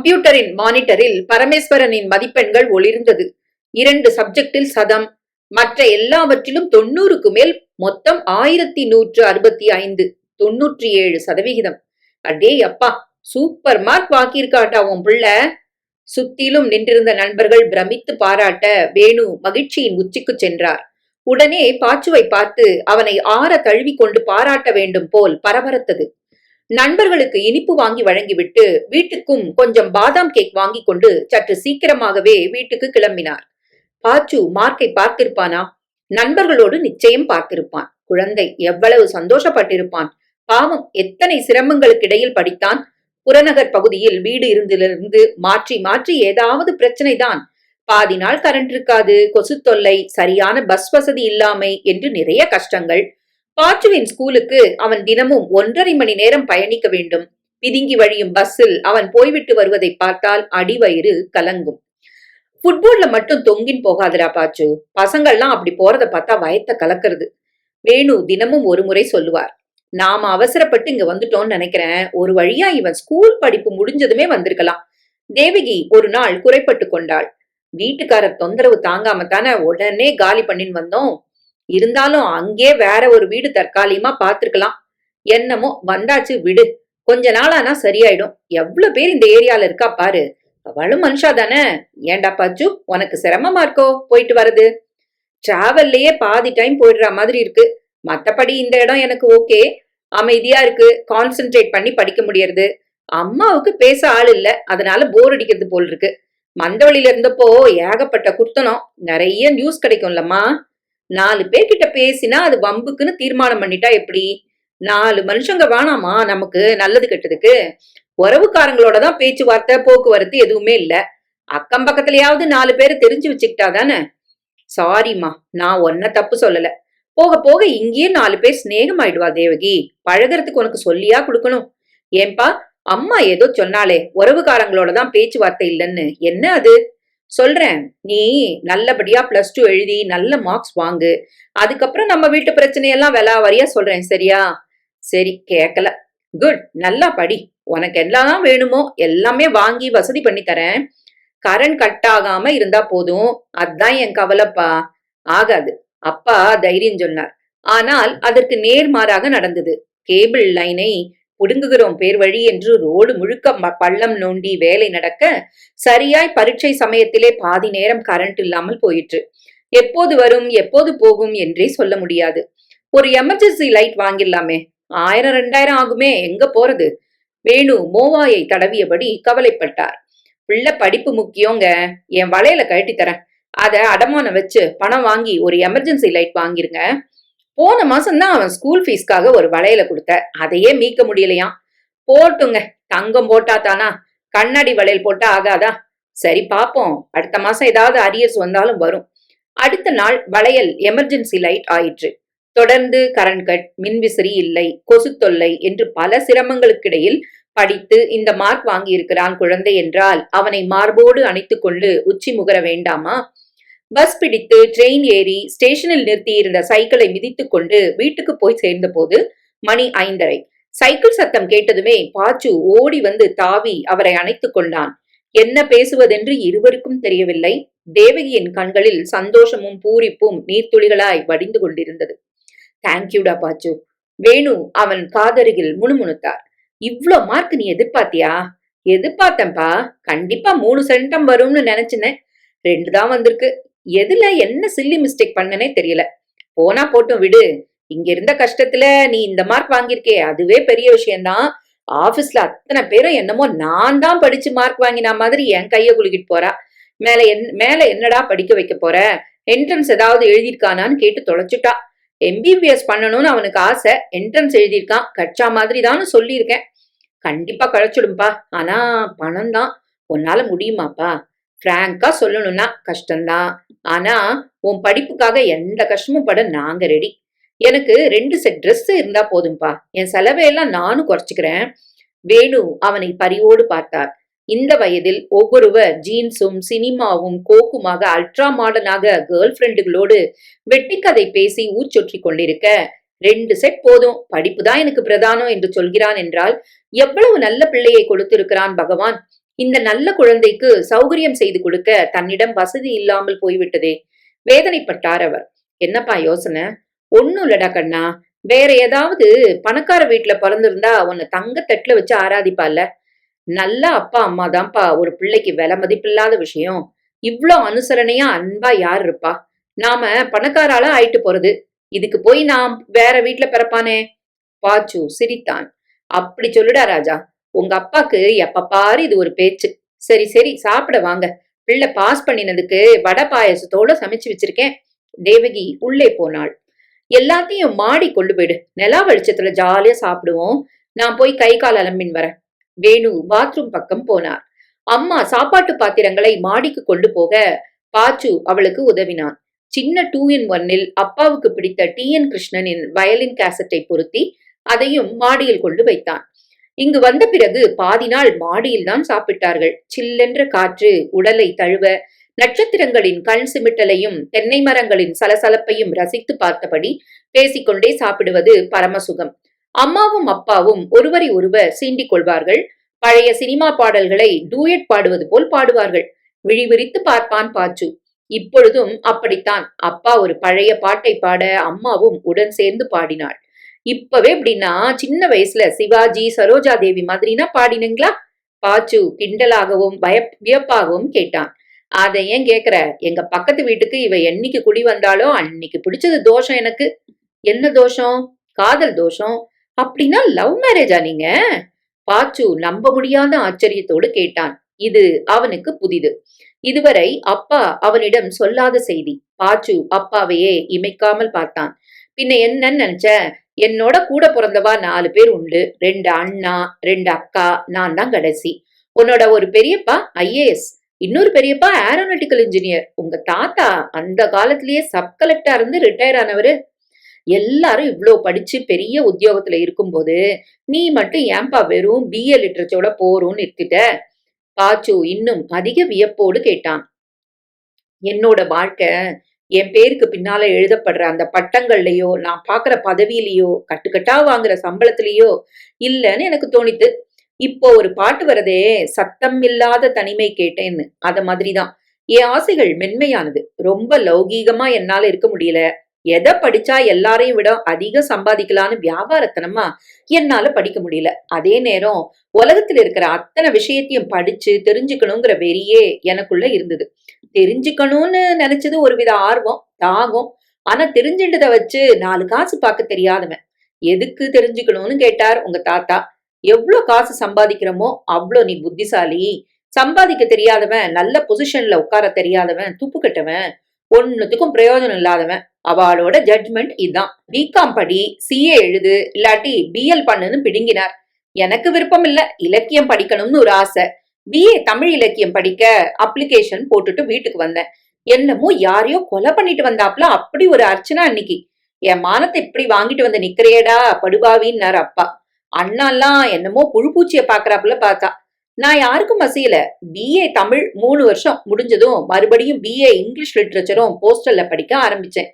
கம்ப்யூட்டரின் மானிட்டரில் பரமேஸ்வரனின் மதிப்பெண்கள் ஒளிர்ந்தது. 2 சப்ஜெக்டில் சதம், மற்ற எல்லாவற்றிலும் 90க்கு மேல். மொத்தம் 1165, 97%. அடே அப்பா, சூப்பர் மார்க் வாக்கியிருக்காட்டா உன் பிள்ள. சுத்திலும் நின்றிருந்த நண்பர்கள் பிரமித்து பாராட்ட வேணு மகிழ்ச்சியின் உச்சிக்கு சென்றார். உடனே பாச்சுவை பார்த்து அவனை ஆற தழுவி கொண்டு பாராட்ட வேண்டும் போல் பரபரத்தது. நண்பர்களுக்கு இனிப்பு வாங்கி வழங்கிவிட்டு வீட்டுக்கும் கொஞ்சம் பாதாம் கேக் வாங்கி கொண்டு சற்று சீக்கிரமாகவே வீட்டுக்கு கிளம்பினார். பாச்சு மார்க்கை பார்த்திருப்பானா? நண்பர்களோடு நிச்சயம் பார்த்திருப்பான். குழந்தை எவ்வளவு சந்தோஷப்பட்டிருப்பான். பாவம், எத்தனை சிரமங்களுக்கு இடையில் படித்தான். புறநகர் பகுதியில் வீடு இருந்திலிருந்து மாற்றி மாற்றி ஏதாவது பிரச்சனைதான். பாதி நாள் கரண்ட் இருக்காது, கொசு தொல்லை, சரியான பஸ் வசதி இல்லாமை என்று நிறைய கஷ்டங்கள். பாச்சுவின் ஸ்கூலுக்கு அவன் தினமும் 1.5 மணி நேரம் பயணிக்க வேண்டும். பிதுங்கி வழியும் பஸ்ஸில் அவன் போய்விட்டு வருவதை பார்த்தால் அடிவயிறு கலங்கும். ஃபுட்போல்ல மட்டும் தொங்கின் போகாதரா பாச்சு, பசங்கள்லாம் அப்படி போறத பார்த்தா வயத்த கலக்கிறது. வேணு தினமும் ஒரு முறை சொல்லுவார். நாம அவசரப்பட்டு இங்க வந்துட்டோம்னு நினைக்கிறேன். ஒரு வழியா இவன் ஸ்கூல் படிப்பு முடிஞ்சதுமே வந்திருக்கலாம். தேவகி ஒரு நாள் குறைப்பட்டு கொண்டாள். வீட்டுக்காரர் தொந்தரவு தாங்காம தானே உடனே காலி பண்ணின்னு வந்தோம். இருந்தாலும் அங்கே வேற ஒரு வீடு தற்காலிகமா பாத்துருக்கலாம். என்னமோ வந்தாச்சு விடு, கொஞ்ச நாளானா சரியாயிடும். எவ்வளவு பேர் இந்த ஏரியால இருக்கா பாரு. அவளும் மனுஷா தானே. ஏண்டா பாச்சு, உனக்கு சிரமமா இருக்கோ போயிட்டு வருது? டிராவல்லையே பாதி டைம் போயிடுற மாதிரி இருக்கு. மத்தபடி இந்த இடம் எனக்கு ஓகே. அமைதியா இருக்கு, கான்சென்ட்ரேட் பண்ணி படிக்க முடியறது. அம்மாவுக்கு பேச ஆள் இல்ல, அதனால போர் அடிக்கிறது போல் இருக்கு. மந்தவழியில இருந்தப்போ ஏகப்பட்ட குர்த்தனம், நிறைய நியூஸ் கிடைக்கும்லம்மா. 4 பேர்கிட்ட பேசினா அது வம்புக்குன்னு தீர்மானம் பண்ணிட்டா எப்படி? 4 மனுஷங்க வேணாமா நமக்கு நல்லது கெட்டதுக்கு? உறவுக்காரங்களோட தான் பேச்சுவார்த்தை, போக்குவரத்து எதுவுமே இல்ல. அக்கம் பக்கத்துலயாவது 4 பேரை தெரிஞ்சு வச்சுக்கிட்டா தானே. சாரிம்மா, நான் ஒன்ன தப்பு சொல்லல. போக போக இங்கேயே 4 பேர் சிநேகம் ஆயிடுவா தேவகி. பழகிறதுக்கு உனக்கு சொல்லியா கொடுக்கணும்? ஏன்பா, அம்மா ஏதோ சொன்னாலே உறவுக்காரங்களோட தான் பேச்சுவார்த்தை இல்லைன்னு, என்ன அது? சொல்றேன், நீ நல்லபடியா +2 எழுதி நல்ல மார்க்ஸ் வாங்கு. அதுக்கப்புறம் நம்ம வீட்டு பிரச்சனையெல்லாம் விலாவாரியா சொல்றேன், சரியா? சரி, கேட்கல. குட், நல்லா படி. உனக்கு எல்லாம் வேணுமோ எல்லாமே வாங்கி வசதி பண்ணி தரேன். கரண்ட் கட் ஆகாம இருந்தா போதும், அதான் என் கவலைப்பா. ஆகாது, அப்பா தைரியம் சொன்னார். ஆனால் அதற்கு நேர்மாறாக நடந்தது. கேபிள் லைனை புடுங்குகிறோம் பேர் வழி என்று ரோடு முழுக்க பள்ளம் நோண்டி வேலை நடக்க சரியாய் பரீட்சை சமயத்திலே பாதி நேரம் கரண்ட் இல்லாமல் போயிற்று. எப்போது வரும் எப்போது போகும் என்றே சொல்ல முடியாது. ஒரு எமர்ஜென்சி லைட் வாங்கிடலாமே, 1000 2000 ஆகுமே, எங்க போறது? வேணு மோவாயை தடவியபடி கவலைப்பட்டார். பிள்ளை படிப்பு முக்கியங்க, என் வளையல கழட்டி தரேன். அத அடமானம் வச்சு பணம் வாங்கி ஒரு எமர்ஜென்சி லைட் வாங்கிருங்க. போன மாசம் தான் அவன் ஸ்கூல் ஃபீஸ்க்காக ஒரு வளையல கொடுத்த, அதையே மீட்க முடியலையாம். போட்டுங்க, தங்கம் போட்டா தானா? கண்ணாடி வளையல் போட்டா ஆகாதா? சரி பாப்போம், அடுத்த மாசம் ஏதாவது அரியர்ஸ் வந்தாலும் வரும். அடுத்த நாள் வளையல் எமர்ஜென்சி லைட் ஆயிற்று. தொடர்ந்து கரண்ட் கட், மின்விசிறி இல்லை, கொசு தொல்லை என்று பல சிரமங்களுக்கிடையில் படித்து இந்த மார்க் வாங்கி இருக்கிறான் குழந்தை என்றால் அவனை மார்போடு அணைத்து கொண்டு உச்சி முகர வேண்டாமா? பஸ் பிடித்து ட்ரெயின் ஏறி ஸ்டேஷனில் நிறுத்தியிருந்த சைக்கிளை மிதித்துக் கொண்டு வீட்டுக்கு போய் சேர்ந்த போது மணி 5:30. சைக்கிள் சத்தம் கேட்டதுமே பாச்சு ஓடி வந்து தாவி அவரை அணைத்துக் கொண்டான். என்ன பேசுவதென்று இருவருக்கும் தெரியவில்லை. தேவகியின் கண்களில் சந்தோஷமும் பூரிப்பும் நீர்த்துளிகளாய் வடிந்து கொண்டிருந்தது. தேங்க்யூடா பாச்சு. வேணு அவன் காதருகில் முணுமுணுத்தார். இவ்ளோ மார்க் நீ எதிர்பார்த்தியா? எதிர்பார்த்தம்பா, கண்டிப்பா 3 சென்டம் வரும்னு நினைச்சினேன். 2 தான் வந்திருக்கு. எதுல என்ன சில்லி மிஸ்டேக் பண்ணனே தெரியல. போனா போட்டும் விடு. இங்க இருந்த கஷ்டத்துல நீ இந்த மார்க் வாங்கியிருக்கே, அதுவே பெரிய விஷயம்தான். ஆபீஸ்ல அத்தனை பேரும் என்னமோ நான் தான் படிச்சு மார்க் வாங்கின மாதிரி என் கைய குலுக்கிட்டு போறா. மேல என்னடா படிக்க வைக்க போற? என்ட்ரன்ஸ் ஏதாவது எழுதியிருக்கானான்னு கேட்டு தொலைச்சுட்டா. எம்பிபிஎஸ் பண்ணணும்னு அவனுக்கு ஆசை. என்ட்ரன்ஸ் எழுதியிருக்கான், கட்சா மாதிரி தான் சொல்லியிருக்கேன். கண்டிப்பா கழிச்சுடும்பா. ஆனா பணம் தான். உன்னால முடியுமாப்பா? பிராங்கா சொல்லணும்னா கஷ்டம்தான். ஆனா உன் படிப்புக்காக எந்த கஷ்டமும் பட நாங்க ரெடி. எனக்கு 2 செட் ட்ரெஸ் இருந்தா போதும்பா. என் செலவையெல்லாம் நானும் குறைச்சுக்கிறேன். வேணு அவனை பரிவோடு பார்த்தார். இந்த வயதில் ஒவ்வொருவர் ஜீன்ஸும் சினிமாவும் கோக்குமாக அல்ட்ரா மாடர்னாக கேர்ள் ஃப்ரெண்டுகளோடு வெட்டிக்கதை பேசி ஊச்சொற்றி கொண்டிருக்க 2 செட் போதும், படிப்புதான் எனக்கு பிரதானம் என்று சொல்கிறான் என்றால் எவ்வளவு நல்ல பிள்ளையை கொடுத்திருக்கிறான் பகவான். இந்த நல்ல குழந்தைக்கு சௌகரியம் செய்து கொடுக்க தன்னிடம் வசதி இல்லாமல் போய்விட்டதே. வேதனைப்பட்டார் அவர். என்னப்பா யோசனை? ஒண்ணும் இல்லடா கண்ணா. வேற ஏதாவது பணக்கார வீட்டுல பிறந்திருந்தா உன்னை தங்க தட்டுல வச்சு ஆராதிப்பால. நல்ல அப்பா அம்மா தான்ப்பா ஒரு பிள்ளைக்கு விலை மதிப்பில்லாத விஷயம். இவ்ளோ அனுசரணையா அன்பா யார் இருப்பா? நாம பணக்காரால ஆயிட்டு போறது. இதுக்கு போய் நாம் வேற வீட்டுல பிறப்பானே. பாச்சு சிரித்தான். அப்படி சொல்லுடா ராஜா. உங்க அப்பாக்கு எப்ப பாரு இது ஒரு பேச்சு. சரி சரி சாப்பிட வாங்க. பிள்ளை பாஸ் பண்ணினதுக்கு வடை பாயசத்தோட சமைச்சு வச்சிருக்கேன். தேவகி உள்ளே போனாள். எல்லாத்தையும் மாடி கொண்டு போயிடு. நிலா வெளிச்சத்துல ஜாலியா சாப்பிடுவோம். நான் போய் கை கால் அலம்பின் வரேன். வேணு பாத்ரூம் பக்கம் போனார். அம்மா சாப்பாட்டு பாத்திரங்களை மாடிக்கு கொண்டு போக பாச்சு அவளுக்கு உதவினான். சின்ன 2-in-1 அப்பாவுக்கு பிடித்த டி.என். கிருஷ்ணனின் வயலின் கேசட்டை பொருத்தி அதையும் மாடியில் கொண்டு வைத்தான். இங்கு வந்த பிறகு பாதி நாள் மாடியில் தான் சாப்பிட்டார்கள். சில்லென்ற காற்று உடலை தழுவ, நட்சத்திரங்களின் கண் சிமிட்டலையும் தென்னை மரங்களின் சலசலப்பையும் ரசித்து பார்த்தபடி பேசிக்கொண்டே சாப்பிடுவது பரமசுகம். அம்மாவும் அப்பாவும் ஒருவரை ஒருவர் சீண்டிக் கொள்வார்கள். பழைய சினிமா பாடல்களை டூயட் பாடுவது போல் பாடுவார்கள். விழிவிரித்து பார்ப்பான் பாச்சு. இப்பொழுதும் அப்படித்தான். அப்பா ஒரு பழைய பாட்டை பாட அம்மாவும் உடன் சேர்ந்து பாடினாள். இப்பவே எப்படின்னா சின்ன வயசுல சிவாஜி சரோஜா தேவி மாதிரினா பாடினீங்களா? பாச்சு கிண்டலாகவும் வியப்பாகவும் கேட்டான். அதை ஏன் கேக்குற? எங்க பக்கத்து வீட்டுக்கு இவ என்னைக்கு குடி வந்தாலோ அன்னைக்கு பிடிச்சது தோஷம் எனக்கு. என்ன தோஷம்? காதல் தோஷம். அப்படின்னா லவ் மேரேஜா நீங்க? பாச்சு நம்ப முடியாத ஆச்சரியத்தோடு கேட்டான். இது அவனுக்கு புதிது. இதுவரை அப்பா அவனிடம் சொல்லாத செய்தி. பாச்சு அப்பாவையே இமைக்காமல் பார்த்தான். பின்ன என்னன்னு நினைச்ச? என்னோட கூட பிறந்தவா 4 பேர் உண்டு. 2 அண்ணா, 2 அக்கா, நான் தான் கடைசி. உன்னோட ஒரு பெரியப்பா ஐஏஎஸ், இன்னொரு பெரியப்பா ஏரோநாட்டிக்கல் இன்ஜினியர். உங்க தாத்தா அந்த காலத்திலேயே சப் கலெக்டரா இருந்து ரிட்டையர் ஆனவரு. எல்லாரும் இவ்ளோ படிச்சு பெரிய உத்தியோகத்துல இருக்கும்போது நீ மட்டும் ஏன்பா வெறும் BA லிட்ரேச்சரோட போறோம்னு நிறுத்திட்ட? பாச்சு இன்னும் அதிக வியப்போடு கேட்டான். என்னோட வாழ்க்கை என் பேருக்கு பின்னால எழுதப்படுற அந்த பட்டங்கள்லயோ, நான் பாக்குற பதவியிலயோ, கட்டுக்கட்டா வாங்குற சம்பளத்திலயோ இல்லன்னு எனக்கு தோணித்து. இப்போ ஒரு பாட்டு வரதே, சத்தம் இல்லாத தனிமை கேட்டேன்னு. அத மாதிரிதான் என் ஆசைகள் மென்மையானது. ரொம்ப லௌகீகமா என்னால இருக்க முடியல. எதை படிச்சா எல்லாரையும் விட அதிக சம்பாதிக்கலான்னு வியாபாரத்தனமா என்னால படிக்க முடியல. அதே நேரம் உலகத்துல இருக்கிற அத்தனை விஷயத்தையும் படிச்சு தெரிஞ்சுக்கணுங்கிற வெறியே எனக்குள்ள இருந்தது. தெரிஞ்சுக்கணும்னு நினைச்சது ஒருவித ஆர்வம், தாகம். ஆனா தெரிஞ்சுட்டத வச்சு 4 காசு பார்க்க தெரியாதவன். எதுக்கு தெரிஞ்சுக்கணும்னு கேட்டார் உங்க தாத்தா. எவ்வளவு காசு சம்பாதிக்கிறோமோ அவ்வளோ நீ புத்திசாலி. சம்பாதிக்க தெரியாதவன், நல்ல பொசிஷன்ல உட்கார தெரியாதவன், துப்பு கட்டவன், ஒன்னுத்துக்கும் பிரயோஜனம் இல்லாதவன். அவளோட ஜட்ஜ்மெண்ட் இதுதான். பிகாம் படி, CA எழுது, இல்லாட்டி BL பண்ணுன்னு பிடுங்கினார். எனக்கு விருப்பம் இல்ல, இலக்கியம் படிக்கணும்னு ஒரு ஆசை. BA தமிழ் இலக்கியம் படிக்க அப்ளிகேஷன் போட்டுட்டு வீட்டுக்கு வந்தேன். என்னமோ யாரையோ கொலை பண்ணிட்டு வந்தாப்ல அப்படி ஒரு அர்ச்சனை அன்னைக்கு. என் மானத்தை இப்படி வாங்கிட்டு வந்து நிக்கிறியேடா படுபாவின்னார் அப்பா. அண்ணாலாம் என்னமோ புழுப்பூச்சிய பாக்குறாப்புல பார்த்தா. நான் யாருக்கும் மசியல. BA தமிழ் 3 வருஷம் முடிஞ்சதும் மறுபடியும் BA இங்கிலீஷ் லிட்ரேச்சரும் போஸ்டல்ல படிக்க ஆரம்பிச்சேன்.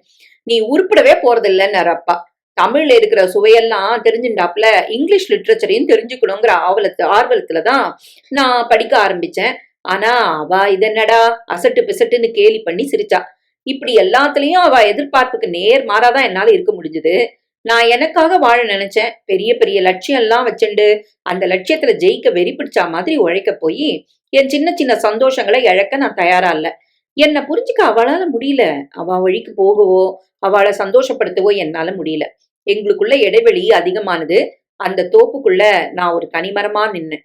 நீ உருப்பிடவே போறதில்லன்னாரு அப்பா. தமிழ்ல இருக்கிற சுவையெல்லாம் தெரிஞ்சுட்டாப்ல இங்கிலீஷ் லிட்ரேச்சரையும் தெரிஞ்சுக்கணுங்கிற ஆர்வலத்துலதான் நான் படிக்க ஆரம்பிச்சேன். ஆனா அவ இதென்னடா அசட்டு பிசட்டுன்னு கேலி பண்ணி சிரிச்சா. இப்படி எல்லாத்துலயும் அவ எதிர்பார்ப்புக்கு நேர் மாறாதான் என்னால இருக்க முடிஞ்சது. நான் எனக்காக வாழ நினைச்சேன். பெரிய பெரிய லட்சியம் எல்லாம் வச்சுண்டு அந்த லட்சியத்துல ஜெயிக்க வெறி பிடிச்சா மாதிரி உழைக்க போய் என் சின்ன சின்ன சந்தோஷங்களை இழக்க நான் தயாரா இல்ல. என்னை புரிஞ்சுக்க அவளால முடியல. அவ வழிக்கு போகவோ அவளை சந்தோஷப்படுத்தவோ என்னால முடியல. எங்களுக்குள்ள இடைவெளி அதிகமானது. அந்த தோப்புக்குள்ள நான் ஒரு தனிமரமா நின்னேன்.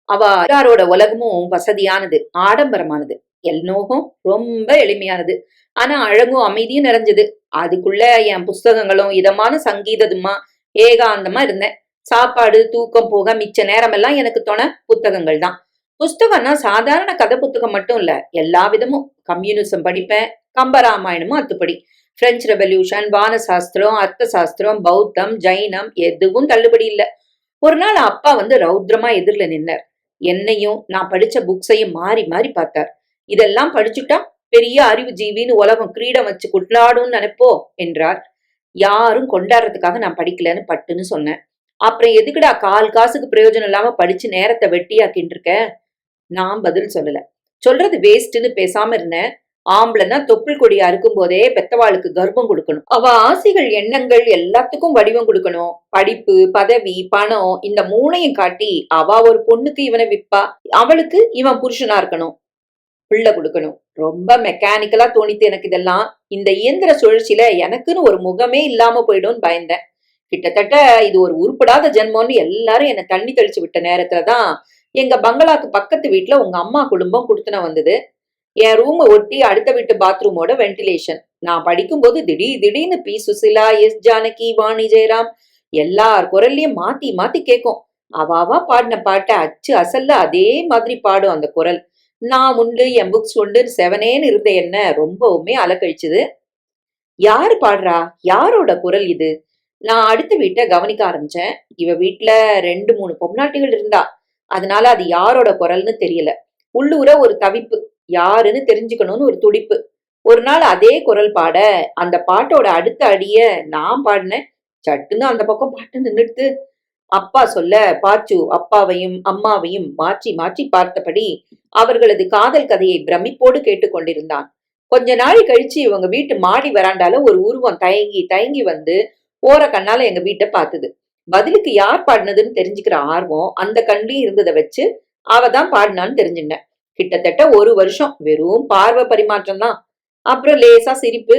அவ எல்லாரோட உலகமும் வசதியானது, ஆடம்பரமானது. எல்நோகம் ரொம்ப எளிமையானது. ஆனா அழகும் அமைதியும் நிறைஞ்சது. அதுக்குள்ள என் புஸ்தகங்களும் இதமான சங்கீதமா ஏகாந்தமா இருந்தேன். சாப்பாடு தூக்கம் போக மிச்ச நேரமெல்லாம் எனக்கு தோண புத்தகங்கள் தான். புஸ்தகம்னா சாதாரண கதை புத்தகம் மட்டும் இல்ல, எல்லா விதமும். கம்யூனிசம் படிப்பேன், கம்பராமாயணமும் அத்துப்படி. பிரெஞ்சு ரெவல்யூஷன், வான சாஸ்திரம், அர்த்த சாஸ்திரம், பௌத்தம், ஜைனம் எதுவும் தள்ளுபடி இல்ல. ஒரு நாள் அப்பா வந்து ரௌத்ரமா எதிரில நின்னார். என்னையும் நான் படிச்ச புக்ஸையும் மாறி மாறி பார்த்தார். இதெல்லாம் படிச்சுட்டா பெரிய அறிவு ஜீவின்னு உலகம் கிரீடம் வச்சு குட்லாடும்னு நினைப்போ என்றார். யாரும் கொண்டாடுறதுக்காக நான் படிக்கலன்னு பட்டுன்னு சொன்னேன். அப்புறம் எதுக்குடா கால் காசுக்கு பிரயோஜனம் இல்லாம படிச்சு நேரத்தை வெட்டியாக்கின்னு இருக்க? நான் பதில் சொல்லல. சொல்றது வேஸ்ட்னு பேசாம இருந்தேன். ஆம்பளைன்னா தொப்புள் கொடி அறுக்கும் போதே பெத்தவாளுக்கு கர்ப்பம் கொடுக்கணும். அவ ஆசைகள் எண்ணங்கள் எல்லாத்துக்கும் வடிவம் கொடுக்கணும். படிப்பு, பதவி, பணம் இந்த மூணையும் காட்டி அவ ஒரு பொண்ணுக்கு இவனை விப்பா, அவளுக்கு இவன் புருஷனா இருக்கணும், பிள்ளை கொடுக்கணும். ரொம்ப மெக்கானிக்கலா தோணித்து எனக்கு இதெல்லாம். இந்த இயந்திர சுழற்சியில எனக்குன்னு ஒரு முகமே இல்லாம போயிடும்னு பயந்தேன். கிட்டத்தட்ட இது ஒரு உருப்படாத ஜென்மம்னு எல்லாரும் என்னை தண்ணி தெளிச்சு விட்ட நேரத்துலதான் எங்க பங்களாக்கு பக்கத்து வீட்டுல உங்க அம்மா குடும்பம் குடுத்துன வந்தது. என் ரூமை ஒட்டி அடுத்த வீட்டு பாத்ரூமோட வென்டிலேஷன். நான் படிக்கும்போது திடீர்னு பி சுசிலா, எஸ் ஜானகி, வாணி ஜெயராம் எல்லார் குரல்லையும் மாத்தி மாத்தி கேட்கும். அவாவா பாடின பாட்டை அச்சு அசல்ல அதே மாதிரி பாடும் அந்த குரல். நான் உண்டு என் புக்ஸ் உண்டு செவனேன்னு இருந்த என்ன ரொம்பவுமே அலக்கழிச்சுது. யாரு பாடுறா, யாரோட குரல் இது? நான் அடுத்த வீட்டை கவனிக்க ஆரம்பிச்சேன். இவ வீட்டுல 2-3 பொம்னாட்டிகள் இருந்தா, அதனால அது யாரோட குரல்னு தெரியல. உள்ளூர ஒரு தவிப்பு, யாருன்னு தெரிஞ்சுக்கணும்னு ஒரு துடிப்பு. ஒரு நாள் அதே குரல் பாட அந்த பாட்டோட அடுத்த அடிய நான் பாடினேன். சட்டுன்னு அந்த பக்கம் பாட்டு நின்றுட்டு. அப்பா சொல்ல பாச்சு அப்பாவையும் அம்மாவையும் மாற்றி மாற்றி பார்த்தபடி அவர்களது காதல் கதையை பிரமிப்போடு கேட்டுக்கொண்டிருந்தான். கொஞ்ச நாள் கழிச்சு இவங்க வீட்டு மாடி வராண்டால ஒரு உருவம் தயங்கி தயங்கி வந்து போற கண்ணால எங்க வீட்டை பார்த்தது. பதிலுக்கு யார் பாடினதுன்னு தெரிஞ்சுக்கிற ஆர்வம் அந்த கண்லயும் இருந்ததை வச்சு அவ தான் பாடினான்னு தெரிஞ்சுட்டேன். கிட்டத்தட்ட 1 வருஷம் வெறும் பார்வை பரிமாற்றம் தான். அப்புறம் லேசா சிரிப்பு.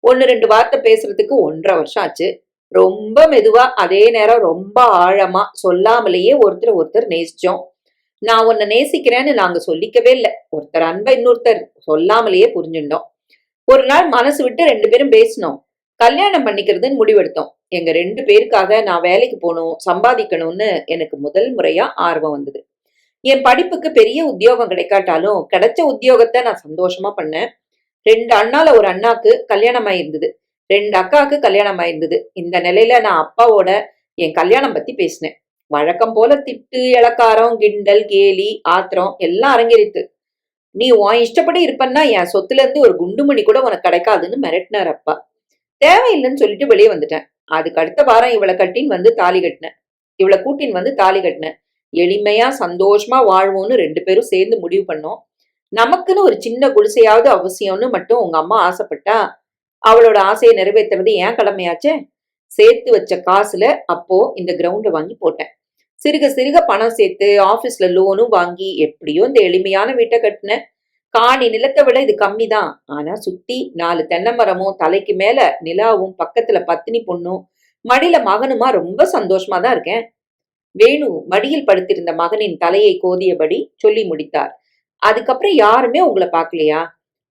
1-2 வார்த்தை பேசுறதுக்கு 1.5 வருஷம் ஆச்சு. ரொம்ப மெதுவா, அதே நேரம் ரொம்ப ஆழமா, சொல்லாமலேயே ஒருத்தர் நேசிச்சோம். நான் உன்னை நேசிக்கிறேன்னு நாங்க சொல்லிக்கவே இல்லை. ஒருத்தர் அன்பை இன்னொருத்தர் சொல்லாமலேயே புரிஞ்சுட்டோம். ஒரு நாள் மனசு விட்டு 2 பேரும் பேசினோம். கல்யாணம் பண்ணிக்கிறதுன்னு முடிவெடுத்தோம். எங்க 2 பேருக்காக நான் வேலைக்கு போகணும், சம்பாதிக்கணும்னு எனக்கு முதல் முறையா ஆர்வம் வந்தது. என் படிப்புக்கு பெரிய உத்தியோகம் கிடைக்காட்டாலும் கிடைச்ச உத்தியோகத்தை நான் சந்தோஷமா பண்ணேன். 2 அண்ணால ஒரு அண்ணாக்கு கல்யாணம் ஆயிருந்தது, 2 அக்காவுக்கு கல்யாணம் ஆயிருந்தது. இந்த நிலையில நான் அப்பாவோட என் கல்யாணம் பத்தி பேசினேன். வழக்கம் போல திட்டு, இளக்காரம், கிண்டல், கேலி, ஆத்திரம் எல்லாம் அரங்கேறித்து. நீ உன் இஷ்டப்படி இருப்பன்னா என் சொத்துல இருந்து ஒரு குண்டுமணி கூட உனக்கு கிடைக்காதுன்னு மிரட்டினார் அப்பா. தேவையில்லைன்னு சொல்லிட்டு வெளியே வந்துட்டேன். அதுக்கு அடுத்த வாரம் இவளை கூட்டின்னு வந்து தாலி கட்டினேன். எளிமையா சந்தோஷமா வாழ்வோம்னு 2 பேரும் சேர்ந்து முடிவு பண்ணோம். நமக்குன்னு ஒரு சின்ன குடிசையாவது அவசியம்னு மட்டும் உங்க அம்மா ஆசைப்பட்டா அவளோட ஆசையை நிறைவேற்றுறது ஏன் கடமையாச்சே. சேர்த்து வச்ச காசுல அப்போ இந்த கிரவுண்டை வாங்கி போட்டேன். சிறுக சிறுக பணம் சேர்த்து ஆபீஸ்ல லோனும் வாங்கி எப்படியோ இந்த எளிமையான வீட்டை கட்டினேன். காணி நிலத்தை விட இது கம்மி தான். ஆனா சுத்தி 4 தென்னை மரமும், தலைக்கு மேல நிலாவும், பக்கத்துல பத்தினி பொண்ணும், மடியில மகனுமா ரொம்ப சந்தோஷமா தான் இருக்கேன். வேணு மடியில் படுத்திருந்த மகனின் தலையை கோதியபடி சொல்லி முடித்தார். அதுக்கப்புறம் யாருமே உங்களை பார்க்கலையா?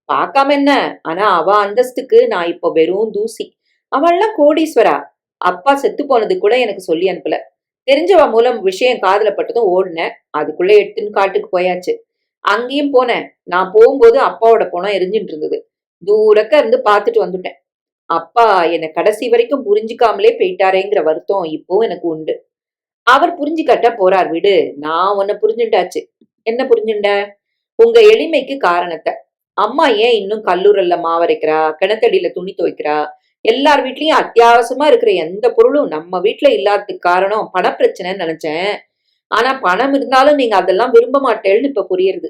பார்க்காம என்ன, ஆனா அவ அந்தஸ்துக்கு நான் இப்போ வெறும் தூசி. அவள்லாம் கோடீஸ்வரா. அப்பா செத்து போனது கூட எனக்கு சொல்லி அனுப்பல. தெரிஞ்சவ மூலம் விஷயம் காதுல பட்டதும் ஓடுனேன். அதுக்குள்ள எடுத்துன்னு காட்டுக்கு போயாச்சு. அங்கேயும் போனேன். நான் போகும்போது அப்பாவோட பணம் எரிஞ்சிட்டு இருந்தது. தூரக்க இருந்து பார்த்துட்டு வந்துட்டேன். அப்பா என்னை கடைசி வரைக்கும் புரிஞ்சுக்காமலே போயிட்டாரேங்கிற வருத்தம் இப்போ எனக்கு உண்டு. அவர் புரிஞ்சுக்கட்ட போறார் விடு. நான் உன்னை புரிஞ்சுட்டாச்சு. என்ன புரிஞ்சுண்ட? உங்க எளிமைக்கு காரணத்தை. அம்மா ஏன் இன்னும் கல்லூரல்ல மாவரைக்கிறா, கிணத்தடியில துணி துவைக்கிறா, எல்லார் வீட்லயும் அத்தியாவசியமா இருக்கிற எந்த பொருளும் நம்ம வீட்டுல இல்லாததுக்கு காரணம் பணப்பிரச்சனைன்னு நினைச்சேன். ஆனா பணம் இருந்தாலும் நீங்க அதெல்லாம் விரும்ப மாட்டேன்னு இப்ப புரியுது.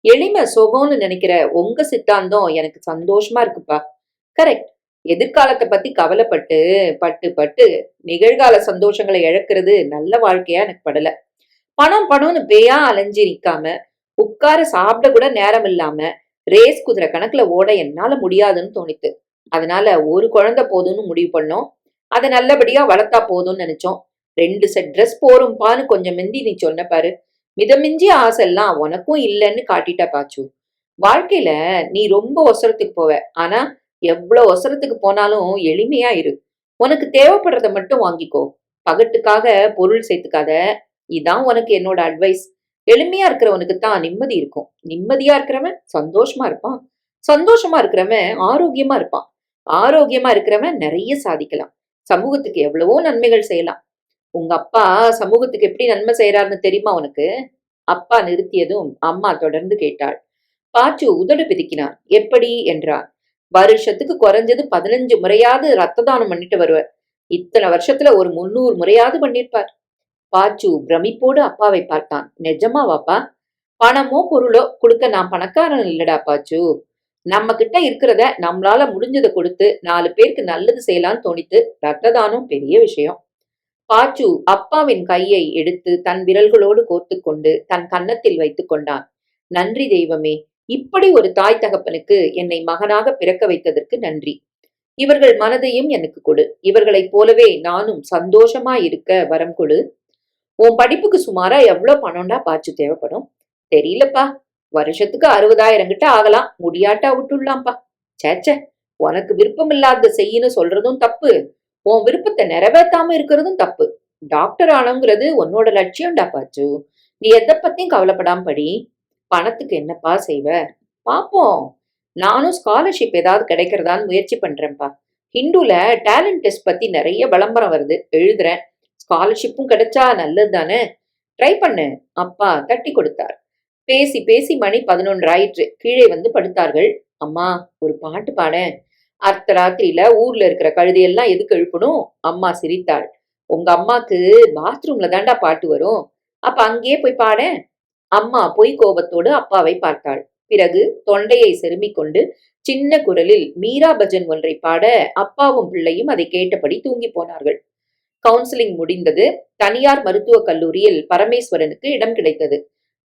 எளிமை சுகம்னு நினைக்கிற உங்க சித்தாந்தம் எனக்கு சந்தோஷமா இருக்குப்பா. கரெக்ட். எதிர்காலத்தை பத்தி கவலைப்பட்டு பட்டு பட்டு நிகழ்கால சந்தோஷங்களை இழக்கிறது நல்ல வாழ்க்கையா எனக்கு படல. பணம்னு பேயா அலைஞ்சி நிக்காம, உட்கார சாப்பிட கூட நேரம் இல்லாம ரேஸ் குதிரை கணக்குல ஓட என்னால முடியாதுன்னு தோணித்து. அதனால ஒரு குழந்தை போதும்னு முடிவு பண்ணோம். அதை நல்லபடியா வளர்த்தா போதும்னு நினைச்சோம். 2 செட் ட்ரெஸ் போரும்பான்னு கொஞ்சம் மிந்தி நீ சொன்ன பாரு. மிதமிஞ்சிய ஆசைலாம் உனக்கும் இல்லைன்னு காட்டிட்டா பாச்சு. வாழ்க்கையில நீ ரொம்ப ஒசரத்துக்கு போவ. ஆனா எவ்வளவு ஒசரத்துக்கு போனாலும் எளிமையா இரு. உனக்கு தேவைப்படுறத மட்டும் வாங்கிக்கோ. பகட்டுக்காக பொருள் சேர்த்துக்காத. இதான் உனக்கு என்னோட அட்வைஸ். எளிமையா இருக்கிறவனுக்கு தான் நிம்மதி இருக்கும். நிம்மதியா இருக்கிறவன் சந்தோஷமா இருப்பான். சந்தோஷமா இருக்கிறவன் ஆரோக்கியமா இருப்பான். ஆரோக்கியமா இருக்கிறவன் நிறைய சாதிக்கலாம். சமூகத்துக்கு எவ்வளவோ நன்மைகள் செய்யலாம். உங்க அப்பா சமூகத்துக்கு எப்படி நன்மை செய்யறாருன்னு தெரியுமா உனக்கு? அப்பா நிறுத்தியதும் அம்மா தொடர்ந்து கேட்டாள். பாச்சு உதடு பிதுக்கினார். எப்படி என்றார். வருஷத்துக்கு குறைஞ்சது 15 முறையாவது ரத்த தானம் பண்ணிட்டு வருவார். இத்தனை வருஷத்துல ஒரு 300 முறையாவது பண்ணிருப்பார். பாச்சு பிரமிப்போடு அப்பாவை பார்த்தான். நிஜமாவாப்பா? பணமோ பொருளோ கொடுக்க நான் பணக்காரன் இல்லடா பாச்சு. நம்ம கிட்ட இருக்கிறத நம்மளால முடிஞ்சதை கொடுத்து 4 பேருக்கு நல்லது செய்யலாம்னு தோணித்து. ரத்த தானம் பெரிய விஷயம். பாச்சு அப்பாவின் கையை எடுத்து தன் விரல்களோடு கோர்த்து கொண்டு தன் கன்னத்தில் வைத்துக் கொண்டான். நன்றி தெய்வமே, இப்படி ஒரு தாய் தகப்பனுக்கு என்னை மகனாக பிறக்க வைத்ததற்கு நன்றி. இவர்கள் மனதையும் எனக்கு கொடு. இவர்களைப் போலவே நானும் சந்தோஷமா இருக்க வரம் கொடு. உன் படிப்புக்கு சுமாரா எவ்வளவு பணம்டா பாச்சு தேவைப்படும்? தெரியலப்பா. வருஷத்துக்கு 60,000 கிட்ட ஆகலாம். முடியாட்டா விட்டுடலாம்ப்பா. சேச்ச, உனக்கு விருப்பம் இல்லாத செய்யின்னு சொல்றதும் தப்பு, உன் விருப்பத்தை நிறைவேற்றாம இருக்கிறதும் தப்பு. டாக்டர் ஆனோங்கிறது உன்னோட லட்சியம்டா பாச்சு. நீ எதை பத்தியும் கவலைப்படாம படி. பணத்துக்கு என்னப்பா செய்வ? பாப்போம். நானும் ஸ்காலர்ஷிப் ஏதாவது கிடைக்கிறதான்னு முயற்சி பண்றேன்ப்பா. ஹிந்துல டேலண்ட் டெஸ்ட் பத்தி நிறைய விளம்பரம் வருது, எழுதுறேன். ஸ்காலர்ஷிப்பும் கிடைச்சா நல்லது தானே. ட்ரை பண்ணு. அப்பா தட்டி கொடுத்தார். பேசி பேசி மணி 11 ஆயிற்று. கீழே வந்து படுத்தார்கள். அம்மா, ஒரு பாட்டு பாடேன். அர்த்த ராத்திரியில ஊர்ல இருக்கிற கழுதையெல்லாம் எதுக்கு எழுப்பணும்? அம்மா சிரித்தாள். உங்க அம்மாக்கு பாத்ரூம்ல தாண்டா பாட்டு வரும். அப்ப அங்கேயே போய் பாடேன். அம்மா பொய் கோபத்தோடு அப்பாவை பார்த்தாள். பிறகு தொண்டையை செருமிக் கொண்டு சின்ன குரலில் மீரா பஜன் ஒன்றை பாட அப்பாவும் பிள்ளையும் அதை கேட்டபடி தூங்கி போனார்கள். கவுன்சிலிங் முடிந்தது. தனியார் மருத்துவக் கல்லூரியில் பரமேஸ்வரனுக்கு இடம் கிடைத்தது.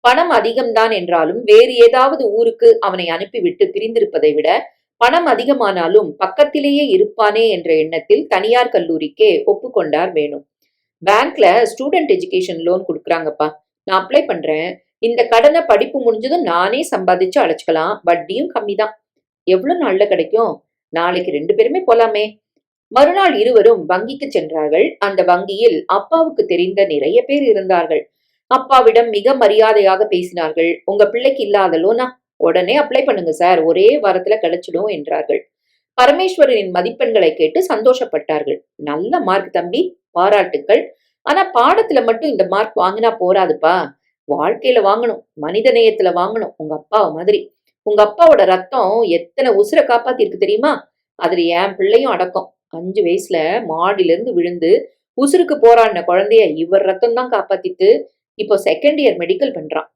பணம் அதிகம்தான் என்றாலும் வேறு ஏதாவது ஊருக்கு அவனை அனுப்பிவிட்டு பிரிந்திருப்பதை விட பணம் அதிகமானாலும் பக்கத்திலேயே இருப்பானே என்ற எண்ணத்தில் தனியார் கல்லூரிக்கே ஒப்புக்கொண்டார் வேணு. பேங்க்ல ஸ்டூடெண்ட் எஜுகேஷன் லோன் கொடுக்குறாங்கப்பா, நான் அப்ளை பண்றேன். இந்த கடனை படிப்பு முடிஞ்சதும் நானே சம்பாதிச்சு அழைச்சுக்கலாம். வட்டியும் கம்மிதான். எவ்வளவு நாள்ல கிடைக்கும்? நாளைக்கு 2 பேருமே போலாமே. மறுநாள் இருவரும் வங்கிக்கு சென்றார்கள். அந்த வங்கியில் அப்பாவுக்கு தெரிந்த நிறைய பேர் இருந்தார்கள். அப்பாவிடம் மிக மரியாதையாக பேசினார்கள். உங்க பிள்ளைக்கு இல்லாத லோனா? உடனே அப்ளை பண்ணுங்க சார், ஒரே வாரத்துல கிடைச்சிடும் என்றார்கள். பரமேஸ்வரனின் மதிப்பெண்களை கேட்டு சந்தோஷப்பட்டார்கள். நல்ல மார்க் தம்பி, பாராட்டுக்கள். ஆனா பாடத்துல மட்டும் இந்த மார்க் வாங்கினா போராதுப்பா, வாழ்க்கையில வாங்கணும், மனித நேயத்துல வாங்கணும். உங்க அப்பாவை மாதிரி. உங்க அப்பாவோட ரத்தம் எத்தனை உசுரை காப்பாத்திருக்கு தெரியுமா? அதுல என் பிள்ளையும் அடக்கம். 5 வயசுல மாடியில இருந்து விழுந்து உசுருக்கு போராடின குழந்தைய இவர் ரத்தம் தான் காப்பாத்திட்டு இப்போ செகண்ட் இயர் மெடிக்கல் பண்றான்.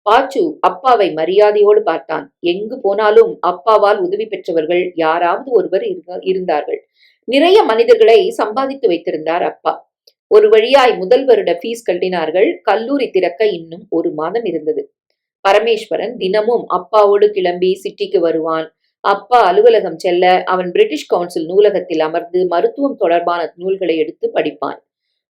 பாச்சு அப்பாவை மரியாதையோடு பார்த்தான். எங்கு போனாலும் அப்பாவால் உதவி பெற்றவர்கள் யாராவது ஒருவர் இருந்தார்கள். நிறைய மனிதர்களை சம்பாதித்து வைத்திருந்தார் அப்பா. ஒரு வழியாய் முதல் வருட ஃபீஸ் கட்டினார்கள். கல்லூரி திறக்க இன்னும் 1 மாதம் இருந்தது. பரமேஸ்வரன் தினமும் அப்பாவோடு கிளம்பி சிட்டிக்கு வருவான். அப்பா அலுவலகம் செல்ல அவன் பிரிட்டிஷ் கவுன்சில் நூலகத்தில் அமர்ந்து மருத்துவம் தொடர்பான நூல்களை எடுத்து படிப்பான்.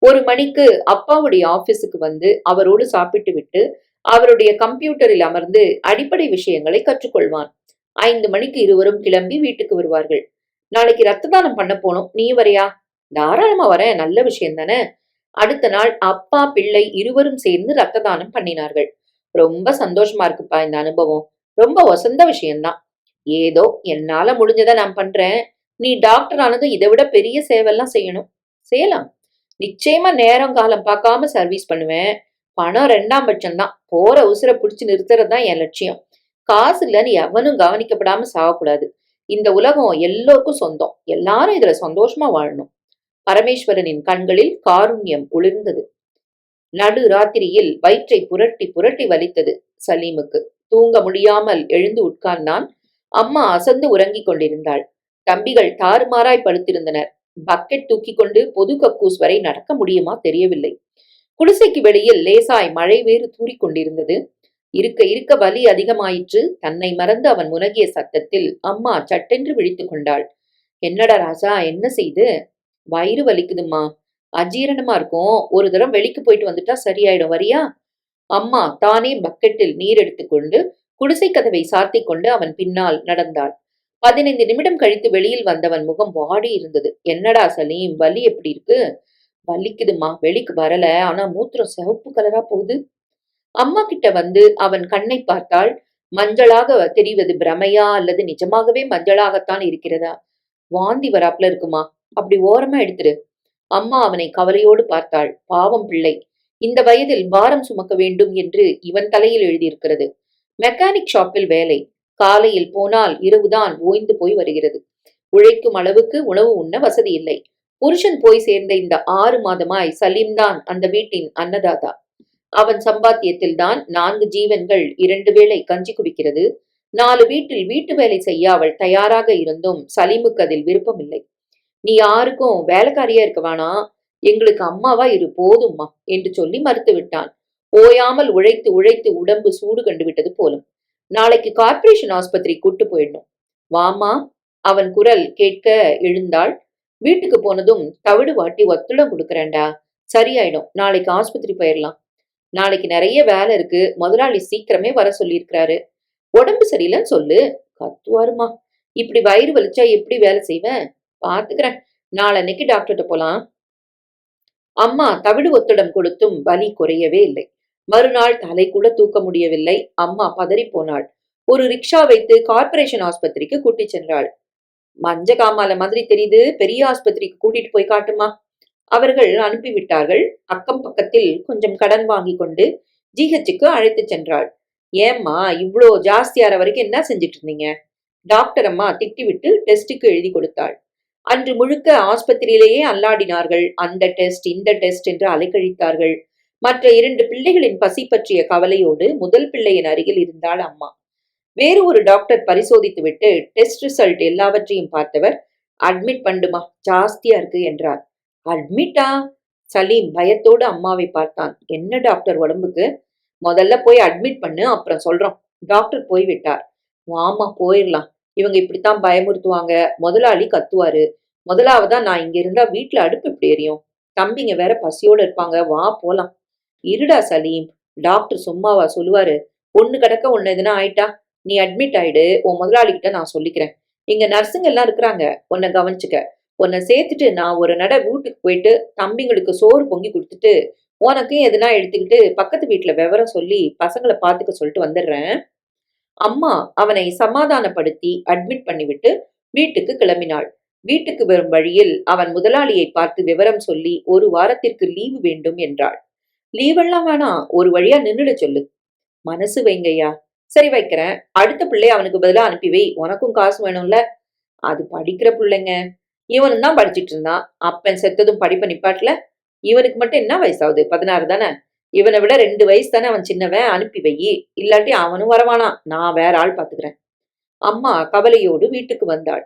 1 மணிக்கு அப்பாவுடைய ஆபீஸுக்கு வந்து அவரோடு சாப்பிட்டு விட்டு அவருடைய கம்ப்யூட்டரில் அமர்ந்து அடிப்படை விஷயங்களை கற்றுக்கொள்வான். 5 மணிக்கு இருவரும் கிளம்பி வீட்டுக்கு வருவார்கள். நாளைக்கு ரத்த தானம் பண்ண போனோம், நீ வரையா? தாராளமா வரேன், நல்ல விஷயம் தானே. அடுத்த நாள் அப்பா பிள்ளை இருவரும் சேர்ந்து ரத்த தானம் பண்ணினார்கள். ரொம்ப சந்தோஷமா இருக்குப்பா இந்த அனுபவம். ரொம்ப வசந்த விஷயம்தான். ஏதோ என்னால முடிஞ்சதை நான் பண்றேன். நீ டாக்டர் ஆனதும் இதை விட பெரிய சேவைலாம் செய்யணும். செய்யலாம். நிச்சயமா நேரம் காலம் பார்க்காம சர்வீஸ் பண்ணுவேன். பணம் 2ஆம் பட்சம் தான். போற உசுரை பிடிச்சு நிறுத்துறது தான் என் லட்சியம். காசு இல்லைன்னு எவனும் கவனிக்கப்படாம சாகக்கூடாது. இந்த உலகம் எல்லோருக்கும் சொந்தம். எல்லாரும் இதுல சந்தோஷமா வாழணும். பரமேஸ்வரனின் கண்களில் காருண்யம் ஒளிர்ந்தது. நடு ராத்திரியில் வயிற்றை புரட்டி புரட்டி வலித்தது சலீமுக்கு. தூங்க முடியாமல் எழுந்து உட்கார்ந்தான். அம்மா அசந்து உறங்கிக் கொண்டிருந்தாள். தம்பிகள் தாறுமாறாய் படுத்திருந்தனர். பக்கெட் தூக்கி கொண்டு பொது கக்கூஸ் வரை நடக்க முடியுமா தெரியவில்லை. குடிசைக்கு வெளியில் லேசாய் மழை வேறு தூறிக் கொண்டிருந்தது. இருக்க இருக்க வலி அதிகமாயிற்று. தன்னை மறந்து அவன் முனகிய சத்தத்தில் அம்மா சட்டென்று விழித்துக் கொண்டாள். என்னடா ராஜா, என்ன செய்து? வயிறு வலிக்குதுமா, அஜீரணமா இருக்கும். ஒரு தரம் வெளிக்கு போயிட்டு வந்துட்டா சரியாயிடும், வரியா? அம்மா தானே பக்கெட்டில் நீர் எடுத்துக்கொண்டு குடிசை கதவை சாத்தி கொண்டு அவன் பின்னால் நடந்தாள். 15 நிமிடம் கழித்து வெளியில் வந்தவன் முகம் வாடி இருந்தது. என்னடா சலீம், வலி எப்படி இருக்கு? வலிக்குதுமா, வெளிக்கு வரல. ஆனா மூத்திரம் சிவப்பு கலரா போகுது. அம்மா கிட்ட வந்து அவன் கண்ணை பார்த்தாள். மஞ்சளாக தெரிவது பிரமையா அல்லது நிஜமாகவே மஞ்சளாகத்தான் இருக்கிறதா? வாந்தி வராப்புல இருக்குமா, அப்படி ஓரமா எடுத்துரு. அம்மா அவனை கவலையோடு பார்த்தாள். பாவம் பிள்ளை, இந்த வயதில் பாரம் சுமக்க வேண்டும் என்று இவன் தலையில் எழுதியிருக்கிறது. மெக்கானிக் ஷாப்பில் வேலை. காலையில் போனால் இரவுதான் ஓய்ந்து போய் வருகிறது. உழைக்கும் அளவுக்கு உணவு உண்ண வசதி இல்லை. புருஷன் போய் சேர்ந்த இந்த 6 மாதமாய் சலீம்தான் அந்த வீட்டின் அன்னதாதா. அவன் சம்பாத்தியத்தில் தான் 4 ஜீவன்கள் 2 வேளை கஞ்சி குடிக்கிறது. 4 வீட்டில் வீட்டு வேலை செய்ய அவள் தயாராக இருந்தும் சலீமுக்கு அதில் விருப்பமில்லை. நீ யாருக்கும் வேலைக்காரியா இருக்க வேணாம், எங்களுக்கு அம்மாவா இரு போதும்மா என்று சொல்லி மறுத்து விட்டான். ஓயாமல் உழைத்து உழைத்து உடம்பு சூடு கண்டு விட்டது போலும். நாளைக்கு கார்ப்பரேஷன் ஆஸ்பத்திரி கூட்டு போயிடணும். வாமா. அவன் குரல் கேட்க எழுந்தாள். வீட்டுக்கு போனதும் தவிடு வாட்டி ஒத்துடம் கொடுக்கறேன்டா, சரியாயிடும், நாளைக்கு ஆஸ்பத்திரி போயிடலாம். நாளைக்கு நிறைய வேலை இருக்கு, முதலாளி சீக்கிரமே வர சொல்லியிருக்கிறாரு. உடம்பு சரியில்லைன்னு சொல்லு. கத்துவாருமா. இப்படி வயிறு வலிச்சா எப்படி வேலை செய்வேன்? பாத்துக்கிறேன், நாளன்னைக்கு டாக்டர்கிட்ட போலாம். அம்மா தவிடு ஒத்தடம் கொடுத்தும் வலி குறையவே இல்லை. மறுநாள் தலை கூட தூக்க முடியவில்லை. அம்மா பதறி போனாள். ஒரு ரிக்ஷா வைத்து கார்ப்பரேஷன் ஆஸ்பத்திரிக்கு கூட்டிச் சென்றாள். மஞ்ச காமால மாதிரி தெரியுது, பெரிய ஆஸ்பத்திரிக்கு கூட்டிட்டு போய் காட்டுமா. அவர்கள் அனுப்பிவிட்டார்கள். அக்கம் பக்கத்தில் கொஞ்சம் கடன் வாங்கி கொண்டு ஜிஹெச்சுக்கு அழைத்து சென்றாள். ஏம்மா இவ்வளோ ஜாஸ்தியார வரைக்கும் என்ன செஞ்சுட்டு இருந்தீங்க? டாக்டர் அம்மா திட்டிவிட்டு டெஸ்டுக்கு எழுதி கொடுத்தாள். அன்று முழுக்க ஆஸ்பத்திரியிலேயே அல்லாடினார்கள். அந்த டெஸ்ட் இந்த டெஸ்ட் என்று அலைக்கழித்தார்கள். மற்ற 2 பிள்ளைகளின் பசி பற்றிய கவலையோடு முதல் பிள்ளையின் அருகில் இருந்தாள் அம்மா. வேறு ஒரு டாக்டர் பரிசோதித்துவிட்டு டெஸ்ட் ரிசல்ட் எல்லாவற்றையும் பார்த்தவர், அட்மிட் பண்ணுமா, ஜாஸ்தியா இருக்கு என்றார். அட்மிட்டா? சலீம் பயத்தோடு அம்மாவை பார்த்தான். என்ன டாக்டர் உடம்புக்கு? முதல்ல போய் அட்மிட் பண்ணு, அப்புறம் சொல்றோம். டாக்டர் போய்விட்டார். வாமா போயிடலாம், இவங்க இப்படித்தான் பயமுறுத்துவாங்க, முதலாளி கத்துவாரு. முதலாவதா நான் இங்க இருந்தா வீட்டுல அடுப்பு இப்படி எரியும், தம்பிங்க வேற பசியோட இருப்பாங்க, வா போலாம். இருடா சலீம், டாக்டர் சும்மாவா சொல்லுவாரு? ஒண்ணு கிடக்க ஒண்ணு எதுனா ஆயிட்டா நீ அட்மிட் ஆயிடு, உன் முதலாளி கிட்ட நான் சொல்லிக்கிறேன். இங்க நர்ஸுங்க எல்லாம் இருக்கிறாங்க, உன்னை கவனிச்சுக்க. உன்னை சேர்த்துட்டு நான் ஒரு நட வீட்டுக்கு போயிட்டு தம்பிங்களுக்கு சோறு பொங்கி கொடுத்துட்டு உனக்கும் எதுனா எடுத்துக்கிட்டு பக்கத்து வீட்டுல விவரம் சொல்லி பசங்களை பாத்துக்க சொல்லிட்டு வந்துடுறேன். அம்மா அவனை சமாதானப்படுத்தி அட்மிட் பண்ணிவிட்டு வீட்டுக்கு கிளம்பினாள். வீட்டுக்கு வரும் வழியில் அவன் முதலாளியை பார்த்து விவரம் சொல்லி 1 வாரத்திற்கு லீவு வேண்டும் என்றாள். லீவெல்லாம் வேணாம், ஒரு வழியா நின்னுட சொல்லு. மனசு வைங்கய்யா. சரி வைக்கிறேன், அடுத்த பிள்ளை அவனுக்கு பதிலா அனுப்பி வை, உனக்கும் காசு வேணும்ல. அது படிக்கிற பிள்ளைங்க, இவனும் தான் படிச்சிட்டு இருந்தான். அப்பன் செத்ததும் படிப்பை நிப்பாட்டல. இவனுக்கு மட்டும் என்ன வயசாகுது? 16 தானே. இவனை விட 2 வயசு தானே அவன் சின்னவன், அனுப்பி வை. இல்லாட்டி அவனும் வரவானா, நான் வேற ஆள் பாத்துக்கிறேன். அம்மா கவலையோடு வீட்டுக்கு வந்தாள்.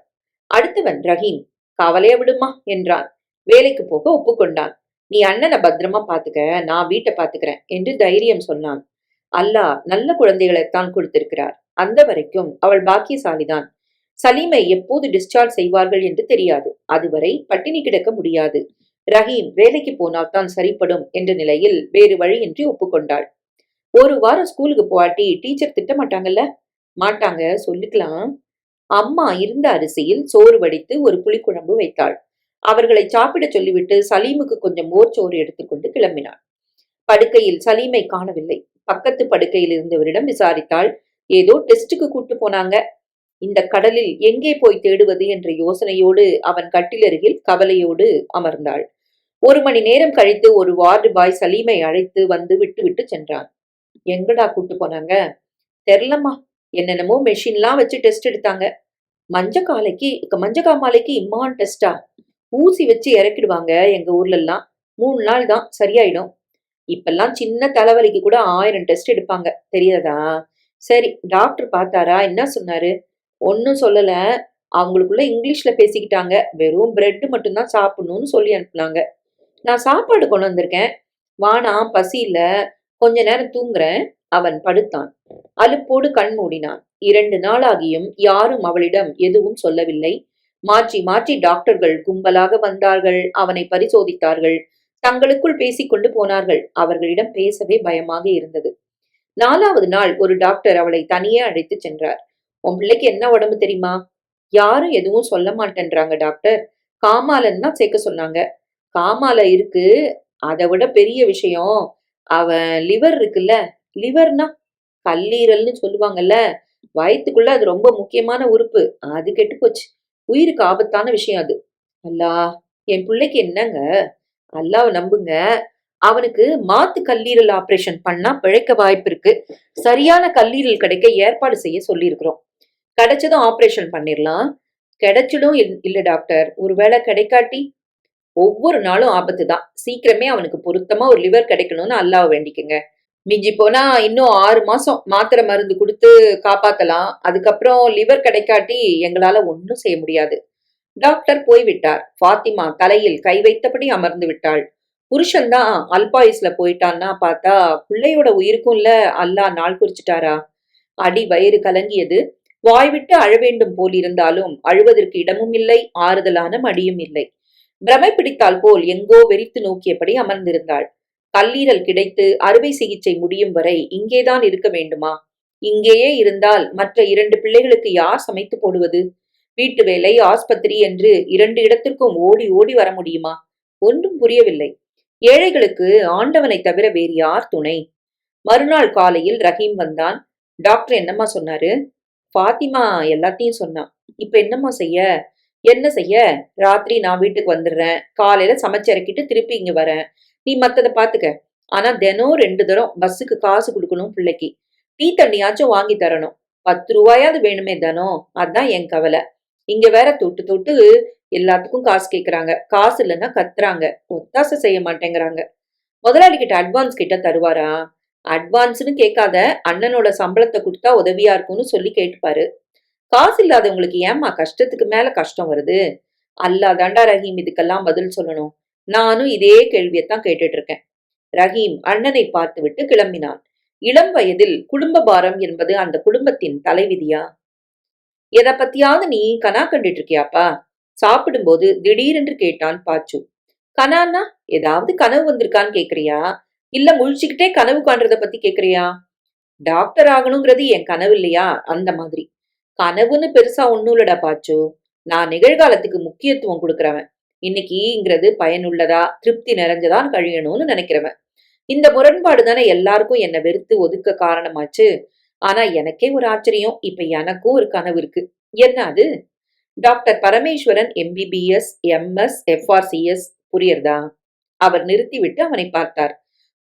அடுத்தவன் ரஹீம். கவலைய விடுமா என்றான். வேலைக்கு போக ஒப்புக்கொண்டான். நீ அண்ணனை பத்திரமா பாத்துக்க, நான் வீட்டை பாத்துக்கிறேன் என்று தைரியம் சொன்னான். அல்லாஹ் நல்ல குழந்தைகளைத்தான் கொடுத்திருக்கிறார். அந்த வரைக்கும் அவள் பாக்கியசாலிதான். சலீமை எப்போது டிஸ்சார்ஜ் செய்வார்கள் என்று தெரியாது. அதுவரை பட்டினி கிடக்க முடியாது. ரஹீம் வேலைக்கு போனால் தான் சரிப்படும் என்ற நிலையில் வேறு வழியின்றி ஒப்புக்கொண்டாள். 1 வாரம் ஸ்கூலுக்கு போவாட்டி டீச்சர் திட்ட மாட்டாங்கல்ல? மாட்டாங்க, சொல்லிக்கலாம். அம்மா இருந்த அரிசியில் சோறு வடித்து ஒரு புளிக்குழம்பு வைத்தாள். அவர்களை சாப்பிட சொல்லிவிட்டு சலீமுக்கு கொஞ்சம் மோர்ச்சோறு எடுத்துக்கொண்டு கிளம்பினாள். படுக்கையில் சலீமை காணவில்லை. பக்கத்து படுக்கையில் இருந்தவரிடம் விசாரித்தாள். ஏதோ டெஸ்டுக்கு கூட்டு போனாங்க. இந்த கடலில் எங்கே போய் தேடுவது என்ற யோசனையோடு அவன் கட்டிலருகில் கவலையோடு அமர்ந்தாள். 1 மணி நேரம் கழித்து ஒரு வார்டு பாய் சலீமை அழைத்து வந்து விட்டு விட்டு சென்றான். எங்கடா கூட்டு போனாங்க? தெரிலம்மா, என்னென்னமோ மெஷின்லாம் வச்சு டெஸ்ட் எடுத்தாங்க. மஞ்ச காமாலைக்கு இம்மான் டெஸ்டா? ஊசி வச்சு இறக்கிடுவாங்க எங்க ஊர்ல எல்லாம். 3 நாள் தான் சரியாயிடும். இப்பெல்லாம் சின்ன தலைவலிக்கு கூட 1000 டெஸ்ட் எடுப்பாங்க, தெரியாதா? சரி, டாக்டர் பார்த்தாரா? என்ன சொன்னாரு? ஒன்னும் சொல்லல. அவங்களுக்குள்ள இங்கிலீஷ்ல பேசிக்கிட்டாங்க. வெறும் பிரெட் மட்டும்தான் சாப்பிடணும்னு சொல்லி அனுப்புனாங்க. நான் சாப்பாடு கொண்டு வந்திருக்கேன், வானா, பசி இல்ல, கொஞ்ச நேரம் தூங்குறேன். அவன் படுத்தான். அலுப்போடு கண் மூடினான். 2 நாளாகியும் யாரும் அவளிடம் எதுவும் சொல்லவில்லை. மாற்றி மாற்றி டாக்டர்கள் கும்பலாக வந்தார்கள். அவனை பரிசோதித்தார்கள். தங்களுக்குள் பேசிக்கொண்டு போனார்கள். அவர்களிடம் பேசவே பயமாக இருந்தது. 4வது நாள் ஒரு டாக்டர் அவளை தனியே அழைத்து சென்றார். உன் பிள்ளைக்கு என்ன உடம்பு தெரியுமா? யாரும் எதுவும் சொல்ல மாட்டேன்றாங்க டாக்டர். காமாலன்னு தான் சேர்க்க சொன்னாங்க. காமால இருக்கு, அதை விட பெரிய விஷயம் அவன் லிவர் இருக்குல்ல. லிவர்னா கல்லீரல்னு சொல்லுவாங்கல்ல, வயிற்றுக்குள்ள அது ரொம்ப முக்கியமான உறுப்பு. அது கெட்டு போச்சு. உயிருக்கு ஆபத்தான விஷயம் அது. அல்லா, என் பிள்ளைக்கு என்னங்க? அல்லாவை நம்புங்க. அவனுக்கு மாத்து கல்லீரல் ஆபரேஷன் பண்ணா பிழைக்க வாய்ப்பு இருக்கு. சரியான கல்லீரல் கிடைக்க ஏற்பாடு செய்ய சொல்லியிருக்கிறோம். கிடைச்சதும் ஆபரேஷன் பண்ணிடலாம். கிடைச்சிடும் இல்ல டாக்டர், ஒருவேளை கிடைக்காட்டி? ஒவ்வொரு நாளும் ஆபத்து தான். சீக்கிரமே அவனுக்கு பொருத்தமா ஒரு லிவர் கிடைக்கணும்னு அல்லாஹ் வேண்டிக்கங்க. மிஞ்சி போனா இன்னும் 6 மாசம் மாத்திரை மருந்து குடுத்து காப்பாத்தலாம். அதுக்கப்புறம் லிவர் கிடைக்காட்டி எங்களால ஒண்ணும் செய்ய முடியாது. டாக்டர் போய்விட்டார். ஃபாத்திமா தலையில் கை வைத்தபடி அமர்ந்து விட்டாள். புருஷன் தான் அல்பாயுஸ்ல போயிட்டான்னா பார்த்தா பிள்ளையோட உயிருக்கும்ல அல்லாஹ் நாள் குறிச்சிட்டாரா? அடி வயிறு கலங்கியது. வாய்விட்டு அழ வேண்டும் போலிருந்தாலும் அழுவதற்கு இடமும் இல்லை, ஆறுதலான மடியும் இல்லை. பிரமை பிடித்தால் போல் எங்கோ வெறித்து நோக்கியபடி அமர்ந்திருந்தாள். கல்லீரல் கிடைத்து அறுவை சிகிச்சை முடியும் வரை இங்கேதான் இருக்க வேண்டுமா? இங்கேயே இருந்தால் மற்ற 2 பிள்ளைகளுக்கு யார் சமைத்து போடுவது? வீட்டு வேலை, ஆஸ்பத்திரி என்று 2 இடத்திற்கும் ஓடி ஓடி வர முடியுமா? ஒன்றும் புரியவில்லை. ஏழைகளுக்கு ஆண்டவனை தவிர வேறு யார் துணை? மறுநாள் காலையில் ரஹீம் வந்தான். டாக்டர் என்னம்மா சொன்னாரு? ஃபாத்திமா எல்லாத்தையும் சொன்னா. இப்ப என்னம்மா செய்ய? என்ன செய்ய? ராத்திரி நான் வீட்டுக்கு வந்துடுறேன். காலையில சமைச்சு இறக்கிட்டு திருப்பி இங்க வரேன். நீ மத்தத பாத்துக்க. ஆனா தினம் 2 தரம் பஸ்ஸுக்கு காசு கொடுக்கணும் பிள்ளைக்கு. டீ தண்ணியாச்சும் வாங்கி தரணும். 10 ரூபாயாவது வேணுமே தினம். அதான் என் கவலை. இங்க வேற தொட்டு தொட்டு எல்லாத்துக்கும் காசு கேக்குறாங்க. காசு இல்லைன்னா கத்துறாங்க. ஒத்தாசை செய்ய மாட்டேங்கிறாங்க. முதலாளி கிட்ட அட்வான்ஸ் கிட்ட தருவாரா? அட்வான்ஸ்னு கேட்காத, அண்ணனோட சம்பளத்தை கொடுத்தா உதவியா இருக்கும்னு சொல்லி கேட்டுப்பாரு. காசு இல்லாதவங்களுக்கு ஏம்மா கஷ்டத்துக்கு மேல கஷ்டம் வருது? அல்லாதாண்டா ரஹீம் இதுக்கெல்லாம் பதில் சொல்லணும். நானும் இதே கேள்வியைத்தான் கேட்டுட்டு இருக்கேன். ரஹீம் அண்ணனை பார்த்துவிட்டு கிளம்பினான். இளம் வயதில் குடும்ப பாரம் என்பது அந்த குடும்பத்தின் தலைவிதியா? எதை பத்தியாவது நீ கனா கண்டுட்டு இருக்கியாப்பா? சாப்பிடும்போது திடீரென்று கேட்டான் பாச்சு. கனான்னா ஏதாவது கனவு வந்திருக்கான்னு கேக்குறியா? இல்ல முழிச்சுக்கிட்டே கனவு காண்றத பத்தி கேக்குறியா? டாக்டர் ஆகணுங்கிறது என் கனவு இல்லையா? அந்த மாதிரி. கனவுன்னு பெருசா ஒண்ணும் இல்லடா பாச்சு. நான் நிகழ்காலத்துக்கு முக்கியத்துவம் கொடுக்கறவன். இன்னைக்குங்கிறது பயனுள்ளதா திருப்தி நிறைஞ்சதான் கழியணும்னு நினைக்கிறவன். இந்த முரண்பாடு தானே எல்லாருக்கும் என்ன வெறுத்து ஒதுக்க காரணமாச்சு. ஆனா எனக்கே ஒரு ஆச்சரியம். இப்ப எனக்கும் ஒரு கனவு இருக்கு. என்ன அது? Doctor Parameswaran MBBS MS FRCS புரியுறதா? அவர் நிறுத்திவிட்டு அவனை பார்த்தார்.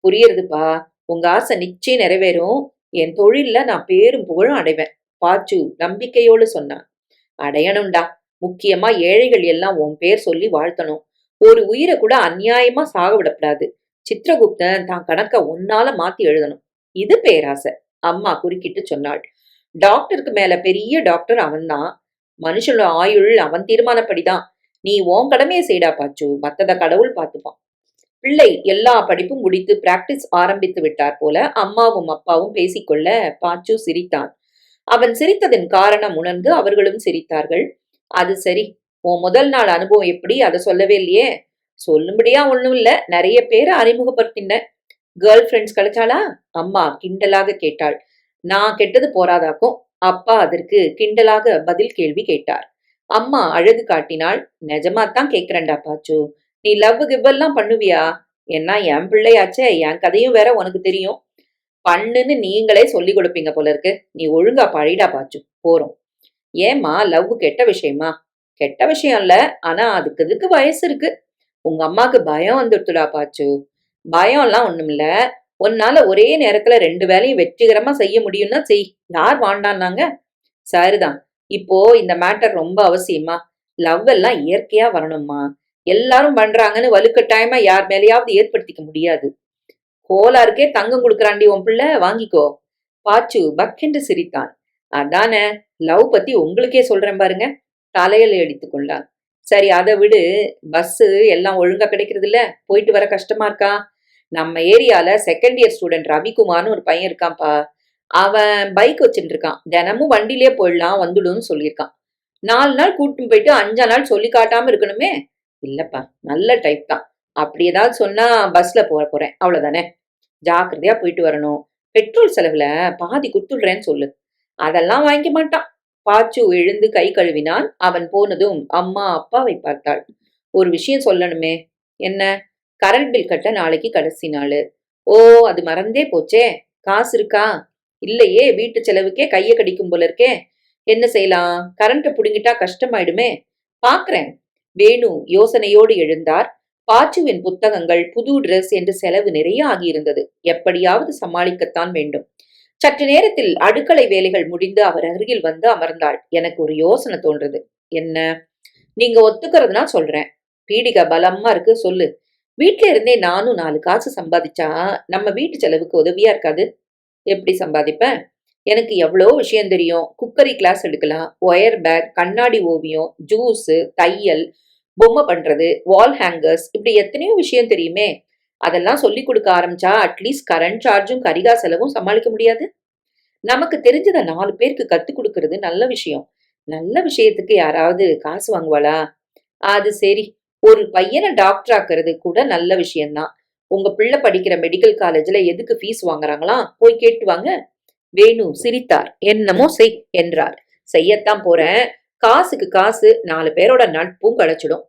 புரியுறதுப்பா. உங்க ஆசை நிச்சயம் நிறைவேறும். என் தொழில்ல நான் பேரும் புகழும் அடைவேன். பாச்சு நம்பிக்கையோடு சொன்னான். அடையணும்டா. முக்கியமா ஏழைகள் எல்லாம் உன் பேர் சொல்லி வாழ்த்தணும். ஒரு உயிரை கூட அநியாயமா சாக விடக்கூடாது. சித்திரகுப்தன் தான் கணக்க ஒன்னால மாத்தி எழுதணும். இது பேராசை. அம்மா குறுக்கிட்டு சொன்னாள். டாக்டருக்கு மேல பெரிய டாக்டர் அவன்தான். மனுஷனோட ஆயுள் அவன் தீர்மானப்படிதான். நீ உன் கடமையை செய்டா பாச்சு. மத்தத கடவுள் பார்த்துப்பான். பிள்ளை எல்லா படிப்பும் முடித்து பிராக்டிஸ் ஆரம்பித்து விட்டார் போல அம்மாவும் அப்பாவும் பேசிக்கொள்ள பாச்சு சிரித்தான். அவன் சிரித்ததின் காரணம் உணர்ந்து அவர்களும் சிரித்தார்கள். அது சரி, உன் முதல் நாள் அனுபவம் எப்படி? அதை சொல்லவே இல்லையே. சொல்லும்படியா ஒண்ணும் இல்ல. நிறைய பேரை அறிமுகப்படுத்தின. Girl friends கிடைச்சாளா? அம்மா கிண்டலாக கேட்டாள். நான் கெட்டது போராதாக்கும். அப்பா அதற்கு கிண்டலாக பதில் கேள்வி கேட்டார். அம்மா அழகு காட்டினாள். நிஜமாத்தான் கேக்குறேன்டா பாச்சு. நீ லவ் கிவ்வெல்லாம் பண்ணுவியா? என்ன என் பிள்ளையாச்சே, என் கதையும் வேற உனக்கு தெரியும். பண்ணுன்னு நீங்களே சொல்லி கொடுப்பீங்க போல இருக்கு. நீ ஒழுங்கா படிடா பாச்சு. போறோம். ஏம்மா லவ் கெட்ட விஷயமா? கெட்ட விஷயம் இல்ல. ஆனா அதுக்கு வயசு இருக்கு. உங்க அம்மாக்கு பயம் வந்துடுத்துடா பாச்சு. பயம் எல்லாம் ஒண்ணுமில்ல. உன்னால ஒரே நேரத்துல 2 வேலையும் வெற்றிகரமா செய்ய முடியும்னா செய். யார் வாண்டான்னாங்க? சரிதான். இப்போ இந்த மேட்டர் ரொம்ப அவசியமா? லவ் எல்லாம் இயற்கையா வரணும்மா. எல்லாரும் பண்றாங்கன்னு வலுக்கட்டாயமா யார் மேலேயாவது ஏற்படுத்திக்க முடியாது. கோலாருக்கே தங்கம் கொடுக்கறாண்டி உன் பிள்ளை, வாங்கிக்கோ. பாச்சு பக்கென்று சிரித்தான். அதானே, லவ் பத்தி உங்களுக்கே சொல்றேன் பாருங்க. தலையில அடித்துக் கொண்டான். சரி அதை விடு. பஸ் எல்லாம் ஒழுங்கா கிடைக்கிறது இல்ல? போயிட்டு வர கஷ்டமா இருக்கா? நம்ம ஏரியால செகண்ட் இயர் ஸ்டூடெண்ட் ரவிக்குமார்னு ஒரு பையன் இருக்கான்ப்பா. அவன் பைக் வச்சுட்டு இருக்கான். தினமும் வண்டியிலே போயிடலாம் வந்துடும்னு சொல்லியிருக்கான். 4 நாள் கூட்டிட்டு போயிட்டு 5ஆம் நாள் சொல்லி காட்டாம இருக்கணுமே. இல்லப்பா, நல்ல டைப் தான். அப்படி ஏதாவது சொன்னா பஸ்ல போறேன் அவ்வளவுதானே. ஜாக்கிரதையா போயிட்டு வரணும். பெட்ரோல் செலவுல பாதி குடுத்துடுறேன்னு சொல்லு. அதெல்லாம் வாங்கிக்க மாட்டான். பாச்சு எழுந்து கை கழுவினான். அவன் போனதும் அம்மா அப்பாவை பார்த்தாள். ஒரு விஷயம் சொல்லணுமே. என்ன? கரண்ட் பில் கட்ட நாளைக்கு கடைசி நாள். ஓ, அது மறந்தே போச்சே. காசு இருக்கா? இல்லையே, வீட்டு செலவுக்கே கைய கடிக்கும் போல இருக்கே. என்ன செய்யலாம்? கரண்ட புடுங்கிட்டா கஷ்டமாயிடுமே. பாக்குறேன். வேணு யோசனையோடு எழுந்தார். பாச்சுவின் புத்தகங்கள், புது டிரெஸ் என்று செலவு நிறைய ஆகியிருந்தது. எப்படியாவது சமாளிக்கத்தான் வேண்டும். சற்று நேரத்தில் அடுக்களை வேலைகள் முடிந்து அவர் அருகில் வந்து அமர்ந்தாள். எனக்கு ஒரு யோசனை தோன்றது. என்ன? நீங்க ஒத்துக்கிறதுனா சொல்றேன். பீடிகா பலமா இருக்கு, சொல்லு. வீட்ல இருந்தே நானும் 4 காசு சம்பாதிச்சா நம்ம வீட்டு செலவுக்கு உதவியா இருக்காது? எப்படி சம்பாதிப்பேன்? எனக்கு எவ்வளோ விஷயம் தெரியும். குக்கரி கிளாஸ் எடுக்கலாம், ஒயர் பேக், கண்ணாடி ஓவியம், ஜூஸு, தையல், பொம்மை பண்றது, வால் ஹேங்கர்ஸ், இப்படி எத்தனையோ விஷயம் தெரியுமே. அதெல்லாம் சொல்லிக் கொடுக்க ஆரம்பிச்சா அட்லீஸ்ட் கரண்ட் சார்ஜும் கரிகா செலவும் சமாளிக்க முடியாது. நமக்கு தெரிஞ்சத 4 பேருக்கு கத்துக் கொடுக்கறது நல்ல விஷயம். நல்ல விஷயத்துக்கு யாராவது காசு வாங்குவாளா? அது சரி. ஒரு பையனை டாக்டர் ஆக்குறது கூட நல்ல விஷயம்தான். உங்க பிள்ளை படிக்கிற மெடிக்கல் காலேஜ்ல எதுக்கு ஃபீஸ் வாங்குறாங்களாம்? போய் கேட்டு வாங்க. வேணு சிரித்தார். என்னமோ செய் என்றார். செய்யத்தான் போறேன். காசுக்கு காசு, 4 பேரோட நட்பும் கிடைச்சிடும்.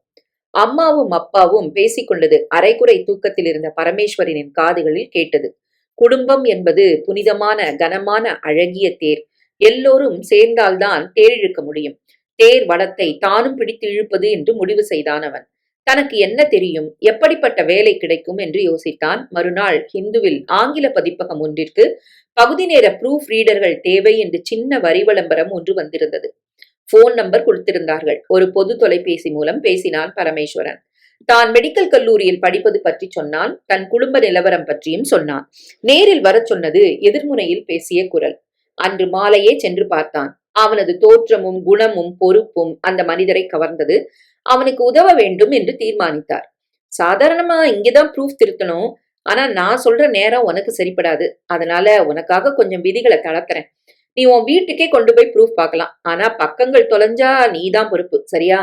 அம்மாவும் அப்பாவும் பேசிக்கொண்டது அரைகுறை தூக்கத்தில் இருந்த பரமேஸ்வரனின் காதுகளில் கேட்டது. குடும்பம் என்பது புனிதமான கனமான அழகிய தேர். எல்லோரும் சேர்ந்தால்தான் தேர் இழுக்க முடியும். தேர் வடத்தை தானும் பிடித்து இழுப்பது என்று முடிவு செய்தான் அவன். தனக்கு என்ன தெரியும், எப்படிப்பட்ட வேலை கிடைக்கும் என்று யோசித்தான். மறுநாள் ஹிந்துவில் ஆங்கில பதிப்பகம் ஒன்றிற்கு பகுதி நேர ப்ரூஃப் ரீடர்கள் தேவை என்று சின்ன வரி விளம்பரம் ஒன்று வந்திருந்தது. போன் நம்பர் கொடுத்திருந்தார்கள். ஒரு பொது தொலைபேசி மூலம் பேசினான் பரமேஸ்வரன். தான் மெடிக்கல் கல்லூரியில் படிப்பது பற்றி சொன்னான். தன் குடும்ப நிலவரம் பற்றியும் சொன்னான். நேரில் வரச் சொன்னது எதிர்முனையில் பேசிய குரல். அன்று மாலையே சென்று பார்த்தான். அவனது தோற்றமும் குணமும் பொறுப்பும் அந்த மனிதரை கவர்ந்தது. அவனுக்கு உதவ வேண்டும் என்று தீர்மானித்தார். சாதாரணமா இங்கதான் ப்ரூஃப் திருத்தணும். ஆனா நான் சொல்ற நேரம் உனக்கு சரிப்படாது. அதனால உனக்காக கொஞ்சம் விதிகளை தளர்த்துறேன். நீ உன் வீட்டுக்கே கொண்டு போய் ப்ரூஃப் பார்க்கலாம். ஆனா பக்கங்கள் தொலைஞ்சா நீதான் பொறுப்பு. சரியா?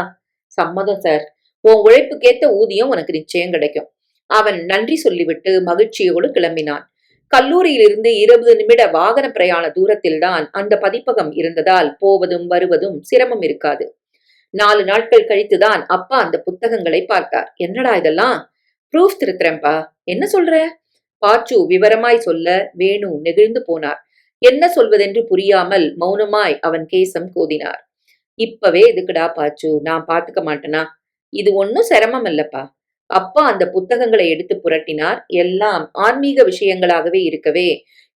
சம்மதம் சார். உன் உழைப்புக்கேத்த ஊதியம் உனக்கு நிச்சயம் கிடைக்கும். அவன் நன்றி சொல்லிவிட்டு மகிழ்ச்சியோடு கிளம்பினான். கல்லூரியிலிருந்து 20 நிமிட வாகன பிரயாண தூரத்தில்தான் அந்த பதிப்பகம் இருந்ததால் போவதும் வருவதும் சிரமம் இருக்காது. 4 நாட்கள் கழித்துதான் அப்பா அந்த புத்தகங்களை பார்த்தார். என்னடா இதெல்லாம்? ப்ரூஃப் திருத்துறேன்பா. என்ன சொல்ற? பாச்சு விவரமாய் சொல்ல வேணு நெகிழ்ந்து போனார். என்ன சொல்வதென்று புரியாமல் மௌனமாய் அவன் கேசம் கோதினார். இப்பவே எதுக்குடா பாச்சு, நான் பாத்துக்க மாட்டேனா? இது ஒன்னும் சிரமம் இல்லப்பா. அப்பா அந்த புத்தகங்களை எடுத்து புரட்டினார். எல்லாம் ஆன்மீக விஷயங்களாகவே இருக்கவே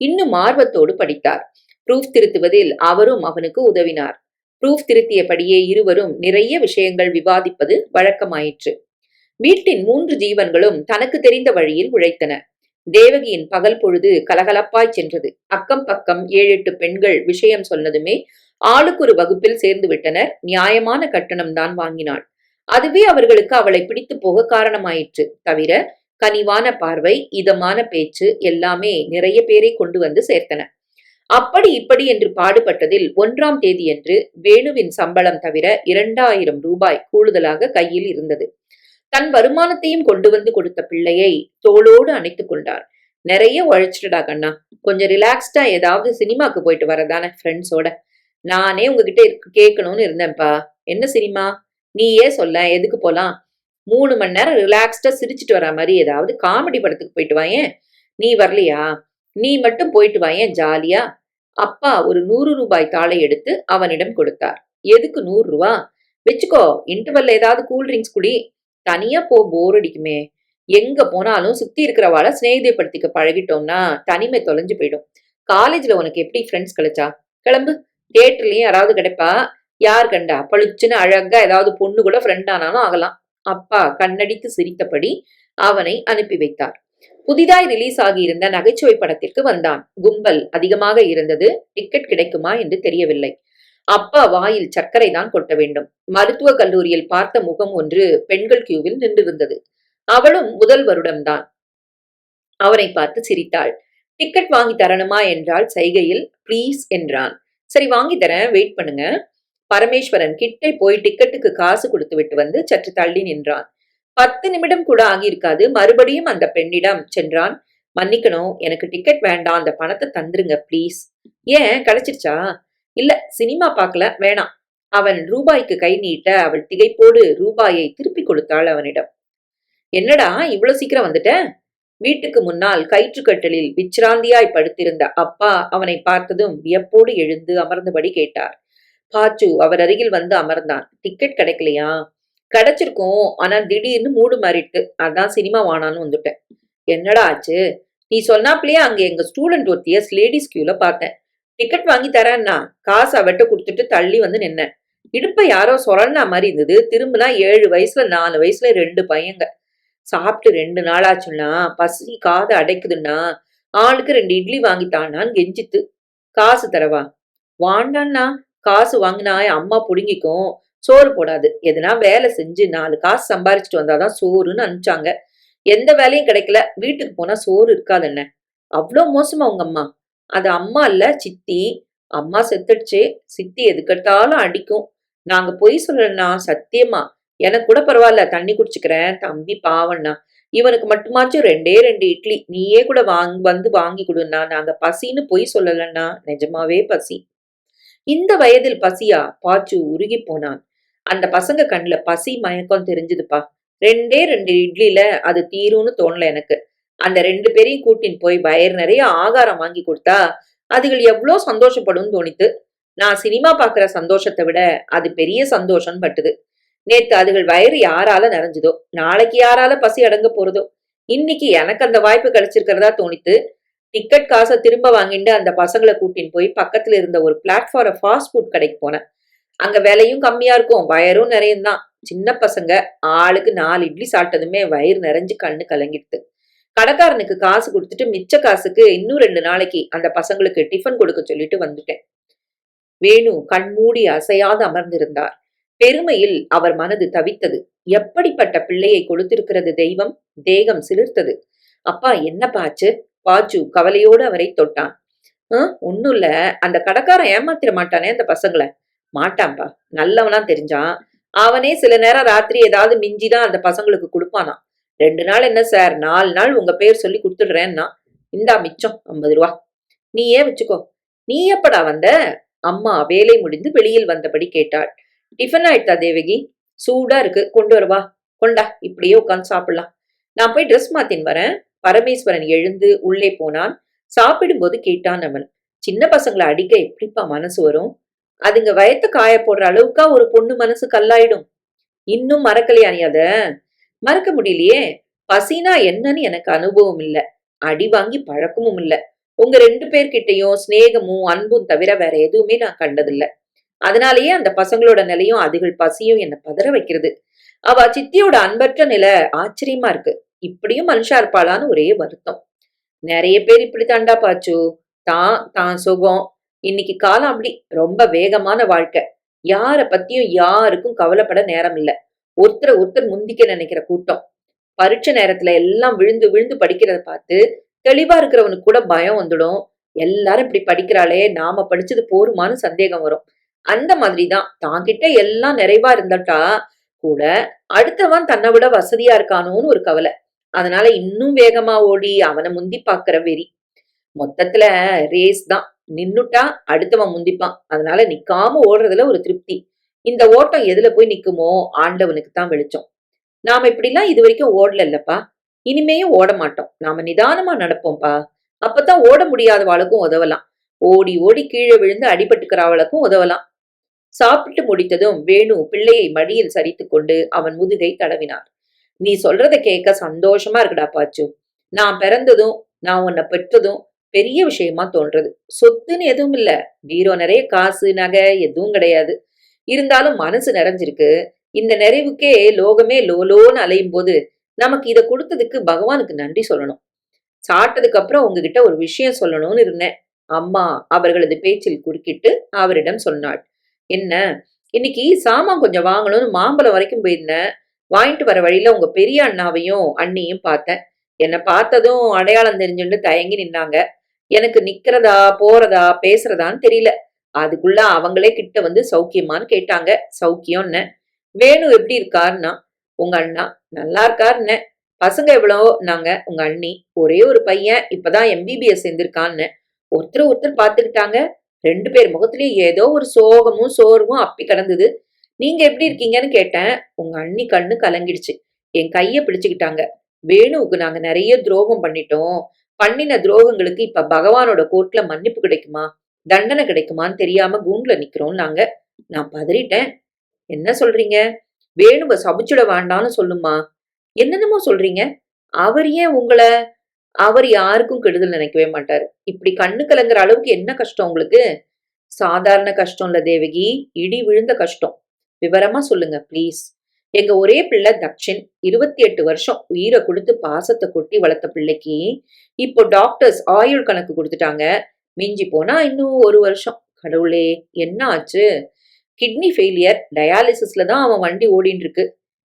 இன்னும் ஆர்வத்தோடு படித்தார். ப்ரூஃப் திருத்துவதில் அவரும் அவனுக்கு உதவினார். ப்ரூஃப் திருத்தியபடியே இருவரும் நிறைய விஷயங்கள் விவாதிப்பது வழக்கமாயிற்று. வீட்டின் 3 ஜீவன்களும் தனக்கு தெரிந்த வழியில் உழைத்தன. தேவகியின் பகல் பொழுது கலகலப்பாய் சென்றது. அக்கம் பக்கம் 7-8 பெண்கள் விஷயம் சொன்னதுமே ஆளுக்கு ஒரு வகுப்பில் சேர்ந்து விட்டனர். நியாயமான கட்டணம் தான் வாங்கினாள். அதுவே அவர்களுக்கு அவளை பிடித்து போக காரணமாயிற்று. தவிர கனிவான பார்வை, இதமான பேச்சு எல்லாமே நிறைய பேரை கொண்டு வந்து சேர்த்தன. அப்படி இப்படி என்று பாடுபட்டதில் 1ஆம் தேதியன்று வேணுவின் சம்பளம் தவிர 2000 ரூபாய் கூடுதலாக கையில் இருந்தது. தன் வருமானத்தையும் கொண்டு வந்து கொடுத்த பிள்ளையை தோளோடு அணைத்துக் கொண்டார். நிறைய உழைச்சிட்டடா கண்ணா. கொஞ்சம் ரிலாக்ஸ்டா ஏதாவது சினிமாக்கு போயிட்டு வரதானே ஃப்ரெண்ட்ஸோட. நானே உங்ககிட்ட கேட்கணும்னு இருந்தேன்ப்பா. என்ன சினிமா? நீயே சொல்ல, எதுக்கு போலாம்? 3 மணி நேரம் ரிலாக்ஸ்டா சிரிச்சிட்டு வர மாதிரி ஏதாவது காமெடி படத்துக்கு போயிட்டு வாயேன். நீ வரலையா? நீ மட்டும் போயிட்டு வாயேன் ஜாலியா. அப்பா ஒரு 100 ரூபாய் தாளை எடுத்து அவனிடம் கொடுத்தார். எதுக்கு 100 ரூபா? வச்சுக்கோ, இன்டர்வல்ல ஏதாவது கூல் ட்ரிங்க்ஸ் குடி. தனியா போ, போர் அடிக்குமே. எங்க போனாலும் சுத்தி இருக்கிறவாள சிநேகிதப்படுத்திக்க பழகிட்டோம்னா தனிமை தொலைஞ்சு போயிடும். காலேஜ்ல உனக்கு எப்படி ஃப்ரெண்ட்ஸ் கிடைச்சா? கிளம்பு. தியேட்டர்லயும் யாராவது கிடைப்பா. யார் கண்டா பளிச்சுன்னு அழகா ஏதாவது பொண்ணு கூட ஃப்ரெண்ட் ஆனாலும் ஆகலாம். அப்பா கண்ணடித்து சிரித்தபடி அவனை அனுப்பி வைத்தார். புதிதாய் ரிலீஸ் ஆகியிருந்த நகைச்சுவை படத்திற்கு வந்தான். கும்பல் அதிகமாக இருந்தது. டிக்கெட் கிடைக்குமா என்று தெரியவில்லை. அப்பா வாயில் சர்க்கரை தான் கொட்ட வேண்டும். மருத்துவக் கல்லூரியில் பார்த்த முகம் ஒன்று பெண்கள் கியூவில் நின்றிருந்தது. அவளும் முதல் வருடம்தான். அவனை பார்த்து சிரித்தாள். டிக்கெட் வாங்கி தரணுமா என்றால் சைகையில் ப்ளீஸ் என்றான். சரி வாங்கி தரேன், வெயிட் பண்ணுங்க. பரமேஸ்வரன் கிட்டே போய் டிக்கெட்டுக்கு காசு கொடுத்து விட்டு வந்து சற்று தள்ளி நின்றான். 10 நிமிடம் கூட ஆகியிருக்காது. மறுபடியும் அந்த பெண்ணிடம் சென்றான். மன்னிக்கணும், எனக்கு டிக்கெட் வேண்டாம், அந்த பணத்தை தந்துருங்க ப்ளீஸ். ஏன், கிடைச்சிருச்சா? இல்ல, சினிமா பார்க்கல, வேணாம். அவன் ரூபாய்க்கு கை நீட்ட அவள் திகைப்போடு ரூபாயை திருப்பி கொடுத்தாள் அவனிடம். என்னடா இவ்வளவு சீக்கிரம் வந்துட்ட? வீட்டுக்கு முன்னால் கயிற்றுக்கட்டலில் விச்சிராந்தியாய் படுத்திருந்த அப்பா அவனை பார்த்ததும் வியப்போடு எழுந்து அமர்ந்தபடி கேட்டார். பாச்சு அவர் அருகில் வந்து அமர்ந்தான். டிக்கெட் கிடைக்கலையா? கிடைச்சிருக்கும், ஆனா திடீர்னு மூடு மாறிட்டு, அதான் சினிமா வானான்னு வந்துட்டேன். என்னடா ஆச்சு? நீ சொன்னாப்லயே அங்க எங்க ஸ்டூடெண்ட் ஒருத்திய லேடிஸ் கியூல பார்த்தேன். டிக்கெட் வாங்கி தரேன்னா காசு அவட்ட கொடுத்துட்டு தள்ளி வந்து நின்னேன். இடுப்ப யாரோ சொரண்ணா மாதிரி இருந்தது. திரும்பினா 7 வயசுல 4 வயசுல 2 பையங்க. சாப்பிட்டு 2 நாளாச்சுன்னா பசி காத அடைக்குதுன்னா ஆளுக்கு 2 இட்லி வாங்கித்தானான்னு கெஞ்சித்து. காசு தரவா? வாண்டான்னா, காசு வாங்கினா அம்மா புடுங்கிக்கும், சோறு போடாது. எதுனா வேலை செஞ்சு 4 காசு சம்பாரிச்சுட்டு வந்தாதான் சோறுன்னு அனுப்பிச்சாங்க. எந்த வேலையும் கிடைக்கல. வீட்டுக்கு போனா சோறு இருக்காதுன்ன. அவ்ளோ மோசமா உங்க அம்மா? அது அம்மா இல்ல சித்தி. அம்மா செத்துடுச்சு. சித்தி எதுக்கெடுத்தாலும் அடிக்கும். நாங்க பொய் சொல்லலண்ணா, சத்தியமா. எனக்கு கூட பரவாயில்ல, தண்ணி குடிச்சுக்கிறேன். தம்பி பாவண்ணா. இவனுக்கு மட்டுமாச்சும் 2 இட்லி நீயே கூட வந்து வாங்கி கொடுண்ணா. நாங்க பசின்னு பொய் சொல்லலண்ணா, நிஜமாவே பசி. இந்த வயதில் பசியா? பாச்சு உருகி போனான். அந்த பசங்க கண்ணுல பசி மயக்கம் தெரிஞ்சுதுப்பா. 2 இட்லில அது தீரும்னு தோணல எனக்கு. அந்த 2 பேரையும் கூட்டின்னு போய் வயிறு நிறைய ஆகாரம் வாங்கி கொடுத்தா அதுகள் எவ்வளோ சந்தோஷப்படும்னு தோணித்து. நான் சினிமா பாக்குற சந்தோஷத்தை விட அது பெரிய சந்தோஷம் பட்டுது. நேத்து அதுகள் வயிறு யாரால நிறைஞ்சதோ, நாளைக்கு யாரால பசி அடங்க போறதோ. இன்னைக்கு எனக்கு அந்த வாய்ப்பு கிடைச்சிருக்கிறதா தோணித்து. டிக்கெட் காசை திரும்ப வாங்கிட்டு அந்த பசங்களை கூட்டின்னு போய் பக்கத்துல இருந்த ஒரு பிளாட்ஃபார்ம் ஃபாஸ்ட் ஃபுட் கடைக்கு போனேன். அங்க விலையும் கம்மியா இருக்கும், வயரும் நிறையும் தான். சின்ன பசங்க ஆளுக்கு 4 இட்லி சாப்பிட்டதுமே வயிறு நிறைஞ்சு கண்ணு கலங்கிடுது. கடைக்காரனுக்கு காசு கொடுத்துட்டு மிச்ச காசுக்கு இன்னும் 2 நாளைக்கு அந்த பசங்களுக்கு டிஃபன் கொடுக்க சொல்லிட்டு வந்துட்டேன். வேணு கண்மூடி அசையாது அமர்ந்திருந்தார். பெருமையில் அவர் மனது தவித்தது. எப்படிப்பட்ட பிள்ளையை கொடுத்திருக்கிறது தெய்வம்! தேகம் சிலிர்த்தது. அப்பா என்னப்பா ஆச்சு? பாச்சு கவலையோடு அவரை தொட்டான். ஒண்ணும் இல்ல, அந்த கடைக்காரன் ஏமாத்திர மாட்டானே அந்த பசங்களை. மாட்டான்பா, நல்லவனா தெரிஞ்சான். அவனே சில நேரம் ராத்திரி ஏதாவது மிஞ்சிதான் அந்த பசங்களுக்கு கொடுப்பானா. 2 நாள் என்ன சார், 4 நாள் உங்க பேர் சொல்லி கொடுத்துடுறேன்னா. இந்தா மிச்சம் 50 ரூபா. நீயே வச்சுக்கோ. நீ எப்படா வந்த? அம்மா வேலை முடிந்து வெளியில் வந்தபடி கேட்டாள். டிஃபன் ஆயிட்டா தேவகி? சூடா இருக்கு, கொண்டு வரவா? கொண்டா, இப்படியே உட்காந்து சாப்பிடலாம். நான் போய் ட்ரெஸ் மாத்தின் வரேன். பரமேஸ்வரன் எழுந்து உள்ளே போனான். சாப்பிடும்போது கேட்டான் அவன். சின்ன பசங்களை அடிக்க எப்படிப்பா மனசு வரும்? அதுங்க வயத்த காய போடுற அளவுக்கா ஒரு பொண்ணு மனசு கல்லாயிடும்? இன்னும் மறக்கலையா நீ அத? மறக்க முடியலையே. பசினா என்னன்னு எனக்கு அனுபவம் இல்ல. அடி வாங்கி பழக்கமும் இல்ல. உங்க 2 பேர்கிட்டயும் சிநேகமும் அன்பும் தவிர வேற எதுவுமே நான் கண்டதில்ல. அதனாலேயே அந்த பசங்களோட நிலையும் அதுகள் பசியும் என்ன பதற வைக்கிறது. அவ சித்தியோட அன்பற்ற நிலை ஆச்சரியமா இருக்கு. இப்படியும் மனுஷா இருப்பாளான்னு ஒரே வருத்தம். நிறைய பேர் இப்படி தாண்டா பாச்சு. தான் சுகம். இன்னைக்கு காலம் அப்படி. ரொம்ப வேகமான வாழ்க்கை. யார பத்தியும் யாருக்கும் கவலைப்பட நேரம் இல்ல. ஒருத்தர் முந்திக்க நினைக்கிற கூட்டம். பரீட்சை நேரத்துல எல்லாம் விழுந்து விழுந்து படிக்கிறத பார்த்து தெளிவா இருக்கிறவனுக்கு கூட பயம் வந்துடும். எல்லாரும் இப்படி படிக்கிறாளே, நாம படிச்சது போருமான்னு சந்தேகம் வரும். அந்த மாதிரிதான் தான்கிட்ட எல்லாம் நிறைவா இருந்துட்டா கூட அடுத்தவன் தன்னை விட வசதியா இருக்கானோன்னு ஒரு கவலை. அதனால இன்னும் வேகமா ஓடி அவனை முந்தி பாக்குற வெறி. மொத்தத்துல ரேஸ் தான். நின்னுட்டா அடுத்தவன் முந்திப்பான். அதனால நிக்காம ஓடுறதுல ஒரு திருப்தி. இந்த ஓட்டம் எதுல போய் நிக்குமோ ஆண்டவனுக்கு தான் வெளிச்சம். நாம இப்படிலாம் இது வரைக்கும் ஓடல இல்லப்பா. இனிமேயும் ஓட மாட்டோம். நாம நிதானமா நடப்போம்ப்பா. அப்பதான் ஓட முடியாதவாளுக்கும் உதவலாம். ஓடி ஓடி கீழே விழுந்து அடிபட்டுக்கிறவளுக்கும் உதவலாம். சாப்பிட்டு முடித்ததும் வேணு பிள்ளையை மடியில் சரித்துக் கொண்டு அவன் முதுகை தடவினார். நீ சொல்றத கேட்க சந்தோஷமா இருக்குடா பாச்சு. நான் பிறந்ததும் நான் உன்னை பெற்றதும் பெரிய விஷயமா தோன்றது. சொத்துன்னு எதுவும் இல்ல. பீரோ நிறைய காசு நகை எதுவும் கிடையாது. இருந்தாலும் மனசு நிறைஞ்சிருக்கு. இந்த நிறைவுக்கே லோகமே லோலோன்னு அலையும் போது நமக்கு இதை கொடுத்ததுக்கு பகவானுக்கு நன்றி சொல்லணும். சாப்பிட்டதுக்கு அப்புறம் உங்ககிட்ட ஒரு விஷயம் சொல்லணும்னு இருந்தேன். அம்மா அவர்களது பேச்சில் குறுக்கிட்டு அவரிடம் சொன்னாள். என்ன? இன்னைக்கு சாமான் கொஞ்சம் வாங்கணும்னு மாம்பழம் வரைக்கும் போயிருந்தேன். வாங்கிட்டு வர வழியில உங்க பெரிய அண்ணாவையும் அண்ணியும் பார்த்தேன். என்னை பார்த்ததும் அடையாளம் தெரிஞ்சுட்டு தயங்கி நின்னாங்க. எனக்கு நிக்கிறதா போறதா பேசுறதான்னு தெரியல. அதுக்குள்ள அவங்களே கிட்ட வந்து சௌக்கியமான்னு கேட்டாங்க. சௌக்கியம்னு. வேணு எப்படி இருக்காருன்னா, உங்க அண்ணா நல்லா இருக்காருன்னு. பசங்க எவ்வளோ நாங்க? உங்க அண்ணி ஒரே ஒரு பையன் இப்பதான் MBBS சேர்ந்திருக்கான்னு. ஒருத்தர் பார்த்துக்கிட்டாங்க. 2 பேர் முகத்திலயும் ஏதோ ஒரு சோகமும் சோர்வும் அப்பி கிடந்தது. நீங்க எப்படி இருக்கீங்கன்னு கேட்டேன். உங்க அண்ணி கண்ணு கலங்கிடுச்சு. என் கைய பிடிச்சுக்கிட்டாங்க. வேணுவுக்கு நாங்க நிறைய துரோகம் பண்ணிட்டோம். பண்ணின துரோகங்களுக்கு இப்ப பகவானோட கோர்ட்ல மன்னிப்பு கிடைக்குமா, தண்டனை கிடைக்குமான்னு தெரியாம கூண்டுல நிக்கிறோம் நாங்க. நான் பதறிட்டேன். என்ன சொல்றீங்க? வேணுவ சபிச்சுட வேண்டாம்னு சொல்லுமா. என்னென்னமோ சொல்றீங்க. அவர் ஏன் உங்களை? அவர் யாருக்கும் கெடுதல் நினைக்கவே மாட்டாரு. இப்படி கண்ணு கலங்குற அளவுக்கு என்ன கஷ்டம் உங்களுக்கு? சாதாரண கஷ்டம் இல்ல தேவகி, இடி விழுந்த கஷ்டம். விவரமா சொல்லுங்க ப்ளீஸ். எங்க ஒரே பிள்ளை தக்ஷின் 28 வருஷம் உயிரை கொடுத்து பாசத்தை கொட்டி வளர்த்த பிள்ளைக்கு இப்போ டாக்டர்ஸ் ஆயுள் கணக்கு கொடுத்துட்டாங்க. மிஞ்சி போனா இன்னும் 1 வருஷம். கடவுளே, என்ன ஆச்சு? கிட்னி ஃபெயிலியர், டயாலிசிஸ்ல தான் அவன் வண்டி ஓடின்னு இருக்கு.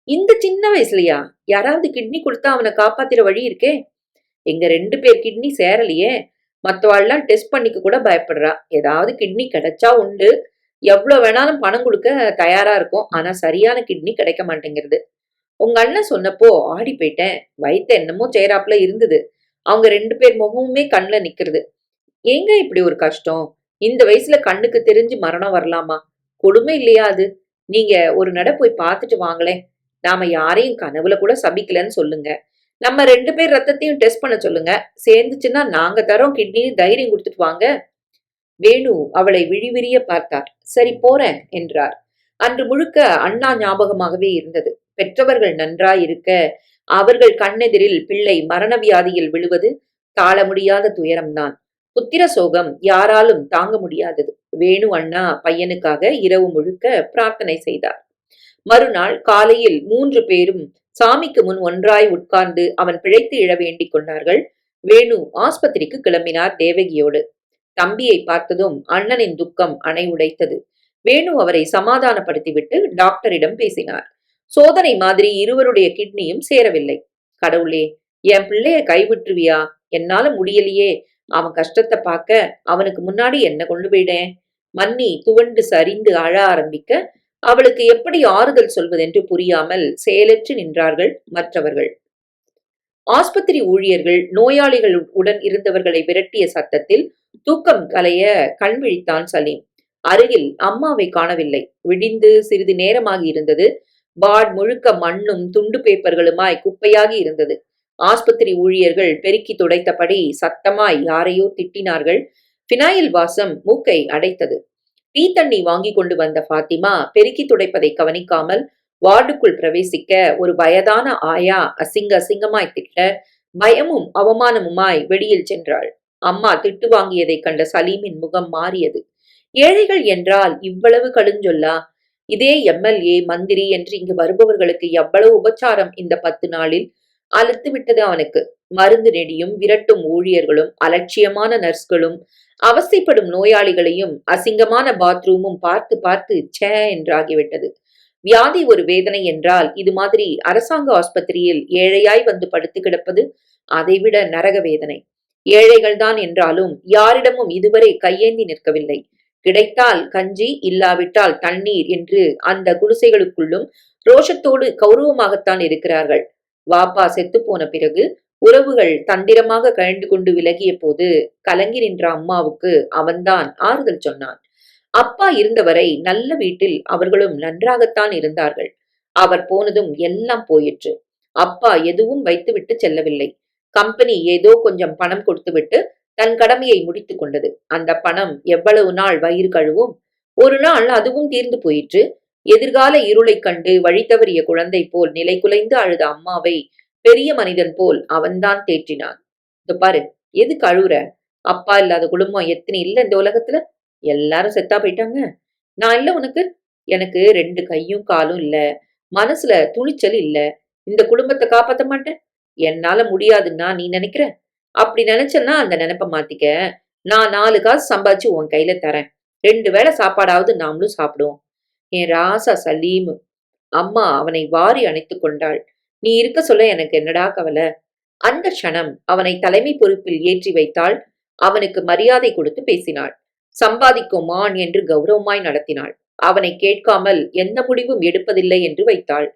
இந்த சின்ன வயசுலயா? யாராவது கிட்னி கொடுத்தா அவனை காப்பாத்திர வழி இருக்கே. எங்க 2 பேர் கிட்னி சேரலையே. மத்தவாள்லாம் டெஸ்ட் பண்ணிக்க கூட பயப்படுறா. ஏதாவது கிட்னி கிடைச்சா உண்டு. எவ்வளவு வேணாலும் பணம் கொடுக்க தயாரா இருக்கும். ஆனா சரியான கிட்னி கிடைக்க மாட்டேங்கிறது. உங்க அண்ணன் சொன்னப்போ ஆடி போயிட்டேன். வயித்த என்னமோ சேராப்புல இருந்தது. அவங்க 2 பேர் முகமுமே கண்ணுல நிக்கிறது. ஏங்க இப்படி ஒரு கஷ்டம்? இந்த வயசுல கண்ணுக்கு தெரிஞ்சு மரணம் வரலாமா? கொடுமை இல்லையா அது? நீங்க ஒரு நட போய் பார்த்துட்டு வாங்களேன். நாம யாரையும் கனவுல கூட சபிக்கலன்னு சொல்லுங்க. நம்ம 2 பேர் ரத்தத்தையும் டெஸ்ட் பண்ண சொல்லுங்க. சேர்ந்துச்சுன்னா நாங்க தரோம் கிட்னின்னு தைரியம் கொடுத்துட்டு வாங்க. வேணு அவளை விழிவிரிய பார்த்தார். சரி போறேன் என்றார். அன்று முழுக்க அண்ணா ஞாபகமாகவே இருந்தது. பெற்றவர்கள் நன்றாயிருக்க அவர்கள் கண்ணெதிரில் பிள்ளை மரண வியாதியில் விழுவது தாழ முடியாத துயரம்தான். புத்திர சோகம் யாராலும் தாங்க முடியாதது. வேணு அண்ணா பையனுக்காக இரவு முழுக்க பிரார்த்தனை செய்தார். மறுநாள் காலையில் 3 பேரும் சாமிக்கு முன் ஒன்றாய் உட்கார்ந்து அவன் பிழைத்து எழ வேண்டிக் கொண்டார்கள். வேணு ஆஸ்பத்திரிக்கு கிளம்பினார் தேவகியோடு. தம்பியை பார்த்ததும் அண்ணனின் துக்கம் அணை உடைத்தது. வேணு அவரை சமாதானப்படுத்திவிட்டு டாக்டரிடம் பேசினார். சோதனை மாதிரி இருவருடைய கிட்னியும் சேரவில்லை. கடவுளே, என் பிள்ளைய கைவிட்டுருவியா? என்னால முடியலையே. அவன் கஷ்டத்தை பார்க்க அவனுக்கு முன்னாடி என்ன கொண்டு போயிடேன். மன்னி துவண்டு சரிந்து அழ ஆரம்பிக்க அவளுக்கு எப்படி ஆறுதல் சொல்வதென்று புரியாமல் செயலற்று நின்றார்கள் மற்றவர்கள். ஆஸ்பத்திரி ஊழியர்கள் நோயாளிகள் உடன் இருந்தவர்களை விரட்டிய சத்தத்தில் தூக்கம் கலைய கண் விழித்தான் சலீம். அருகில் அம்மாவை காணவில்லை. விடிந்து சிறிது நேரமாகி இருந்தது. வார்டு முழுக்க மண்ணும் துண்டு பேப்பர்களுமாய் குப்பையாகி இருந்தது. ஆஸ்பத்திரி ஊழியர்கள் பெருக்கி துடைத்தபடி சத்தமாய் யாரையோ திட்டினார்கள். பினாயில் வாசம் மூக்கை அடைத்தது. டீ தண்ணி வாங்கி கொண்டு வந்த பாத்திமா பெருக்கி துடைப்பதை கவனிக்காமல் வார்டுக்குள் பிரவேசிக்க ஒரு வயதான ஆயா அசிங்கமாய் திட்ட பயமும் அவமானமுமாய் வெளியில் சென்றாள். அம்மா திட்டு வாங்கியதை கண்ட சலீமின் முகம் மாறியது. ஏழைகள் என்றால் இவ்வளவு கடுஞ்சொல்லா? இதே எம்எல்ஏ மந்திரி என்று இங்கு வருபவர்களுக்கு எவ்வளவு உபச்சாரம் இந்த 10 நாளில்! அலுத்து விட்டது அவனுக்கு. மருந்து நெடியும் விரட்டும் ஊழியர்களும் அலட்சியமான நர்ஸ்களும் அவசைப்படும் நோயாளிகளையும் அசிங்கமான பாத்ரூமும் பார்த்து பார்த்து சே என்றாகிவிட்டது. வியாதி ஒரு வேதனை என்றால் இது மாதிரி அரசாங்க ஆஸ்பத்திரியில் ஏழையாய் வந்து படுத்து கிடப்பது அதைவிட நரக வேதனை. ஏழைகள்தான் என்றாலும் யாரிடமும் இதுவரை கையேந்தி நிற்கவில்லை. கிடைத்தால் கஞ்சி, இல்லாவிட்டால் தண்ணீர் என்று அந்த குடிசைகளுக்குள்ளும் ரோஷத்தோடு கௌரவமாகத்தான் இருக்கிறார்கள். வாப்பா செத்து போன பிறகு உறவுகள் தந்திரமாக கழண்டு கொண்டு விலகிய போது கலங்கி நின்ற அம்மாவுக்கு அவன்தான் ஆறுதல் சொன்னான். அப்பா இருந்தவரை நல்ல வீட்டில் அவர்களும் நன்றாகத்தான் இருந்தார்கள். அவர் போனதும் எல்லாம் போயிற்று. அப்பா எதுவும் வைத்துவிட்டு செல்லவில்லை. கம்பெனி ஏதோ கொஞ்சம் பணம் கொடுத்துவிட்டு தன் கடமையை முடித்துக் கொண்டது. அந்த பணம் எவ்வளவு நாள் வயிறு கழுவும்? ஒரு நாள் அதுவும் தீர்ந்து போயிற்று. எதிர்கால இருளைக் கண்டு வழி தவறிய குழந்தை போல் நிலை குலைந்து அழுத அம்மாவை பெரிய மனிதன் போல் அவன்தான் தேற்றினான். இது பாரு, எதுக்கு அழுவுற? அப்பா இல்லாத குடும்பம் எத்தனை இல்ல இந்த உலகத்துல? எல்லாரும் செத்தா போயிட்டாங்க. நான் இல்ல உனக்கு? எனக்கு 2 கையும் காலும் இல்ல. மனசுல துணிச்சல் இல்ல. இந்த குடும்பத்தை காப்பாத்த மாட்டேன். என்னால முடியாதுன்னா நீ நினைக்கிற? அப்படி நினைச்சேன்னா அந்த நினைப்ப மாத்திக்க. நான் 4 காசு சம்பாதிச்சு உன் கையில தரேன். 2 வேளை சாப்பாடாவது நாமளும் சாப்பிடுவோம். என் ராசா சலீமு. அம்மா அவனை வாரி அணைத்துக் கொண்டாள். நீ இருக்க சொல்ல எனக்கு என்னடா கவலை? அந்த க்ஷணம் அவனை தலைமை பொறுப்பில் ஏற்றி வைத்தாள். அவனுக்கு மரியாதை கொடுத்து பேசினாள். சம்பாதிக்கும் மான் என்று கௌரவமாய் நடத்தினாள். அவனை கேட்காமல் எந்த முடிவும் எடுப்பதில்லை என்று வைத்தாள்.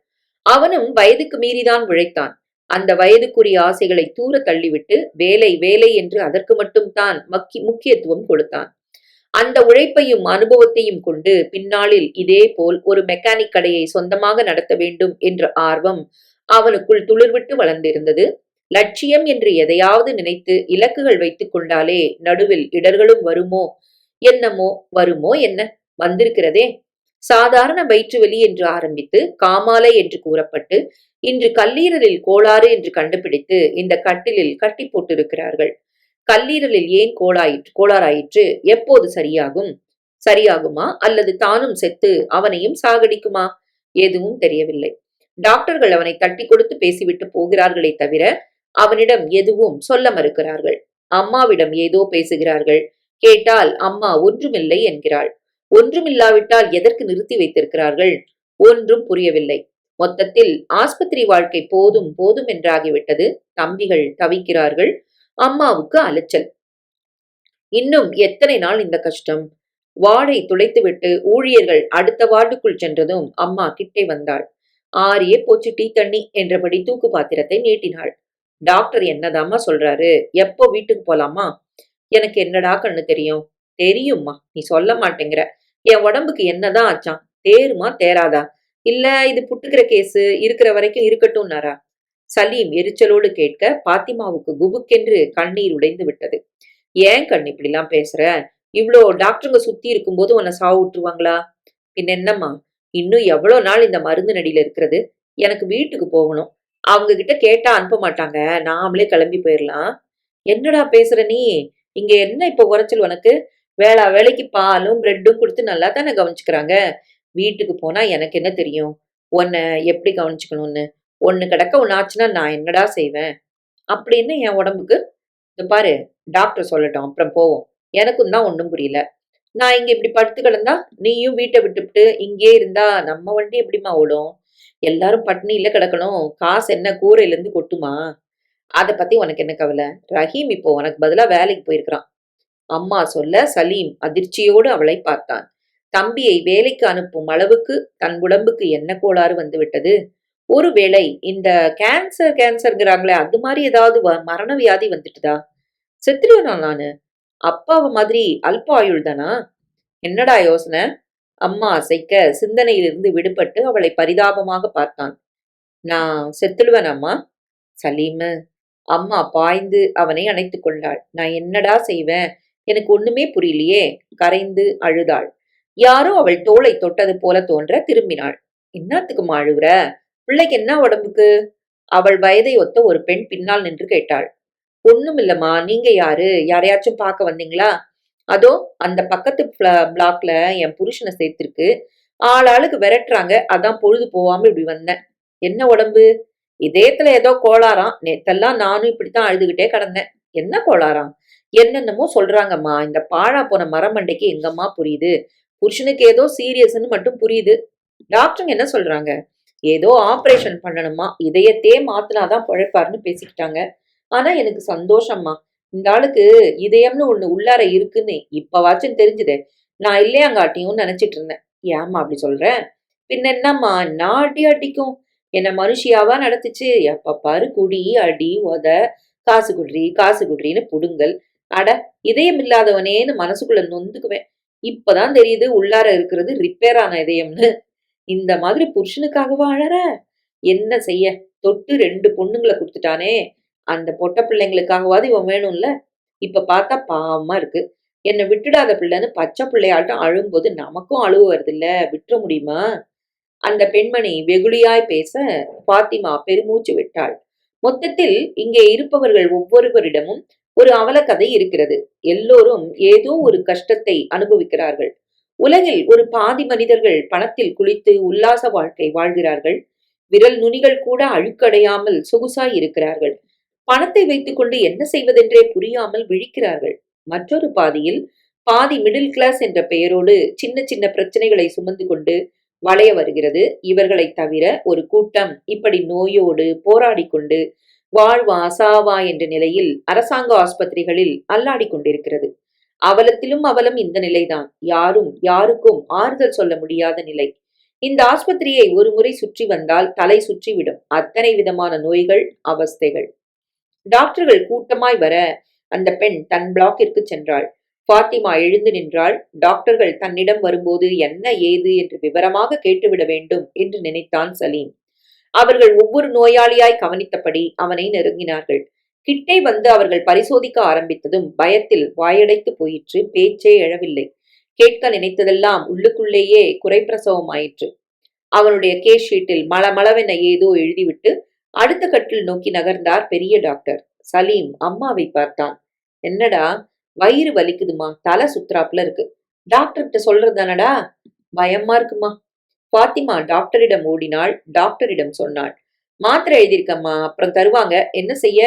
அவனும் வயதுக்கு மீறிதான் உழைத்தான். அந்த வயதுக்குரிய ஆசைகளை தூர தள்ளிவிட்டு வேலை வேலை என்று அதற்கு மட்டும் தான் முக்கியத்துவம் கொடுத்தான். அந்த உழைப்பையும் அனுபவத்தையும் கொண்டு பின்னாளில் இதே போல் ஒரு மெக்கானிக் கடையை சொந்தமாக நடத்த வேண்டும் என்ற ஆர்வம் அவனுக்குள் துளிர்விட்டு வளர்ந்திருந்தது. லட்சியம் என்று எதையாவது நினைத்து இலக்குகள் வைத்துக் கொண்டாலே நடுவில் இடர்களும் வருமோ என்னமோ. வருமோ என்ன, வந்திருக்கிறதே. சாதாரண வயிற்று வலி என்று ஆரம்பித்து காமாலை என்று கூறப்பட்டு இன்று கல்லீரலில் கோளாறு என்று கண்டுபிடித்து இந்த கட்டிலில் கட்டி போட்டிருக்கிறார்கள். கல்லீரலில் ஏன் கோளாறாயிற்று? எப்போது சரியாகும்? சரியாகுமா அல்லது தானும் செத்து அவனையும் சாகடிக்குமா? எதுவும் தெரியவில்லை. டாக்டர்கள் அவனை தட்டி கொடுத்து பேசிவிட்டு போகிறார்களே தவிர அவனிடம் எதுவும் சொல்ல மறுக்கிறார்கள். அம்மாவிடம் ஏதோ பேசுகிறார்கள். கேட்டால் அம்மா ஒன்றுமில்லை என்கிறாள். ஒன்றுமில்லாவிட்டால் எதற்கு நிறுத்தி வைத்திருக்கிறார்கள்? ஒன்றும் புரியவில்லை. மொத்தத்தில் ஆஸ்பத்திரி வாழ்க்கை போதும் போதும் என்றாகிவிட்டது. தம்பிகள் தவிக்கிறார்கள். அம்மாவுக்கு அலைச்சல். இன்னும் எத்தனை நாள் இந்த கஷ்டம்? வார்டை துடைத்துவிட்டு ஊழியர்கள் அடுத்த வார்டுக்குள் சென்றதும் அம்மா கிட்டே வந்தாள். ஆறியே போச்சு டீ தண்ணி என்றபடி தூக்கு பாத்திரத்தை நீட்டினாள். டாக்டர் என்னதாம்மா சொல்றாரு? எப்போ வீட்டுக்கு போலாமா? எனக்கு என்னடா கண்ணு தெரியும்? தெரியும்மா, நீ சொல்ல மாட்டேங்கிற. என் உடம்புக்கு என்னதான் ஆச்சாம்? தேருமா தேராதா? இல்ல இது புட்டுக்கிற கேஸு இருக்கிற வரைக்கும் இருக்கட்டும்னாரா? சலீம் எரிச்சலோடு கேட்க பாத்திமாவுக்கு குபுக்கென்று கண்ணீர் உடைந்து விட்டது. ஏன் கண் இப்படிலாம் பேசுற? இவ்ளோ டாக்டருங்க சுத்தி இருக்கும்போது உன்னை சாவு விட்டுருவாங்களா? பின் என்னம்மா, இன்னும் எவ்வளவு நாள் இந்த மருந்து நடியில இருக்கிறது? எனக்கு வீட்டுக்கு போகணும். அவங்க கிட்ட கேட்டா அனுப்ப மாட்டாங்க. நாமளே கிளம்பி போயிடலாம். என்னடா பேசுற நீ? இங்க என்ன இப்ப குறைச்சல் உனக்கு? வேளா வேலைக்கு பாலும் பிரெட்டும் கொடுத்து நல்லா தானே கவனிச்சுக்கிறாங்க. வீட்டுக்கு போனா எனக்கு என்ன தெரியும் உன்னை எப்படி கவனிச்சுக்கணும்னு? ஒண்ணு கிடக்க ஒன்னு ஆச்சுன்னா நான் என்னடா செய்வேன்? அப்படி என்ன என் உடம்புக்கு? இது பாரு, டாக்டர் சொல்லட்டும், அப்புறம் போவோம். எனக்கும் தான் ஒண்ணும் புரியல. நான் இங்க இப்படி படுத்து கிடந்தா நீயும் வீட்டை விட்டுவிட்டு இங்கே இருந்தா நம்ம வண்டி எப்படிம்மா ஓடும்? எல்லாரும் பட்னியில கிடக்கணும். காசு என்ன கூரையில இருந்து கொட்டுமா? அத பத்தி உனக்கு என்ன கவலை? ரஹீம் இப்போ உனக்கு பதிலா வேலைக்கு போயிருக்கிறான். அம்மா சொல்ல சலீம் அதிர்ச்சியோடு அவளை பார்த்தான். தம்பியை வேலைக்கு அனுப்பும் அளவுக்கு தன் உடம்புக்கு என்ன கோளாறு வந்து விட்டது? ஒருவேளை இந்த கேன்சர்ங்கிறாங்களே அது மாதிரி ஏதாவது மரண வியாதி வந்துட்டுதா? செத்துருவேனா நானு? அப்பாவை மாதிரி அல்ப ஆயுள் தானா? என்னடா யோசனை? அம்மா அசைக்க சிந்தனையிலிருந்து விடுபட்டு அவளை பரிதாபமாக பார்த்தான். நான் செத்துடுவேன் அம்மா. சலீமு. அம்மா பாய்ந்து அவனை அணைத்துக் கொண்டாள். நான் என்னடா செய்வேன்? எனக்கு ஒண்ணுமே புரியலையே. கரைந்து அழுதாள். யாரோ அவள் தோளை தொட்டது போல தோன்ற திரும்பினாள். என்னத்துக்குமா அழுவுற? பிள்ளைக்கு என்ன உடம்புக்கு? அவள் வயதை ஒத்த ஒரு பெண் பின்னால் நின்று கேட்டாள். ஒண்ணும் இல்லம்மா, நீங்க யாரு? யாரையாச்சும் பார்க்க வந்தீங்களா? அதோ அந்த பக்கத்து பிளாக்ல என் புருஷனை சேர்த்திருக்கு. ஆளாளுக்கு விரட்டுறாங்க. அதான் பொழுது போவாம இப்படி வந்தேன். என்ன உடம்பு? இதயத்துல ஏதோ கோளாறாம். நேத்தெல்லாம் நானும் இப்படித்தான் அழுதுகிட்டே கிடந்தேன். என்ன கோளாறாம்? என்னென்னமோ சொல்றாங்கம்மா. இந்த பாழா போன மரமண்டைக்கு எங்கம்மா புரியுது? புருஷனுக்கு ஏதோ சீரியஸ்ன்னு மட்டும் புரியுது. டாக்டருங்க என்ன சொல்றாங்க? ஏதோ ஆபரேஷன் பண்ணணுமா, இதயத்தையே மாத்தினாதான் பொழைப்பாருன்னு பேசிக்கிட்டாங்க. ஆனா எனக்கு சந்தோஷம்மா. இந்த ஆளுக்கு இதயம்னு ஒண்ணு உள்ளார இருக்குன்னு இப்பவாச்சும் தெரிஞ்சுதே. நான் இல்லையாங்காட்டியும் நினைச்சிட்டு இருந்தேன். ஏம்மா அப்படி சொல்றேன்? பின்ன என்னம்மா, நான் அடி அடிக்கும். என்ன மனுஷியாவா நடத்துச்சு? எப்ப பாரு குடி அடி உத, காசு குடுறி காசு குடுறின்னு புடுங்கல். அட, இதயம் இல்லாதவனேன்னு மனசுக்குள்ள நொந்துக்குவேன். இப்பதான் தெரியுது உள்ளார இருக்கிறது ரிப்பேர் ஆன இதயம்னு. இந்த மாதிரி புருஷனுக்காகவா அழற? என்ன செய்ய? தொட்டு 2 பொண்ணுங்களை குடுத்துட்டானே. அந்த பொட்ட பிள்ளைங்களுக்காகவாது இவன் வேணும்ல. இப்ப பார்த்தா பாவமா இருக்கு. என்ன விட்டுடாத பிள்ளைன்னு பச்சை பிள்ளையாட்டம் அழும்போது நமக்கும் அழுவு வருது இல்ல, விட்டுற முடியுமா? அந்த பெண்மணி வெகுளியாய் பேச பாத்திமா பெருமூச்சு விட்டாள். மொத்தத்தில் இங்கே இருப்பவர்கள் ஒவ்வொருவரிடமும் ஒரு அவலக்கதை இருக்கிறது. எல்லோரும் ஏதோ ஒரு கஷ்டத்தை அனுபவிக்கிறார்கள். உலகில் ஒரு பாதி மனிதர்கள் பணத்தில் குளித்து உல்லாச வாழ்க்கை வாழ்கிறார்கள். விரல் நுனிகள் கூட அழுக்கடையாமல் சொகுசாய் இருக்கிறார்கள். பணத்தை வைத்துக்கொண்டு என்ன செய்வதென்றே புரியாமல் விழிக்கிறார்கள். மற்றொரு பாதியில் பாதி மிடில் கிளாஸ் என்ற பெயரோடு சின்ன சின்ன பிரச்சனைகளை சுமந்து கொண்டு வளைய வருகிறது. இவர்களை தவிர ஒரு கூட்டம் இப்படி நோயோடு போராடி கொண்டு வாழ்வா சாவா என்ற நிலையில் அரசாங்க ஆஸ்பத்திரிகளில் அல்லாடி கொண்டிருக்கிறது. அவலத்திலும் அவலம் இந்த நிலைதான். யாரும் யாருக்கும் ஆறுதல் சொல்ல முடியாத நிலை. இந்த ஆஸ்பத்திரியை ஒரு முறை சுற்றி வந்தால் தலை சுற்றிவிடும். அத்தனை விதமான நோய்கள், அவஸ்தைகள். டாக்டர்கள் கூட்டமாய் வர அந்த பெண் தன் பிளாக்கிற்கு சென்றாள். பாத்திமா எழுந்து நின்றாள். டாக்டர்கள் தன்னிடம் வரும்போது என்ன ஏது என்று விவரமாக கேட்டுவிட வேண்டும் என்று நினைத்தான் சலீம். அவர்கள் ஒவ்வொரு நோயாளியாய் கவனித்தபடி அவனை நெருங்கினார்கள். கிட்டே வந்து அவர்கள் பரிசோதிக்க ஆரம்பித்ததும் பயத்தில் வாயடைத்து போயிற்று. பேச்சே எழவில்லை. கேட்க நினைத்ததெல்லாம் உள்ளுக்குள்ளேயே குறைப்பிரசவமாயிற்று. அவனுடைய கேஸ் ஷீட்டில் மளமளவென ஏதோ எழுதிவிட்டு அடுத்த கட்டில் நோக்கி நகர்ந்தார் பெரிய டாக்டர். சலீம் அம்மாவை பார்த்தான். என்னடா, வயிறு வலிக்குதுமா, தலை சுத்துறாப்புல இருக்கு. டாக்டர்கிட்ட சொல்றது தானடா? பயமா இருக்குமா. பாத்திமா டாக்டரிடம் ஓடினாள். டாக்டரிடம் சொன்னாள். மாத்திரை எழுதியிருக்கம்மா, அப்புறம் தருவாங்க. என்ன செய்ய?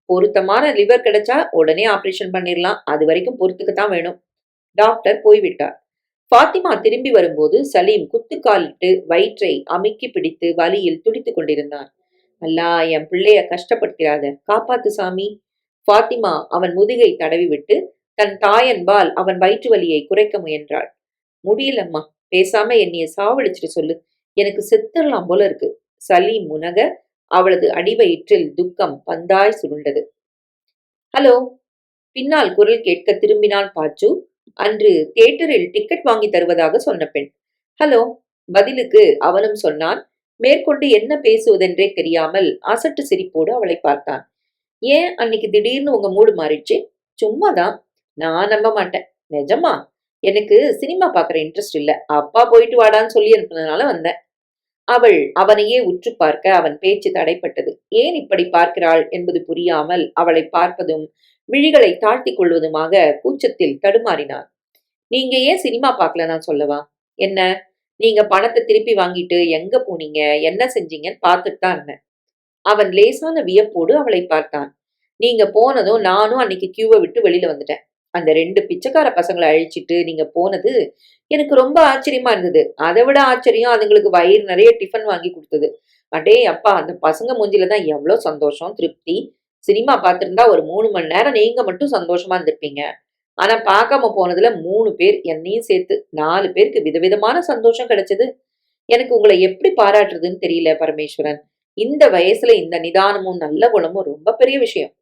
பொருத்தமான லிவர் கிடைச்சா உடனே ஆபரேஷன் பண்ணிடலாம். அது வரைக்கும் பொறுத்துக்கத்தான் வேணும். டாக்டர் போய்விட்டார். பாத்திமா திரும்பி வரும்போது சலீம் குத்துக்காலிட்டு வயிற்றை அமுக்கி பிடித்து வலியில் துடித்துக் கொண்டிருந்தான். அல்லா, என் பிள்ளைய கஷ்டப்படுத்திடாத, காப்பாத்து சாமி. பாத்திமா அவன் முதுகை தடவிவிட்டு தன் தாயன்பால் அவன் வயிற்று வலியை குறைக்க முயன்றாள். முடியலம்மா, பேசாம என்னைய சாவடிச்சிட்டு சொல்லு, எனக்கு செத்துடலாம் போல இருக்கு. சலீம் முனக அவளது அடிவயிற்றில் துக்கம் பந்தாய் சுருண்டது. ஹலோ, பின்னால் குரல் கேட்க திரும்பினான் பாச்சு. அன்று தியேட்டரில் டிக்கெட் வாங்கி தருவதாக சொன்ன பெண். ஹலோ. பதிலுக்கு அவனும் சொன்னான். மேற்கொண்டு என்ன பேசுவதென்றே தெரியாமல் அசட்டு சிரிப்போடு அவளை பார்த்தான். ஏன் அன்னைக்கு திடீர்னு உங்க மூடு மாறிடுச்சு? சும்மாதான். நான் நம்ப மாட்டேன். நிஜமா? எனக்கு சினிமா பார்க்குற இன்ட்ரெஸ்ட் இல்ல. அப்பா போயிட்டு வாடான்னு சொல்லி அனுப்புனதுனால வந்தேன். அவள் அவனையே உற்று பார்க்க அவன் பேச்சு தடைப்பட்டது. ஏன் இப்படி பார்க்கிறாள் என்பது புரியாமல் அவளை பார்ப்பதும் விழிகளை தாழ்த்திக் கொள்வதுமாக கூச்சத்தில் தடுமாறினான். நீங்க ஏன் சினிமா பார்க்கல நான் சொல்லவா? என்ன? நீங்க பணத்தை திருப்பி வாங்கிட்டு எங்க போனீங்க, என்ன செஞ்சீங்கன்னு பார்த்துட்டு தான் இருந்தேன். அவன் லேசான வியப்போடு அவளை பார்த்தான். நீங்க போனதும் நானும் அன்னைக்கு கியூவை விட்டு வெளியில வந்துட்டேன். அந்த 2 பிச்சைக்கார பசங்களை அழிச்சிட்டு நீங்க போனது எனக்கு ரொம்ப ஆச்சரியமா இருந்தது. அதை விட ஆச்சரியம் அதுங்களுக்கு வயிறு நிறைய டிஃபன் வாங்கி கொடுத்தது. அடே அப்பா, அந்த பசங்க மூஞ்சில தான் எவ்வளவு சந்தோஷம், திருப்தி. சினிமா பார்த்திருந்தா ஒரு 3 மணி நேரம் நீங்க மட்டும் சந்தோஷமா இருந்திருப்பீங்க. ஆனா பார்க்காம போனதுல 3 பேர், என்னையும் சேர்த்து 4 பேருக்கு விதவிதமான சந்தோஷம் கிடைச்சது. எனக்கு உங்களை எப்படி பாராட்டுறதுன்னு தெரியல பரமேஸ்வரன். இந்த வயசுல இந்த நிதானமும் நல்ல குணமும் ரொம்ப பெரிய விஷயம்.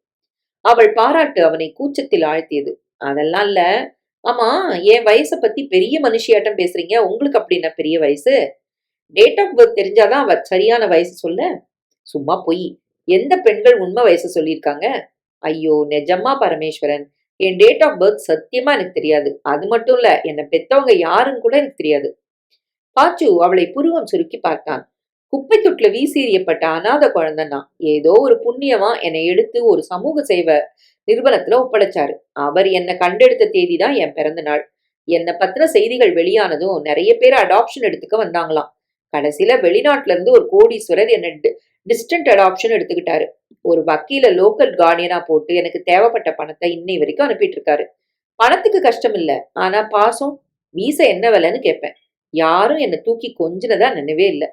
அவள் பாராட்டு அவனை கூச்சத்தில் ஆழ்த்தியது. அதெல்லாம் இல்ல. ஆமா, என் வயச பத்தி பெரிய மனுஷியாட்டம் பேசுறீங்க. உங்களுக்கு அப்படி என்ன பெரிய வயசு? டேட் ஆஃப் பர்த் தெரிஞ்சாதான் அவ சரியான வயசு சொல்ல. சும்மா பொய். எந்த பெண்கள் உண்மை வயசு சொல்லியிருக்காங்க? ஐயோ நிஜமா பரமேஸ்வரன், என் டேட் ஆஃப் பர்த் சத்தியமா எனக்கு தெரியாது. அது மட்டும் இல்ல, என்னை பெத்தவங்க யாருன்னு கூட எனக்கு தெரியாது. பாச்சு அவளை புருவம் சுருக்கி பார்த்தான். குப்பை தொட்டில வீசி எறியப்பட்ட அநாத குழந்தைன்னா, ஏதோ ஒரு புண்ணியமா என்னை எடுத்து ஒரு சமூக சேவை நிறுவனத்துல ஒப்படைச்சாரு. அவர் என்னை கண்டெடுத்த தேதி தான் என் பிறந்த நாள். என்னை பத்தின செய்திகள் வெளியானதும் நிறைய பேர் அடாப்ஷன் எடுத்துக்க வந்தாங்களாம். கடைசியில வெளிநாட்டுல இருந்து ஒரு கோடீஸ்வரர் என்ன டிஸ்டன்ட் அடாப்ஷன் எடுத்துக்கிட்டாரு. ஒரு வக்கீல லோக்கல் கார்டியனா போட்டு எனக்கு தேவைப்பட்ட பணத்தை இன்னை வரைக்கும் அனுப்பிட்டு இருக்காரு. பணத்துக்கு கஷ்டம் இல்ல, ஆனா பாசம். வீச என்ன விலைன்னு கேட்பேன். யாரும் என்னை தூக்கி கொஞ்சினதா நினைவே இல்ல.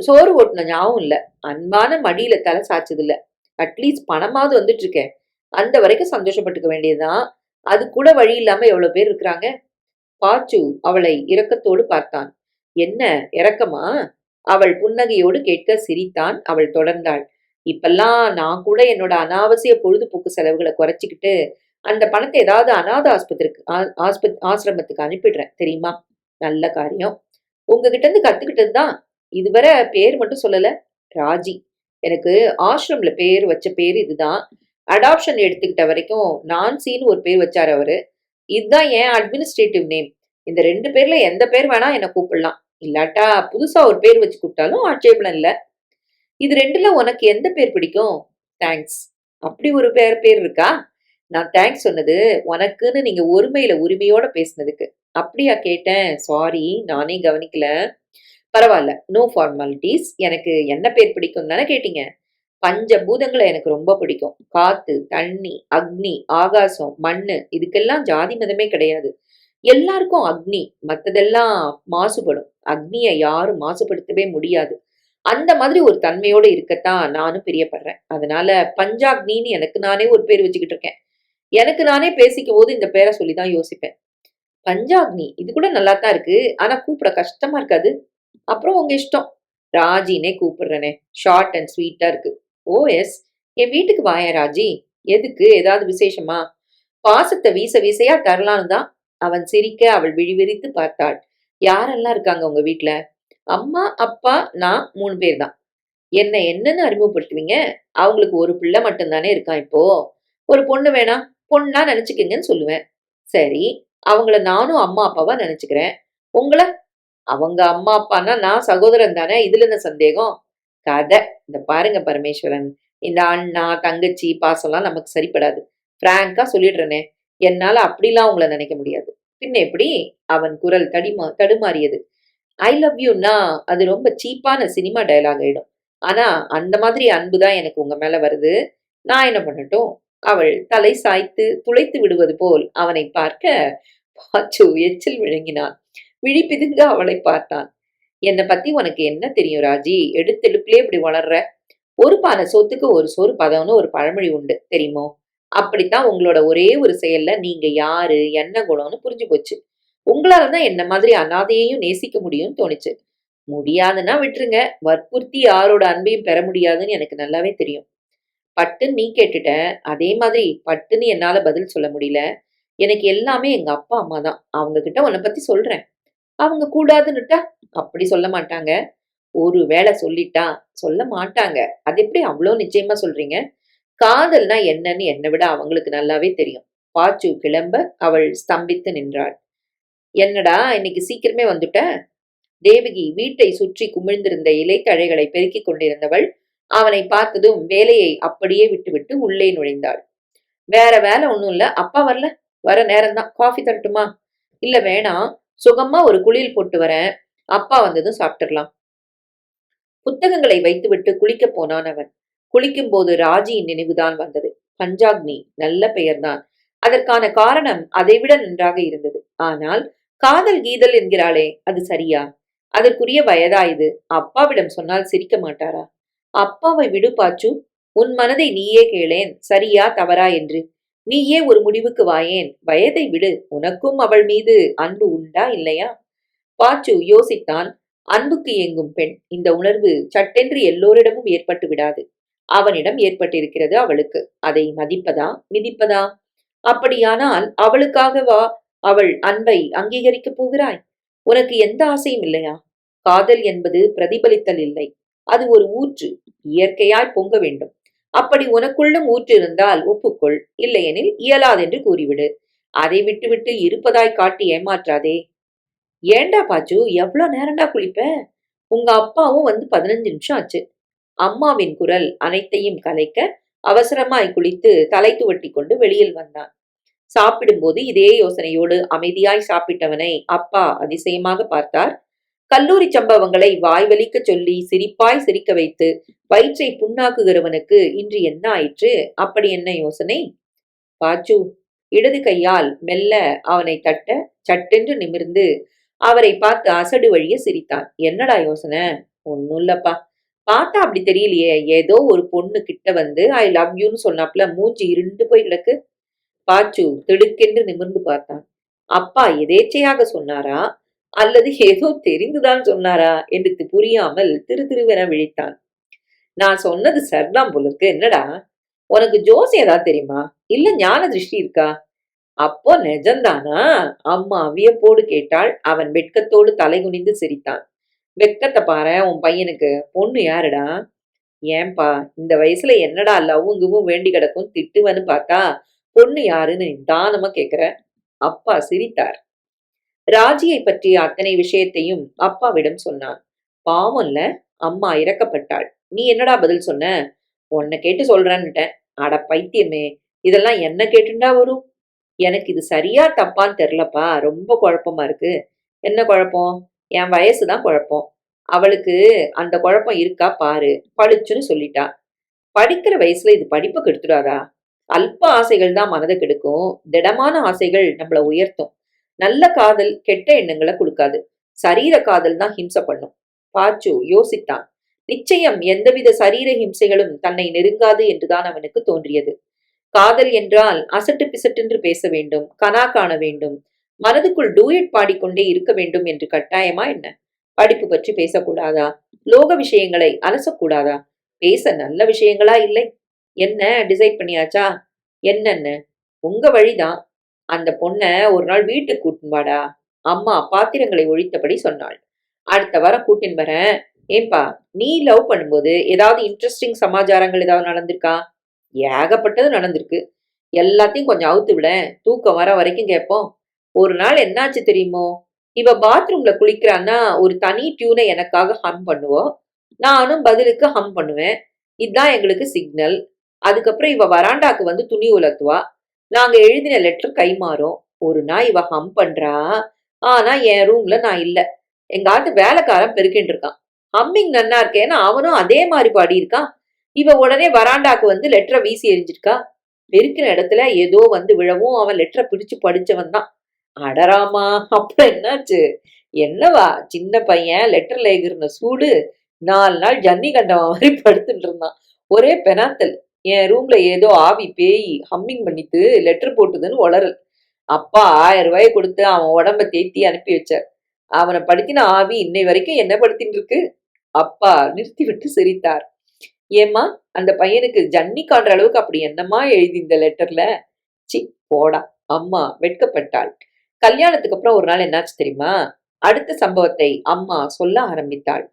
சோறு ஓட்டுன ஞாபகம் இல்ல. அன்பான மடியில தலை சாச்சது இல்ல. அட்லீஸ்ட் பணமாவது வந்துட்டு இருக்கேன். அந்த வரைக்கும் சந்தோஷப்பட்டுக்க வேண்டியதுதான். அது கூட வழி இல்லாம எவ்வளவு பேர் இருக்கிறாங்க. பாச்சு அவளை இரக்கத்தோடு பார்த்தான். என்ன இரக்கமா? அவள் புன்னகையோடு கேட்க சிரித்தான். அவள் தொடர்ந்தாள். இப்பெல்லாம் நான் கூட என்னோட அனாவசிய பொழுதுபோக்கு செலவுகளை குறைச்சிக்கிட்டு அந்த பணத்தை ஏதாவது அநாத ஆசிரமத்துக்கு அனுப்பிடுறேன் தெரியுமா? நல்ல காரியம். உங்ககிட்ட இருந்து கத்துக்கிட்டது தான். இதுவரை பேர் மட்டும் சொல்லல. ராஜி. எனக்கு ஆசிரம்ல பேர் வச்ச பேர் இதுதான். அடாப்ஷன் எடுத்துக்கிட்ட வரைக்கும் நான்சின்னு ஒரு பேர் வச்சாரு அவரு. இதுதான் என் அட்மினிஸ்ட்ரேட்டிவ் நேம். இந்த 2 பேர்ல எந்த பேர் வேணா என்ன கூப்பிடலாம். இல்லாட்டா புதுசா ஒரு பேர் வச்சு கூப்பிட்டாலும் ஆட்சேபணம் இல்ல. இது 2ல உனக்கு எந்த பேர் பிடிக்கும்? தேங்க்ஸ். அப்படி ஒரு பேர் இருக்கா? நான் தேங்க்ஸ் சொன்னது உனக்குன்னு நீங்க ஒருமையில உரிமையோட பேசினதுக்கு. அப்படியா கேட்டேன்? சாரி, நானே கவனிக்கல. பரவாயில்ல, நோ ஃபார்மாலிட்டிஸ். எனக்கு என்ன பேர் பிடிக்கும் தானே கேட்டீங்க? பஞ்சபூதங்களை எனக்கு ரொம்ப பிடிக்கும். காத்து, தண்ணி, அக்னி, ஆகாசம், மண்ணு, இதுக்கெல்லாம் ஜாதி மதமே கிடையாது. எல்லாருக்கும் அக்னி, மத்ததெல்லாம் மாசுபடும். அக்னியை யாரும் மாசுபடுத்தவே முடியாது. அந்த மாதிரி ஒரு தன்மையோட இருக்கத்தான் நானும் பிரியப்படுறேன். அதனால பஞ்சாக்னின்னு எனக்கு நானே ஒரு பேர் வச்சுக்கிட்டு இருக்கேன். எனக்கு நானே பேசிக்கும் போது இந்த பேரை சொல்லிதான் யோசிப்பேன். பஞ்சாக்னி, இது கூட நல்லா தான் இருக்கு. ஆனா கூப்பிட கஷ்டமா இருக்காது? அப்புறம் உங்க இஷ்டம். ராஜினே கூப்பிடுறேனே, ஷார்ட் அண்ட் ஸ்வீட்டா இருக்கு. ஓ எஸ். என் வீட்டுக்கு வாயேன் ராஜி. எதுக்கு? ஏதாவது விசேஷமா? பாசத்தை வீச வீசையா தரலான்னு தான். அவன் சிரிக்க அவள் விழிவிரித்து பார்த்தாள். யாரெல்லாம் இருக்காங்க உங்க வீட்டுல? அம்மா, அப்பா, நான் 3 பேர் தான். என்னன்னு அறிமுகப்படுத்துவீங்க? அவங்களுக்கு ஒரு பிள்ளை மட்டும்தானே இருக்கான் இப்போ. ஒரு பொண்ணு வேணா? பொண்ணா நினைச்சுக்கங்கன்னு சொல்லுவேன். சரி, அவங்கள நானும் அம்மா அப்பாவா நினைச்சுக்கிறேன். உங்கள? அவங்க அம்மா அப்பான்னா நான் சகோதரன் தானே, இதுல என்ன சந்தேகம்? கதை. இந்த பாருங்க பரமேஸ்வரன், இந்த அண்ணா தங்கச்சி பாசம்லாம் நமக்கு சரிப்படாது. பிராங்கா சொல்லிடுறேனே, என்னால அப்படிலாம் உங்களை நினைக்க முடியாது. பின்ன எப்படி? அவன் குரல் தடுமாறியது. ஐ லவ் யூன்னா அது ரொம்ப சீப்பான சினிமா டயலாக் ஆயிடும். ஆனா அந்த மாதிரி அன்புதான் எனக்கு உங்க மேல வருது. நான் என்ன பண்ணட்டும்? அவள் தலை சாய்த்து துளைத்து விடுவது போல் அவனை பார்க்க பாச்சு எச்சில் விழுங்கினான். விழி பிதுங்க அவளை பார்த்தான். என்னை பத்தி உனக்கு என்ன தெரியும் ராஜி? எடுத்தெடுப்பிலே இப்படி வளர்ற. ஒரு பானை சோத்துக்கு ஒரு சோறு பதம்னு ஒரு பழமொழி உண்டு தெரியுமோ? அப்படித்தான் உங்களோட ஒரே ஒரு செயல்ல நீங்க யாரு என்ன குணம்னு புரிஞ்சு போச்சு. உங்களாலதான் என்ன மாதிரி அனாதையையும் நேசிக்க முடியும்னு தோணுச்சு. முடியாதுன்னா விட்டுருங்க. வற்புறுத்தி யாரோட அன்பையும் பெற முடியாதுன்னு எனக்கு நல்லாவே தெரியும். பட்டுன்னு நீ கேட்டுட்ட. அதே மாதிரி பட்டுன்னு என்னால பதில் சொல்ல முடியல. எனக்கு எல்லாமே எங்க அப்பா அம்மா தான். அவங்க கிட்ட உன்னை பத்தி சொல்றேன். அவங்க கூடாதுன்னுட்டா அப்படி சொல்ல மாட்டாங்க. ஒரு வேளை சொல்லிட்டா சொல்ல மாட்டாங்க. அது எப்படி அவ்வளோ நிச்சயமா சொல்றீங்க? காதல்னா என்னன்னு என்னை விட அவங்களுக்கு நல்லாவே தெரியும். பாச்சு கிளம்ப அவள் ஸ்தம்பித்து நின்றாள். என்னடா இன்னைக்கு சீக்கிரமே வந்துட்ட? தேவகி வீட்டை சுற்றி குமிழ்ந்திருந்த இலைத்தழைகளை பெருக்கிக் கொண்டிருந்தவள் அவனை பார்த்ததும் வேலையை அப்படியே விட்டுவிட்டு உள்ளே நுழைந்தாள். வேற வேலை ஒண்ணும் இல்ல. அப்பா வரல? வர நேரம்தான். காஃபி தரட்டுமா? இல்ல வேணாம். சுகமா ஒரு குளியல் போட்டு வரேன். அப்பா வந்ததும் சாப்பிட்டுறலாம். புத்தகங்களை வைத்துவிட்டு குளிக்கப் போனான் அவன். குளிக்கும் போது ராஜியின் நினைவுதான் வந்தது. பஞ்சாக்னி நல்ல பெயர்தான். அதற்கான காரணம் அதைவிட நன்றாக இருந்தது. ஆனால் காதல் கீதல் என்கிறாளே, அது சரியா? அதற்குரிய வயதா இது? அப்பாவிடம் சொன்னால் சிரிக்க மாட்டாரா? அப்பாவை விடு பாச்சு. உன் மனதை நீயே கேளேன், சரியா தவறா என்று. நீயே ஒரு முடிவுக்கு வாயேன். வயதை விடு. உனக்கும் அவள் மீது அன்பு உண்டா இல்லையா? பாச்சு யோசித்தான். அன்புக்கு ஏங்கும் பெண். இந்த உணர்வு சட்டென்று எல்லோரிடமும் ஏற்பட்டு விடாது. அவனிடம் ஏற்பட்டிருக்கிறது அவளுக்கு. அதை மதிப்பதா மிதிப்பதா? அப்படியானால் அவளுக்காகவா அவள் அன்பை அங்கீகரிக்கப் போகிறாய்? உனக்கு எந்த ஆசையும் இல்லையா? காதல் என்பது பிரதிபலித்தல் இல்லை. அது ஒரு ஊற்று. இயற்கையாய் பொங்க வேண்டும். அப்படி உனக்குள்ளும் ஊற்று இருந்தால் ஒப்புக்கொள். இல்லையெனில் இயலாதென்று கூறிவிடு. அதை விட்டுவிட்டு இருப்பதாய் காட்டி ஏமாற்றாதே. ஏண்டா பாச்சு எவ்வளோ நேரம்டா குளிப்ப? உங்க அப்பாவும் வந்து 15 நிமிஷம் ஆச்சு. அம்மாவின் குரல் அனைத்தையும் கலைக்க அவசரமாய் குளித்து தலை துவட்டி கொண்டு வெளியில் வந்தான். சாப்பிடும்போது இதே யோசனையோடு அமைதியாய் சாப்பிட்டவனை அப்பா அதிசயமாக பார்த்தார். கல்லூரி சம்பவங்களை வாய்வலிக்க சொல்லி சிரிப்பாய் சிரிக்க வைத்து வயிற்றை புண்ணாக்குகிறவனுக்கு இன்று என்ன ஆயிற்று? அப்படி என்ன யோசனை? பாச்சு இடது கையால் மெல்ல அவனை தட்ட சட்டென்று நிமிர்ந்து அவரை பார்த்து அசடு வழிய சிரித்தான். என்னடா யோசனை? ஒன்னும் இல்லப்பா. பார்த்தா அப்படி தெரியலையே. ஏதோ ஒரு பொண்ணு கிட்ட வந்து ஐ லவ் யூன்னு சொன்னாப்ல மூஞ்சி இருண்டு போய் கிடக்கு. பாச்சு திடுக்கென்று நிமிர்ந்து பார்த்தான். அப்பா எதேச்சையாக சொன்னாரா அல்லது ஏதோ தெரிந்துதான் சொன்னாரா என்று புரியாமல் திருவென விழித்தான். நான் சொன்னது சரிதான் போலுக்கு. என்னடா உனக்கு ஜோசியம் ஏதாவது தெரியுமா? இல்ல ஞான திருஷ்டி இருக்கா? அப்போ நிஜம்தானா? அம்மா வியப்போடு கேட்டாள். அவன் வெட்கத்தோடு தலை குனிந்து சிரித்தான். வெட்கத்தை பாரு உன் பையனுக்கு. பொண்ணு யாருடா? ஏன்பா இந்த வயசுல என்னடா லவ்வும் கிவ்வும் வேண்டி கிடக்கும் திட்டுவன்னு பார்த்தா பொண்ணு யாருன்னு நிதானமா கேக்குற? அப்பா சிரித்தார். ராஜியை பற்றிய அத்தனை விஷயத்தையும் அப்பாவிடம் சொன்னான். பாவம்ல, அம்மா இறக்கப்பட்டாள். நீ என்னடா பதில் சொன்ன? உன்னை கேட்டு சொல்றேன்னுட்டேன். அட பைத்தியமே, இதெல்லாம் என்ன கேட்டுண்டா வரும்? எனக்கு இது சரியா தப்பான்னு தெரிலப்பா. ரொம்ப குழப்பமா இருக்கு. என்ன குழப்பம்? என் வயசுதான் குழப்பம். அவளுக்கு அந்த குழப்பம் இருக்கா பாரு. பளிச்சுன்னு சொல்லிட்டா. படிக்கிற வயசுல இது படிப்பு கெடுத்துடாதா? அல்ப ஆசைகள் தான் மனதை கெடுக்கும். திடமான ஆசைகள் நம்மள உயர்த்தும். நல்ல காதல் கெட்ட எண்ணங்களை கொடுக்காது. சரீர காதல் தான் ஹிம்சை பண்ணும். பாச்சு யோசித்தான். நிச்சயம் எந்தவித சரீர ஹிம்சைகளும் தன்னை நெருங்காது என்றுதான் அவனுக்கு தோன்றியது. காதல் என்றால் அசட்டு பிசட்டென்று பேச வேண்டும், கனா காண வேண்டும், மனதுக்குள் டூயட் பாடிக்கொண்டே இருக்க வேண்டும் என்று கட்டாயமா என்ன? படிப்பு பற்றி பேசக்கூடாதா? லோக விஷயங்களை அலசக்கூடாதா? பேச நல்ல விஷயங்களா இல்லை? என்ன டிசைட் பண்ணியாச்சா? என்னன்னு? உங்க வழிதான். அந்த பொண்ண ஒரு நாள் வீட்டுக்கு கூட்டின் வாடா. அம்மா பாத்திரங்களை ஒழித்தபடி சொன்னாள். அடுத்த வாரம் கூட்டின் வரேன். ஏன்பா நீ லவ் பண்ணும்போது ஏதாவது இன்ட்ரெஸ்டிங் சமாச்சாரங்கள் ஏதாவது நடந்திருக்கா? ஏகப்பட்டது நடந்திருக்கு. எல்லாத்தையும் கொஞ்சம் அவுத்து விட. தூக்கம் வர வரைக்கும் கேட்போம். ஒரு நாள் என்னாச்சு தெரியுமோ? இவ பாத்ரூம்ல குளிக்கிறான்னா ஒரு தனி டியூனை எனக்காக ஹம் பண்ணுவோம். நானும் பதிலுக்கு ஹம் பண்ணுவேன். இதுதான் எங்களுக்கு சிக்னல். அதுக்கப்புறம் இவ வராண்டாக்கு வந்து துணி உலர்த்துவா. நாங்க எழுதின லெட்டர் கைமாறும். ஒரு நாள் இவ ஹம் பண்றா. ஆனா என் ரூம்ல நான் இல்ல. எங்க ஆத்து வேலைக்காரன் பெருக்கிட்டு இருக்கான். ஹம்மிங் நன்னா இருக்கேன்னு அவனும் அதே மாதிரி பாடி இருக்கான். இவ உடனே வராண்டாக்கு வந்து லெட்டரை வீசி எறிஞ்சிருக்கா. பெருக்கிற இடத்துல ஏதோ வந்து விழவும் அவன் லெட்டரை பிடிச்சு படிச்சவன் தான். அடராமா, அப்புறம் என்னாச்சு? என்னவா, சின்ன பையன் லெட்டர்ல எகிர்ன சூடு 4 நாள் ஜன்னி கண்டவன் மாதிரி படுத்துட்டு இருந்தான். ஒரே பெனாத்தல். என் ரூம்ல ஏதோ ஆவி பேய் ஹம்மிங் பண்ணிட்டு லெட்டர் போட்டுதுன்னு உளறல். அப்பா 1000 ரூபாயை கொடுத்து அவன் உடம்ப தேத்தி அனுப்பி வச்சார். அவனை படுத்தின ஆவி இன்னை வரைக்கும் என்ன படுத்தின்னு இருக்கு. அப்பா நிறுத்தி விட்டு சிரித்தார். ஏம்மா, அந்த பையனுக்கு ஜன்னி காண்ற அளவுக்கு அப்படி என்னம்மா எழுதி இந்த லெட்டர்ல? சி, போடா. அம்மா வெட்கப்பட்டாள். கல்யாணத்துக்கு அப்புறம் ஒரு நாள் என்னாச்சு தெரியுமா? அடுத்த சம்பவத்தை அம்மா சொல்ல ஆரம்பித்தாள்.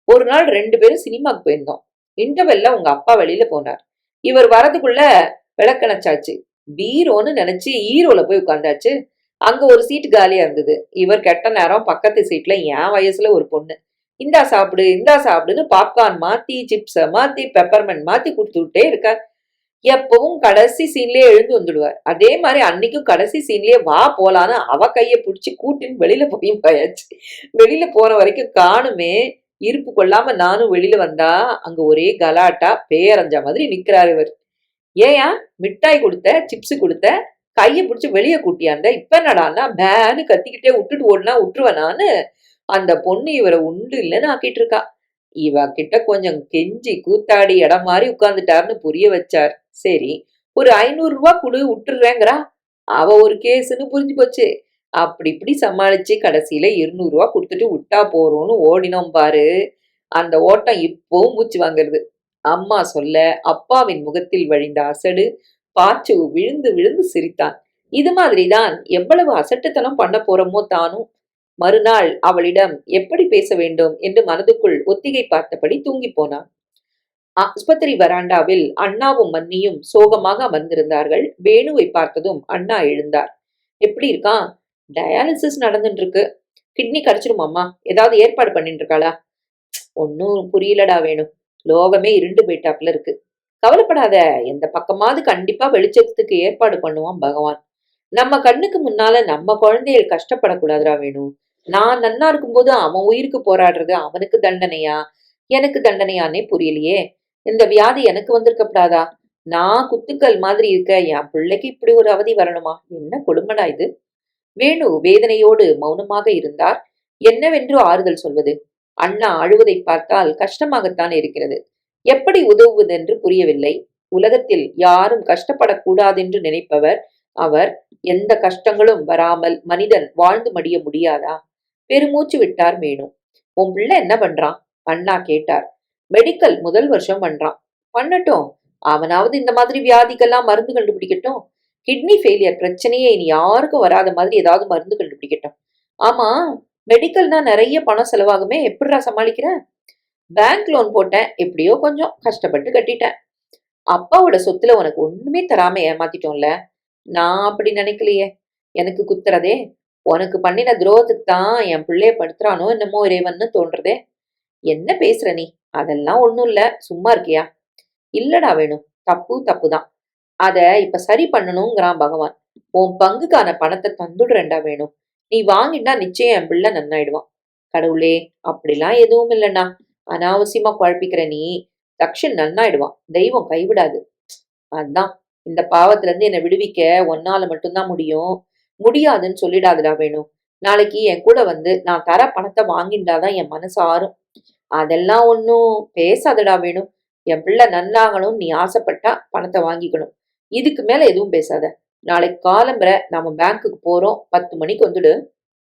ஒரு நாள் 2 பேரும் சினிமாக்கு போயிருந்தோம். இன்டர்வெல்ல உங்க அப்பா வெளியில போனார். இவர் வரதுக்குள்ள விளக்கணைச்சாச்சு. பீரோன்னு நினைச்சு ஈரோல போய் உட்கார்ந்தாச்சு. அங்க ஒரு சீட் காலியா இருந்தது. இவர் கெட்ட நேரம் பக்கத்து சீட்ல என் வயசுல ஒரு பொண்ணு. இந்தா சாப்பிடு, இந்தா சாப்பிடுன்னு பாப்கார்ன் மாத்தி, சிப்ஸ மாத்தி, பெப்பர்மெண்ட் மாத்தி கொடுத்துட்டே இருக்கார். எப்பவும் கடைசி சீன்லயே எழுந்து வந்துடுவார். அதே மாதிரி அன்னைக்கும் கடைசி சீன்லயே வா போலான்னு அவ கைய பிடிச்சி கூட்டின்னு வெளியில போயாச்சு. வெளியில போற வரைக்கும் காணுமே. இருப்பு கொள்ளாம நானும் வெளியில வந்தா அங்க ஒரே கலாட்டா, பேரஞ்ச மாதிரி நிக்கிறாரு இவர். ஏயா, மிட்டாய் கொடுத்த, சிப்ஸ் கொடுத்த, கைய பிடிச்சி வெளியே கூட்டியாந்த, இப்ப என்னடான்னா பேன்னு கத்திக்கிட்டே விட்டுட்டு ஓடுனா விட்டுருவனான்னு அந்த பொண்ணு இவரை உண்டு இல்லைன்னு ஆக்கிட்டு இருக்கா. இவ கிட்ட கொஞ்சம் கெஞ்சி கூத்தாடி இடம் மாதிரி உட்கார்ந்துட்டாருன்னு புரிய வச்சார். சரி, ஒரு 500 ரூபாய் கொடு விட்டுடுறேங்கிறா. அவ ஒரு கேஸ்ன்னு புரிஞ்சு போச்சு. அப்படி இப்படி சமாளிச்சு கடைசியில 200 ரூபாய் கொடுத்துட்டு விட்டா போறோம்னு ஓடினோம் பாரு. அந்த ஓட்டம் இப்பவும் மூச்சு வாங்குறது. அம்மா சொல்ல அப்பாவின் முகத்தில் வழிந்த அசடு பாச்சு விழுந்து விழுந்து சிரித்தான். இது மாதிரிதான் எவ்வளவு அசட்டுத்தனம் பண்ண போறோமோ தானும். மறுநாள் அவளிடம் எப்படி பேச வேண்டும் என்று மனதுக்குள் ஒத்திகை பார்த்தபடி தூங்கி போனான். ஆஸ்பத்திரி வராண்டாவில் அண்ணாவும் மன்னியும் சோகமாக அமர்ந்திருந்தார்கள். வேணுவை பார்த்ததும் அண்ணா எழுந்தார். எப்படி இருக்கான்? டயாலிசிஸ் நடந்துட்டு இருக்கு. கிட்னி கிடைச்சிருமாம்மா? ஏதாவது ஏற்பாடு பண்ணிட்டு இருக்காளா? ஒன்னும் புரியலடா வேணும். லோகமே இருண்டு போயிட்டாப்புல இருக்கு. கவலைப்படாத, எந்த பக்கமாவது கண்டிப்பா வெளிச்சத்துக்கு ஏற்பாடு பண்ணுவான் பகவான். நம்ம கண்ணுக்கு முன்னால நம்ம குழந்தைகள் கஷ்டப்படக்கூடாதுடா வேணும். நான் நன்னா இருக்கும்போது அவன் உயிருக்கு போராடுறது அவனுக்கு தண்டனையா எனக்கு தண்டனையானே புரியலையே. இந்த வியாதி எனக்கு வந்திருக்கப்படாதா? நான் குத்துக்கள் மாதிரி இருக்க என் பிள்ளைக்கு இப்படி ஒரு அவதி வரணுமா? என்ன கொடுமடா இது. வேணு வேதனையோடு மௌனமாக இருந்தார். என்னவென்று ஆறுதல் சொல்வது? அண்ணா அழுவதை பார்த்தால் கஷ்டமாகத்தான் இருக்கிறது. எப்படி உதவுவதென்று புரியவில்லை. உலகத்தில் யாரும் கஷ்டப்படக்கூடாதென்று நினைப்பவர் அவர். எந்த கஷ்டங்களும் வராமல் மனிதன் வாழ்ந்து மடிய முடியாதா? பெருமூச்சு விட்டார் மேனு. உன் பிள்ளை என்ன பண்றான்? அண்ணா கேட்டார். மெடிக்கல் முதல் வருஷம் பண்றான். பண்ணட்டும். அவனாவது இந்த மாதிரி வியாதிக்கெல்லாம் மருந்து கண்டுபிடிக்கட்டும். கிட்னி ஃபெயிலியர் பிரச்சனையே இனி யாருக்கும் வராத மாதிரி ஏதாவது மருந்து கண்டுபிடிக்கட்டும். ஆமா, மெடிக்கல்னா நிறைய பணம் செலவாகுமே, எப்படிடா சமாளிக்கிற? பேங்க் லோன் போட்டேன். எப்படியோ கொஞ்சம் கஷ்டப்பட்டு கட்டிட்டேன். அப்பாவோட சொத்துல உனக்கு ஒண்ணுமே தராம ஏமாத்திட்டோம்ல. நான் அப்படி நினைக்கலையே. எனக்கு குத்துறதே. உனக்கு பண்ணின துரோகத்துக்கு தான் என் பிள்ளைய படுத்துறானோ என்னமோ இறைவன்னு தோன்றதே. என்ன பேசுற நீ? அதெல்லாம் ஒண்ணும் இல்ல. சும்மா இருக்கியா? இல்லடா வேணும். தப்பு தப்புதான். அத இப்ப சரி பண்ணணுங்கிறான் பகவான். உன் பங்குக்கான பணத்தை தந்துடுறேன்டா வேணும். நீ வாங்கிட்டா நிச்சயம் என் பிள்ளை நன்னாயிடுவான். கடவுளே, அப்படிலாம் எதுவும் இல்லைண்ணா. அனாவசியமா குழப்பிக்கிற நீ. தக்ஷன் நன்னாயிடுவான். தெய்வம் கைவிடாது. அதான், இந்த பாவத்துல இருந்து என்னை விடுவிக்க ஒன்னால மட்டும்தான் முடியும். முடியாதுன்னு சொல்லிடாதுடா வேணும். நாளைக்கு என் கூட வந்து நான் தர பணத்தை வாங்கிண்டாதான் என் மனசு ஆறும். அதெல்லாம் ஒன்னும் பேசாதடா வேணும். என் பிள்ளை நன்னாகணும் நீ ஆசைப்பட்டா பணத்தை வாங்கிக்கணும். இதுக்கு மேல எதுவும் பேசாத. நாளைக்கு காலம்பரை நாம பேங்க்குக்கு போறோம். 10 மணிக்கு வந்துடு.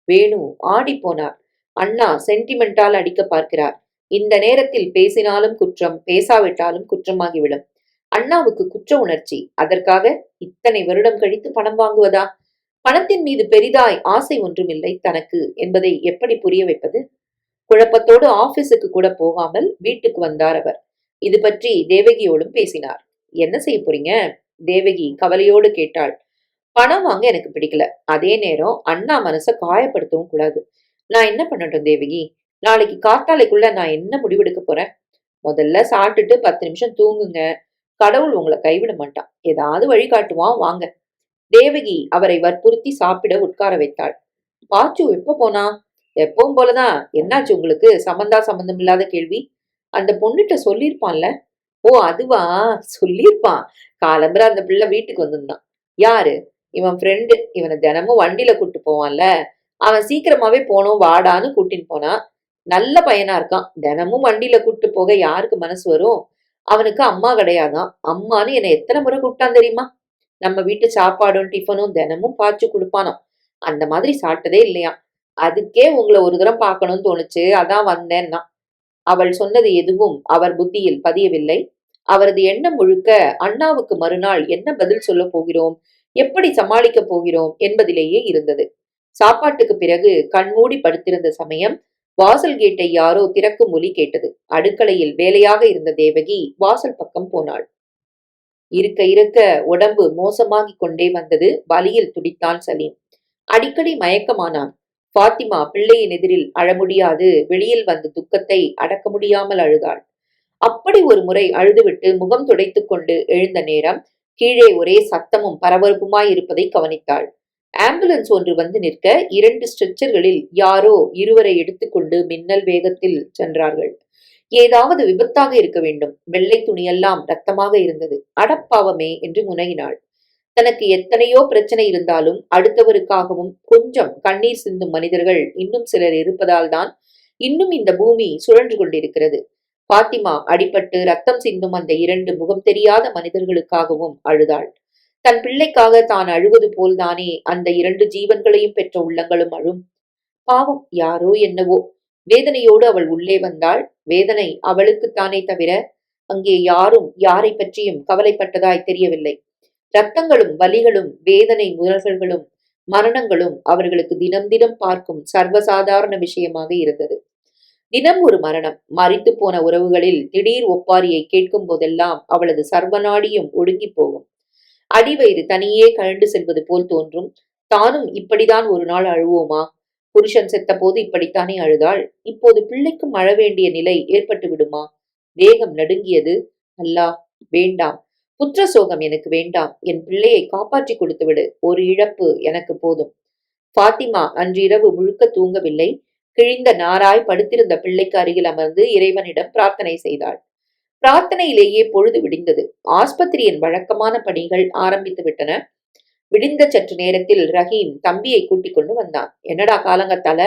வேணு ஆடி போனார். அண்ணா சென்டிமெண்டால் அடிக்க பார்க்கிறார். இந்த நேரத்தில் பேசினாலும் குற்றம், பேசாவிட்டாலும் குற்றமாகிவிடும். அண்ணாவுக்கு குற்ற உணர்ச்சி. அதற்காக இத்தனை வருடம் கழித்து பணம் வாங்குவதா? பணத்தின் மீது பெரிதாய் ஆசை ஒன்றுமில்லை தனக்கு என்பதை எப்படி புரிய வைப்பது? குழப்பத்தோடு ஆபீஸுக்கு கூட போகாமல் வீட்டுக்கு வந்தார் அவர். இது பற்றி தேவகியோடும் பேசினார். என்ன செய்ய போறீங்க? தேவகி கவலையோடு கேட்டாள். பணம் வாங்க எனக்கு பிடிக்கல. அதே நேரம் அண்ணா மனசை காயப்படுத்தவும் கூடாது. நான் என்ன பண்ணட்டும் தேவகி? நாளைக்கு காத்தாலைக்குள்ள நான் என்ன முடிவெடுக்க போறேன்? முதல்ல சாப்பிட்டுட்டு 10 நிமிஷம் தூங்குங்க. கடவுள் உங்களை கைவிட மாட்டான். ஏதாவது வழி காட்டுவான், வாங்க. தேவகி அவரை வற்புறுத்தி சாப்பிட உட்கார வைத்தாள். பாச்சு எப்ப போனா? எப்பவும் போலதான். என்னாச்சு உங்களுக்கு? சம்பந்தம் இல்லாத கேள்வி. அந்த பொண்ணுகிட்ட சொல்லிருப்பான்ல. ஓ அதுவா? சொல்லிருப்பான். காலம்பர அந்த பிள்ளை வீட்டுக்கு வந்திருந்தான். யாரு? இவன் ஃப்ரெண்டு. இவனை தினமும் வண்டியில கூட்டு போவான்ல, அவன் சீக்கிரமாவே போனோம் வாடான்னு கூட்டின்னு போனான். நல்ல பையனா இருக்கான். தினமும் வண்டியில கூட்டு போக யாருக்கு மனசு வரும்? அவனுக்கு அம்மா கிடையாதான். அம்மான்னு என்னை எத்தனை முறை கூப்பிட்டான் தெரியுமா? நம்ம வீட்டு சாப்பாடும் டிஃபனும் தினமும் பாய்ச்சி கொடுப்பானாம். அந்த மாதிரி சாப்பிட்டதே இல்லையா. அதுக்கே உங்களை ஒரு தரம் பார்க்கணும்னு தோணுச்சு, அதான் வந்தேன்னா. அவள் சொன்னது எதுவும் அவர் புத்தியில் பதியவில்லை. அவரது எண்ணம் முழுக்க அண்ணாவுக்கு மறுநாள் என்ன பதில் சொல்ல போகிறோம், எப்படி சமாளிக்கப் போகிறோம் என்பதிலேயே இருந்தது. சாப்பாட்டுக்கு பிறகு கண்மூடி படுத்திருந்த சமயம் வாசல் கேட்டை யாரோ திறக்கும் ஒலி கேட்டது. அடுக்களையில் வேலையாக இருந்த தேவகி வாசல் பக்கம் போனாள். இருக்க இருக்க உடம்பு மோசமாகிக் கொண்டே வந்தது. வலியில் துடித்தான் சலீம். அடிக்கடி மயக்கமானான். பாத்திமா பிள்ளையின் எதிரில் அழ முடியாது வெளியில் வந்த துக்கத்தை அடக்க முடியாமல் அழுதாள். அப்படி ஒரு முறை அழுதுவிட்டு முகம் துடைத்துக் கொண்டு எழுந்த நேரம் கீழே ஒரே சத்தமும் பரபரப்புமாய் இருப்பதை கவனித்தாள். ஆம்புலன்ஸ் ஒன்று வந்து நிற்க 2 ஸ்ட்ரெச்சர்களில் யாரோ இருவரை எடுத்துக்கொண்டு மின்னல் வேகத்தில் சென்றார்கள். ஏதாவது விபத்தாக இருக்க வேண்டும். வெள்ளை துணியெல்லாம் ரத்தமாக இருந்தது. அடப்பாவமே என்று முனகினாள். தனக்கு எத்தனையோ பிரச்சனை இருந்தாலும் அடுத்தவருக்காகவும் கொஞ்சம் கண்ணீர் சிந்தும் மனிதர்கள் இன்னும் சிலர் இருப்பதால் தான் இன்னும் இந்த பூமி சுழன்று கொண்டிருக்கிறது. பாத்திமா அடிபட்டு ரத்தம் சிந்தும் அந்த 2 முகம் தெரியாத மனிதர்களுக்காகவும் அழுதாள். தன் பிள்ளைக்காக தான் அழுவது போல்தானே அந்த 2 ஜீவன்களையும் பெற்ற உள்ளங்களும் அழும். பாவம் யாரோ என்னவோ. வேதனையோடு அவள் உள்ளே வந்தாள். வேதனை அவளுக்குத்தானே தவிர அங்கே யாரும் யாரை பற்றியும் கவலைப்பட்டதாய் தெரியவில்லை. ரத்தங்களும் வலிகளும் வேதனை முரல்களும் மரணங்களும் அவர்களுக்கு தினம் தினம் பார்க்கும் சர்வசாதாரண விஷயமாக இருந்தது. தினம் ஒரு மரணம். மரித்து போன உறவுகளில் திடீர் ஒப்பாரியை கேட்கும் போதெல்லாம் அவளது சர்வநாடியும் ஒடுங்கி போகும். அடிவயிறு தனியே கழண்டு செல்வது போல் தோன்றும். தானும் இப்படிதான் ஒரு நாள் அழுவோமா? புருஷன் செத்த போது இப்படித்தானே அழுதாள். இப்போது பிள்ளைக்கும் அழ வேண்டிய நிலை ஏற்பட்டு விடுமா? தேகம் நடுங்கியது. அல்லாஹ், வேண்டாம். புத்திர சோகம் எனக்கு வேண்டாம். என் பிள்ளையை காப்பாற்றி கொடுத்து விடு. ஒரு இழப்பு எனக்கு போதும். பாத்திமா அன்றிரவு முழுக்க தூங்கவில்லை. கிழிந்த நாராய் படுத்திருந்த பிள்ளைக்கு அருகில் அமர்ந்து இறைவனிடம் பிரார்த்தனை செய்தாள். பிரார்த்தனையிலேயே பொழுது விடிந்தது. ஆஸ்பத்திரியின் வழக்கமான பணிகள் ஆரம்பித்து விட்டன. விடிந்த சற்று நேரத்தில் ரஹீம் தம்பியை கூட்டிக் கொண்டு வந்தான். என்னடா காலங்கத்தால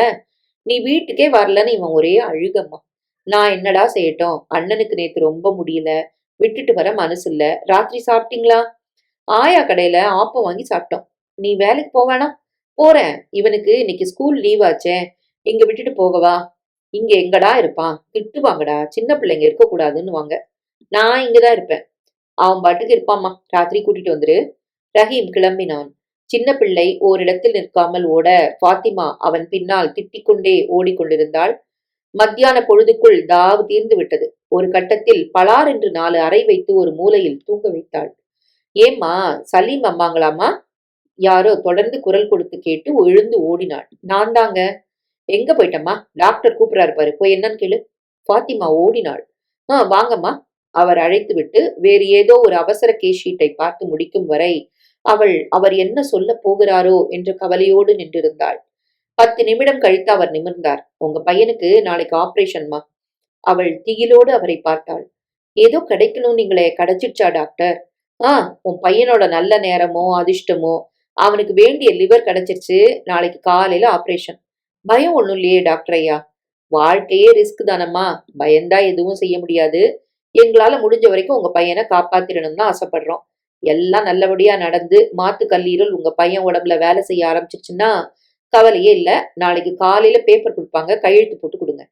நீ வீட்டுக்கே வரலன்னு இவன் ஒரே அழுகம்மா. நான் என்னடா செய்யட்டும், அண்ணனுக்கு நேத்து ரொம்ப முடியல, விட்டுட்டு வர மனசு இல்ல. ராத்திரி சாப்பிட்டீங்களா? ஆயா கடையில ஆப்பம் வாங்கி சாப்பிட்டோம். நீ வேலைக்கு போவேனா? போறேன். இவனுக்கு இன்னைக்கு ஸ்கூல் லீவ் ஆச்சே, இங்க விட்டுட்டு போகவா? இங்க எங்கடா இருப்பான்? திட்டுவாங்கடா, சின்ன பிள்ளைங்க இருக்க கூடாதுன்னு வாங்க. நான் இங்கதான் இருப்பேன். அவன் பாட்டுக்கு இருப்பாம்மா, ராத்திரி கூட்டிட்டு வந்துரு. ரஹீம் கிளம்பினான். சின்ன பிள்ளை ஓரிடத்தில் நிற்காமல் ஓட பாத்திமா அவன் பின்னால் திட்டிக்கொண்டே ஓடிக்கொண்டிருந்தாள். மத்தியான பொழுதுக்குள் தாவு தீர்ந்து விட்டது. ஒரு கட்டத்தில் பலார் என்று 4 அறை வைத்து ஒரு மூலையில் தூங்க வைத்தாள். ஏம்மா, சலீம் அம்மாங்களாமா? யாரோ தொடர்ந்து குரல் கொடுத்து கேட்டு எழுந்து ஓடினாள். நான் தாங்க. எங்க போயிட்டம்மா? டாக்டர் கூப்பிடாரு பாரு, போய் என்னன்னு கேளு. பாத்திமா ஓடினாள். வாங்கம்மா. அவர் அழைத்து விட்டு வேறு ஏதோ ஒரு அவசர கேஸ் ஷீட்டை பார்த்து முடிக்கும் வரை அவர் என்ன சொல்ல போகிறாரோ என்ற கவலையோடு நின்றிருந்தாள். 10 நிமிடம் கழித்து அவர் நிமிர்ந்தார். உங்க பையனுக்கு நாளைக்கு ஆபரேஷன்மா. அவள் திகிலோடு அவரை பார்த்தாள். ஏதோ கிடைக்கணும், நீங்களே கிடைச்சிடுச்சா டாக்டர்? உன் பையனோட நல்ல நேரமோ அதிர்ஷ்டமோ, அவனுக்கு வேண்டிய லிவர் கிடைச்சிருச்சு. நாளைக்கு காலையில ஆபரேஷன். பயம் ஒண்ணும் இல்லையே டாக்டர் ஐயா? வாழ்க்கையே ரிஸ்க் தானம்மா. பயந்தா எதுவும் செய்ய முடியாது. எங்களால முடிஞ்ச வரைக்கும் உங்க பையனை காப்பாத்திடணும் தான் ஆசைப்படுறோம். எல்லாம் நல்லபடியா நடந்து மாத்து கல்லீரல் உங்க பையன் உடம்புல வேலை செய்ய ஆரம்பிச்சிருச்சுன்னா கவலையே இல்ல. நாளைக்கு காலையில பேப்பர் கொடுப்பாங்க, கையெழுத்து போட்டு கொடுங்க.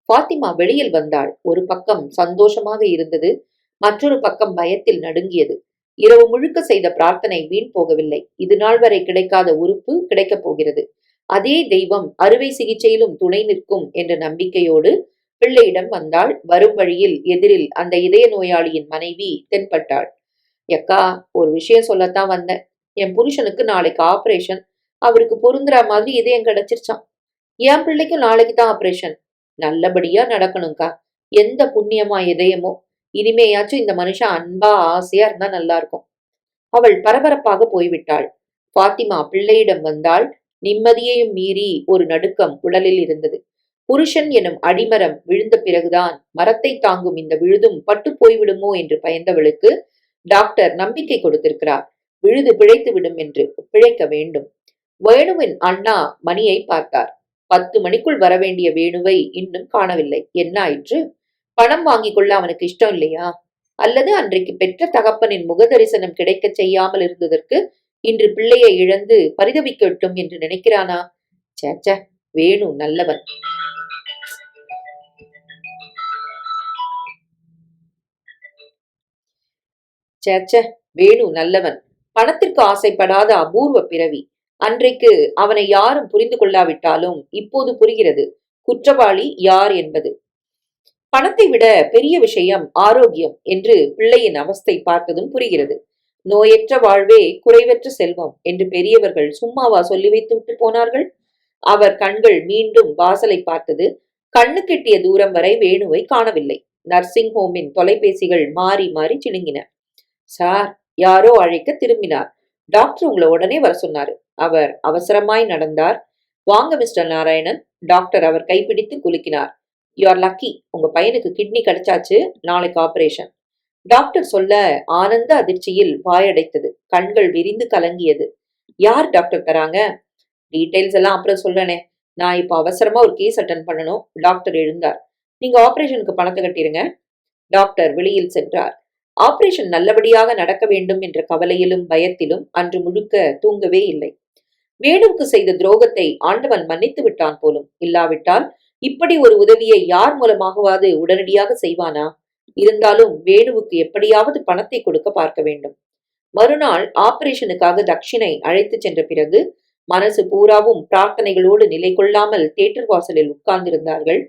பாத்திமா வெளியில் வந்தாள். ஒரு பக்கம் சந்தோஷமாக இருந்தது, மற்றொரு பக்கம் பயத்தில் நடுங்கியது. இரவு முழுக்க செய்த பிரார்த்தனை வீண் போகவில்லை. இது நாள் வரை கிடைக்காத உறுப்பு கிடைக்கப் போகிறது. அதே தெய்வம் அறுவை சிகிச்சையிலும் துணை நிற்கும் என்ற நம்பிக்கையோடு பிள்ளையிடம் வந்தாள். வரும் வழியில் எதிரில் அந்த இதய நோயாளியின் மனைவி தென்பட்டாள். எக்கா, ஒரு விஷயம் சொல்லத்தான் வந்தேன். என் புருஷனுக்கு நாளைக்கு ஆபரேஷன். அவருக்கு பொருந்துற மாதிரி இதயம் கிடைச்சிருச்சான். என் பிள்ளைக்கும் நாளைக்கு தான் ஆபரேஷன். நல்லபடியா நடக்கணும்க்கா. எந்த புண்ணியமா இதயமோ. இனிமேயாச்சும் இந்த மனுஷன் அன்பா ஆசையா இருந்தா நல்லா இருக்கும். அவள் பரபரப்பாக போய்விட்டாள். பாத்திமா பிள்ளையிடம் வந்தால் நிம்மதியையும் மீறி ஒரு நடுக்கம் உடலில் இருந்தது. புருஷன் எனும் அடிமரம் விழுந்த பிறகுதான் மரத்தை தாங்கும் இந்த விழுதும் பட்டு போய்விடுமோ என்று பயந்தவளுக்கு டாக்டர் நம்பிக்கை கொடுத்திருக்கிறார். விழுது பிழைத்து விடும் என்று. பிழைக்க வேண்டும். வேணுவின் அண்ணா மணியை பார்த்தார். 10 மணிக்குள் வரவேண்டிய வேணுவை இன்னும் காணவில்லை. என்ன ஆயிற்று? பணம் வாங்கிக் கொள்ள அவனுக்கு இஷ்டம் இல்லையா? அல்லது அன்றைக்கு பெற்ற தகப்பனின் முக தரிசனம் கிடைக்கச் செய்யாமல் இருந்ததற்கு இன்று பிள்ளையை இழந்து பரிதவிக்கட்டும் என்று நினைக்கிறானா? சேச்ச, வேணு நல்லவன். சேச்ச, வேணு நல்லவன். பணத்திற்கு ஆசைப்படாத அபூர்வ பிறவி. அன்றைக்கு அவனை யாரும் புரிந்து கொள்ளாவிட்டாலும் இப்போது புரிகிறது குற்றவாளி யார் என்பது. பணத்தை விட பெரிய விஷயம் ஆரோக்கியம் என்று பிள்ளையின் அவஸ்தை பார்த்ததும் புரிகிறது. நோயற்ற வாழ்வே குறைவற்ற செல்வம் என்று பெரியவர்கள் சும்மாவா சொல்லி வைத்து விட்டு போனார்கள்? அவர் கண்கள் மீண்டும் வாசலை பார்த்தது. கண்ணு கெட்டிய தூரம் வரை வேணுவை காணவில்லை. நர்சிங் ஹோமின் தொலைபேசிகள் மாறி மாறி சிணுங்கின. சார், யாரோ அழைக்க திரும்பினார். டாக்டர் உங்களை உடனே வர சொன்னாரு. அவர் அவசரமாய் நடந்தார். வாங்க மிஸ்டர் நாராயணன். டாக்டர் அவர் கைப்பிடித்து குலுக்கினார். You are lucky. உங்க பையனுக்கு கிட்னி கிடைச்சாச்சு. நாளைக்கு ஆபரேஷன். டாக்டர் சொல்ல ஆனந்த அதிர்ச்சியில் வாயடைத்தது. கண்கள் விரிந்து கலங்கியது. யார் டாக்டர் தராங்க? டீடைல்ஸ் எல்லாம் அப்புறம் சொல்றேனே. நான் இப்ப அவசரமா ஒரு கேஸ் அட்டன் பண்ணணும். டாக்டர் எழுந்தார். நீங்க ஆபரேஷனுக்கு பணத்தை கட்டிருங்க. டாக்டர் வெளியில் சென்றார். ஆபரேஷன் நல்லபடியாக நடக்க வேண்டும் என்ற கவலையிலும் பயத்திலும் அன்று முழுக்க தூங்கவே இல்லை. வேணுவுக்கு செய்த துரோகத்தை ஆண்டவன் மன்னித்து விட்டான் போலும். இல்லாவிட்டால் இப்படி ஒரு உதவியை யார் மூலமாகவாது உடனடியாக செய்வானா? இருந்தாலும் வேணுவுக்கு எப்படியாவது பணத்தை கொடுக்க பார்க்க வேண்டும். மறுநாள் ஆபரேஷனுக்காக தட்சிணை அழைத்து சென்ற பிறகு மனசு பூராவும் பிரார்த்தனைகளோடு நிலை கொள்ளாமல் தியேட்டர் வாசலில் உட்கார்ந்திருந்தார்கள்.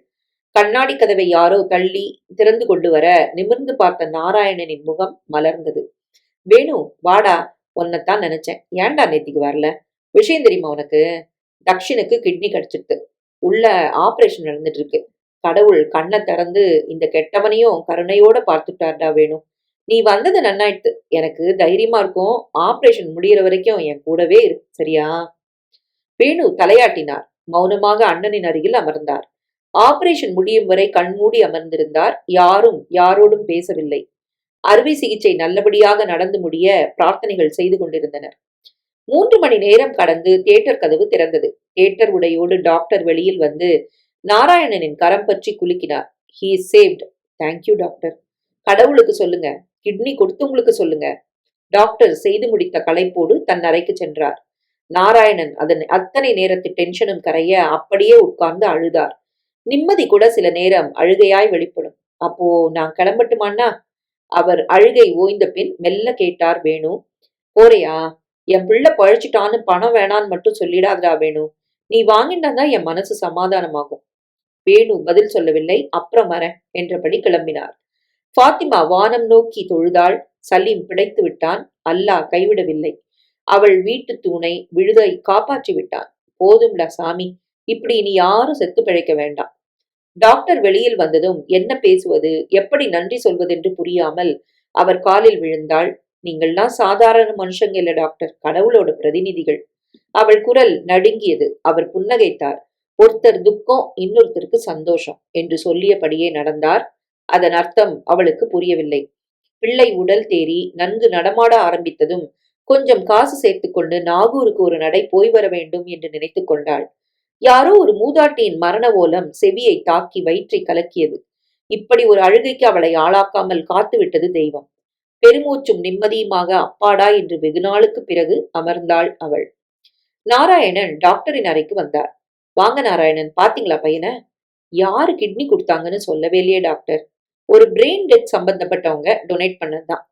கண்ணாடி கதவை யாரோ தள்ளி திறந்து கொண்டு வர நிமிர்ந்து பார்த்த நாராயணனின் முகம் மலர்ந்தது. வேணு, வாடா. உன்னைத்தான் நினைச்சேன். ஏன்டா நேத்திக்கு வரல? விஷயம் தெரியுமா உனக்கு? தக்ஷனுக்கு கிட்னி கிடைச்சிட்டு உள்ள ஆபரேஷன் நடந்துட்டு இருக்கு. கடவுள் கண்ணை திறந்து இந்த கெட்டவனையும் கருணையோட பார்த்துட்டார்டா வேணு. நீ வந்தது நன்னாயிடுத்து. எனக்கு தைரியமா இருக்கும். ஆபரேஷன் முடிகிற வரைக்கும் என் கூடவே இரு, சரியா? வேணு தலையாட்டினார். மௌனமாக அண்ணனின் அருகில் அமர்ந்தார். ஆபரேஷன் முடியும் வரை கண்மூடி அமர்ந்திருந்தார். யாரும் யாரோடும் பேசவில்லை. அறுவை சிகிச்சை நல்லபடியாக நடந்து முடிய பிரார்த்தனைகள் செய்து கொண்டிருந்தனர். 3 மணி நேரம் கடந்து தியேட்டர் கதவு திறந்தது. தியேட்டர் உடையோடு டாக்டர் வெளியில் வந்து நாராயணனின் கரம் பற்றி குலுக்கினார். He is saved. Thank you doctor. கடவுளுக்கு சொல்லுங்க. கிட்னி கொடுத்தவங்களுக்கு சொல்லுங்க. டாக்டர் செய்து முடித்த களைப்போடு தன் அறைக்கு சென்றார். நாராயணன் அதன் அத்தனை நேரத்து டென்ஷனும் கரைய அப்படியே உட்கார்ந்து அழுதார். நிம்மதி கூட சில நேரம் அழுகையாய் வெளிப்படும். அப்போ நான் கிளம்பட்டுமாண்ணா? அவர் அழுகை ஓய்ந்த பின் மெல்ல கேட்டார் வேணு. போறியா? என் பிள்ளை பழிச்சிட்டான்னு பணம் வேணான்னு மட்டும் சொல்லிடாதடா வேணு. நீ வாங்கிட்டாதான் என் மனசு சமாதானமாகும். வேணு பதில் சொல்லவில்லை. அப்புறம் வரேன் என்றபடி கிளம்பினார். பாத்திமா வானம் நோக்கி தொழுதாள். சலீம் பிடைத்து விட்டான். அல்லாஹ் கைவிடவில்லை. அவள் வீட்டு தூணை விழுதை காப்பாற்றி விட்டான். போதும்டா சாமி, இப்படி இனி யாரும் செத்து பிழைக்க வேண்டாம். டாக்டர் வெளியில் வந்ததும் என்ன பேசுவது, எப்படி நன்றி சொல்வதென்று புரியாமல் அவர் காலில் விழுந்தாள். நீங்கள்லாம் சாதாரண மனுஷங்க இல்ல டாக்டர், கடவுளோட பிரதிநிதிகள். அவள் குரல் நடுங்கியது. அவர் புன்னகைத்தார். ஒருத்தர் துக்கம், இன்னொருத்தருக்கு சந்தோஷம் என்று சொல்லியபடியே நடந்தார். அதன் அர்த்தம் அவளுக்கு புரியவில்லை. பிள்ளை உடல் தேறி நன்கு நடமாட ஆரம்பித்ததும் கொஞ்சம் காசு சேர்த்துக்கொண்டு நாகூருக்கு ஒரு நடை போய் வர வேண்டும் என்று நினைத்து கொண்டாள். யாரோ ஒரு மூதாட்டியின் மரண ஓலம் செவியை தாக்கி வயிற்றை கலக்கியது. இப்படி ஒரு அழுகைக்கு அவளை ஆளாக்காமல் காத்துவிட்டது தெய்வம். பெருமூச்சும் நிம்மதியுமாக அப்பாடா என்று வெகு நாளுக்கு பிறகு அமர்ந்தாள் அவள். நாராயணன் டாக்டரின் அறைக்கு வந்தார். வாங்க நாராயணன், பாத்தீங்களா பையனை? யாரு கிட்னி கொடுத்தாங்கன்னு சொல்லவே இல்லையே டாக்டர். ஒரு பிரெயின் டெத் சம்பந்தப்பட்டவங்க டொனேட் பண்ணதுதான்.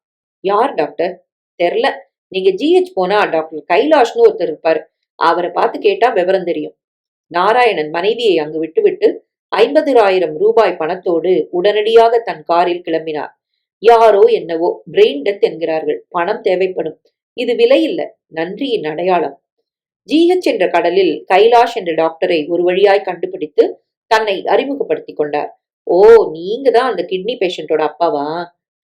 யார் டாக்டர்? தெரில. நீங்க ஜிஹெச் போனா டாக்டர் கைலாஷ்னு ஒருத்தர் இருப்பாரு. அவரை பார்த்து கேட்டா விவரம் தெரியும். நாராயணன் மனைவியை அங்கு விட்டுவிட்டு 50,000 ரூபாய் பணத்தோடு உடனடியாக தன் காரில் கிளம்பினார். யாரோ என்னவோ பிரெயின் டெத் என்கிறார்கள். பணம் தேவைப்படும். இது விலை இல்ல, நன்றியின் அடையாளம். ஜிஹெச் என்ற கடலில் கைலாஷ் என்ற டாக்டரை ஒரு வழியாய் கண்டுபிடித்து தன்னை அறிமுகப்படுத்திக் கொண்டார். ஓ, நீங்க தான் அந்த கிட்னி பேஷண்டோட அப்பாவா?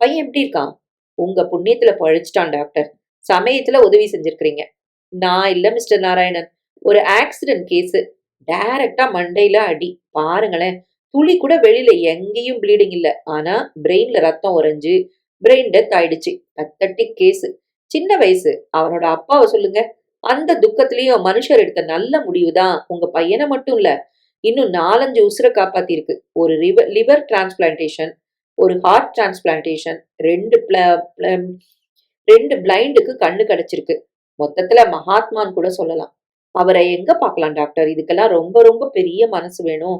பையன் எப்படி இருக்கான்? உங்க புண்ணியத்துல பழிச்சிட்டான் டாக்டர். சமயத்துல உதவி செஞ்சிருக்கிறீங்க. நான் இல்ல மிஸ்டர் நாராயணன். ஒரு ஆக்சிடென்ட் கேஸ். டைரக்டா மண்டையில அடி. பாருங்களேன். துளி கூட வெளியில எங்கேயும் ப்ளீடிங் இல்ல. ஆனா பிரெயின்ல ரத்தம் உறைஞ்சு பிரெயின் டெத் ஆயிடுச்சு. Pathetic case. சின்ன வயசு. அவனோட அப்பாவ சொல்லுங்க. அந்த துக்கத்திலயும் மனுஷர் எடுத்த நல்ல முடிவு தான் உங்க பையனை மட்டும் இல்ல, இன்னும் 4, 5 உசுர காப்பாத்திருக்கு. ஒரு லிவர் டிரான்ஸ்பிளான்டேஷன், ஒரு ஹார்ட் டிரான்ஸ்பிளான்டேஷன், 2 பிளைண்டுக்கு கண்ணு கிடைச்சிருக்கு. மொத்தத்துல மகாத்மான்னு கூட சொல்லலாம். அவரை எங்க பார்க்கலாம் டாக்டர்? இதுக்கெல்லாம் ரொம்ப ரொம்ப பெரிய மனசு வேணும்.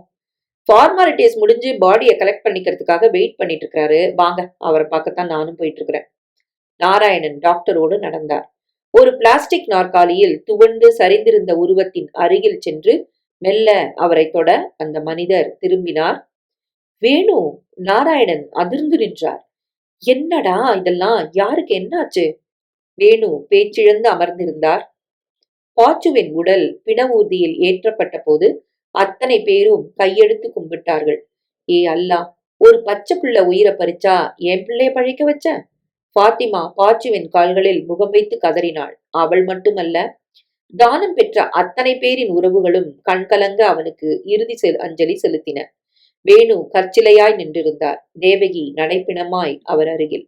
ஃபார்மாலிட்டிஸ் முடிஞ்சு பாடியை கலெக்ட் பண்ணிக்கிறதுக்காக வெயிட் பண்ணிட்டு இருக்காரு. வாங்க, அவரை பார்க்கத்தான் நானும் போயிட்டு இருக்கிறேன். நாராயணன் டாக்டரோடு நடந்தார். ஒரு பிளாஸ்டிக் நாற்காலியில் துவண்டு சரிந்திருந்த உருவத்தின் அருகில் சென்று மெல்ல அவரை தொட அந்த மனிதர் திரும்பினார். வேணு! நாராயணன் அதிர்ந்து நின்றார். என்னடா இதெல்லாம்? யாருக்கு என்னாச்சு? வேணு பேச்சிழந்து அமர்ந்திருந்தார். பாச்சுவின் உடல் பிண ஊர்தியில் ஏற்றப்பட்ட போது அத்தனை பேரும் கையெடுத்து கும்பிட்டார்கள். ஏ அல்லா, ஒரு பச்சை பிள்ளை உயிரை பறிச்சா என் பிள்ளைய பழிக்க வச்ச? பாத்திமா பாச்சுவின் கால்களில் முகம் வைத்து கதறினாள். அவள் மட்டுமல்ல, தானம் பெற்ற அத்தனை பேரின் உறவுகளும் கண்கலங்க அவனுக்கு இறுதி அஞ்சலி செலுத்தின. வேணு கற்சிலையாய் நின்றிருந்தார். தேவகி நடைப்பிணமாய் அவர் அருகில்.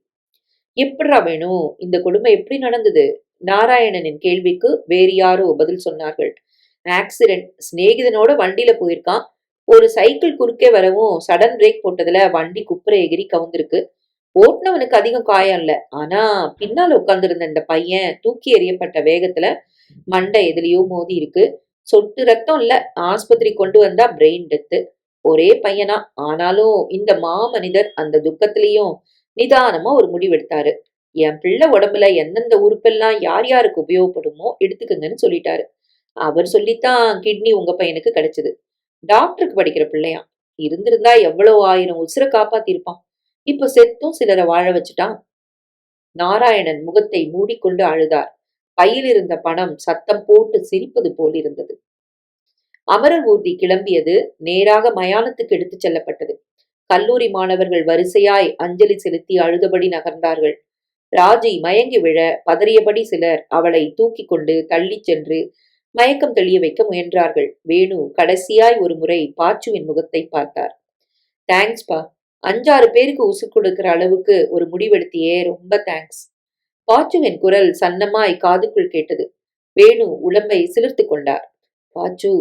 எப்படிரா வேணு, இந்த கொடுமை எப்படி நடந்தது? நாராயணனின் கேள்விக்கு வேறு யாரோ பதில் சொன்னார்கள். ஆக்சிடென்ட். சிநேகிதனோட வண்டியில போயிருக்கான். ஒரு சைக்கிள் குறுக்கே வரவும் சடன் பிரேக் போட்டதுல வண்டி குப்புற எகிரி கவுந்திருக்கு. ஓட்டுனவனுக்கு அதிகம் காயம் இல்ல. ஆனா பின்னால உட்கார்ந்திருந்த இந்த பையன் தூக்கி எறியப்பட்ட வேகத்துல மண்டை எதுலயோ மோதி இருக்கு. சொட்டு ரத்தம் இல்ல. ஆஸ்பத்திரி கொண்டு வந்தா பிரெயின் டெத்து. ஒரே பையனா. ஆனாலும் இந்த மாமனிதர் அந்த துக்கத்திலையும் நிதானமா ஒரு முடிவெடுத்தாரு. என் பிள்ளை உடம்புல எந்தெந்த உறுப்பெல்லாம் யார் யாருக்கு உபயோகப்படுமோ எடுத்துக்கங்கன்னு சொல்லிட்டாரு. அவர் சொல்லித்தான் கிட்னி உங்க பையனுக்கு கிடைச்சது. டாக்டருக்கு படிக்கிற பிள்ளையாம். இருந்திருந்தா எவ்வளவு 1000 உசுர காப்பாத்திருப்பான். இப்ப செத்தும் சிலரை வாழ வச்சுட்டான். நாராயணன் முகத்தை மூடிக்கொண்டு அழுதார். பையில் இருந்த பணம் சத்தம் போட்டு சிரிப்பது போல் இருந்தது. அமரர் ஊர்தி கிளம்பியது. நேராக மயானத்துக்கு எடுத்துச் செல்லப்பட்டது. கல்லூரி மாணவர்கள் வரிசையாய் அஞ்சலி செலுத்தி அழுதபடி நகர்ந்தார்கள். ராஜி மயங்கி விழ பதறியபடி சிலர் அவளை தூக்கி கொண்டு தள்ளிச் சென்று மயக்கம் தெளிய வைக்க முயன்றார்கள். வேணு கடைசியாய் ஒரு முறை பாச்சுவின் முகத்தை பார்த்தார். தேங்க்ஸ்பா. 5, 6 பேருக்கு உசு கொடுக்கிற அளவுக்கு ஒரு முடிவெடுத்தியே, ரொம்ப தேங்க்ஸ். பாச்சுவின் குரல் சன்னமாய் காதுக்குள் கேட்டது. வேணு உடம்பை சிலிர்த்து கொண்டார். பாச்சு!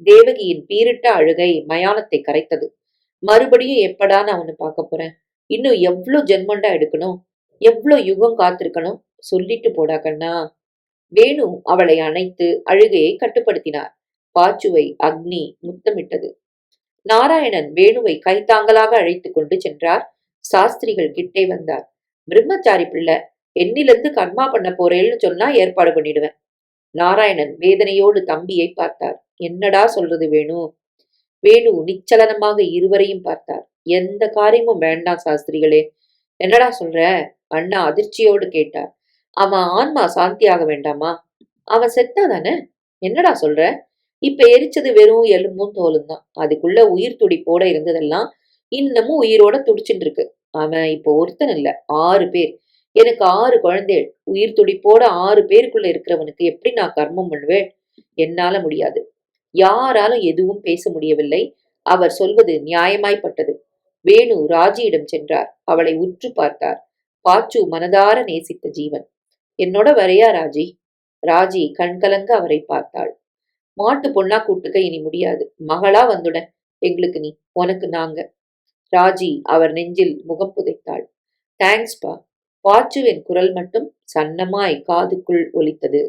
தேவகியின் பீரிட்ட அழுகை மயானத்தை கரைத்தது. மறுபடியும் எப்படான்னு அவனை பார்க்க போறேன்? இன்னும் எவ்வளோ ஜென்மண்டா எடுக்கணும்? எவ்வளோ யுகம் காத்திருக்கணும்? சொல்லிட்டு போடா கண்ணா. வேணு அவளை அணைத்து அழுகையை கட்டுப்படுத்தினார். பாச்சுவை அக்னி முத்தமிட்டது. நாராயணன் வேணுவை கைத்தாங்கலாக அழைத்துக் கொண்டு சென்றார். சாஸ்திரிகள் கிட்டே வந்தார். பிரம்மச்சாரி பிள்ளை, என்னிலிருந்து கர்மா பண்ண போறேன்னு சொன்னா ஏற்பாடு பண்ணிடுவேன். நாராயணன் வேதனையோடு தம்பியை பார்த்தார். என்னடா சொல்றது வேணு? வேணு நிச்சலனமாக இருவரையும் பார்த்தார். எந்த காரியமும் வேண்டாம் சாஸ்திரிகளே. என்னடா சொல்ற? அண்ணா அதிர்ச்சியோடு கேட்டார். அவன் ஆன்மா சாந்தியாக வேண்டாமா? அவன் செத்தாதானே? என்னடா சொல்ற? இப்ப எரிச்சது வெறும் எலும்பும் தோலும் தான். அதுக்குள்ள உயிர் துடிப்போட இருந்ததெல்லாம் இன்னமும் உயிரோட துடிச்சுட்டு இருக்கு. அவன் இப்போ ஒருத்தன் இல்ல, 6 பேர். எனக்கு 6 குழந்தைகள். உயிர் துடிப்போட 6 பேருக்குள்ள இருக்கிறவனுக்கு எப்படி நான் கர்மம் பண்ணுவேன்? என்னால முடியாது. யாராலும் எதுவும் பேச முடியவில்லை. அவர் சொல்வது நியாயமாய்ப்பட்டது. வேணு ராஜியிடம் சென்றார். அவளை உற்று பார்த்தார். பாச்சு மனதார நேசித்த ஜீவன். என்னோட வரையா ராஜி? ராஜி கண்கலங்க அவரை பார்த்தாள். மாட்டு பொண்ணா கூட்டுக்க இனி முடியாது. மகளா வந்துட. எங்களுக்கு நீ, உனக்கு நாங்க. ராஜி அவர் நெஞ்சில் முகம் புதைத்தாள். தேங்க்ஸ்பா. பாச்சுவின் குரல் மட்டும் சன்னமாய் காதுக்குள் ஒலித்தது.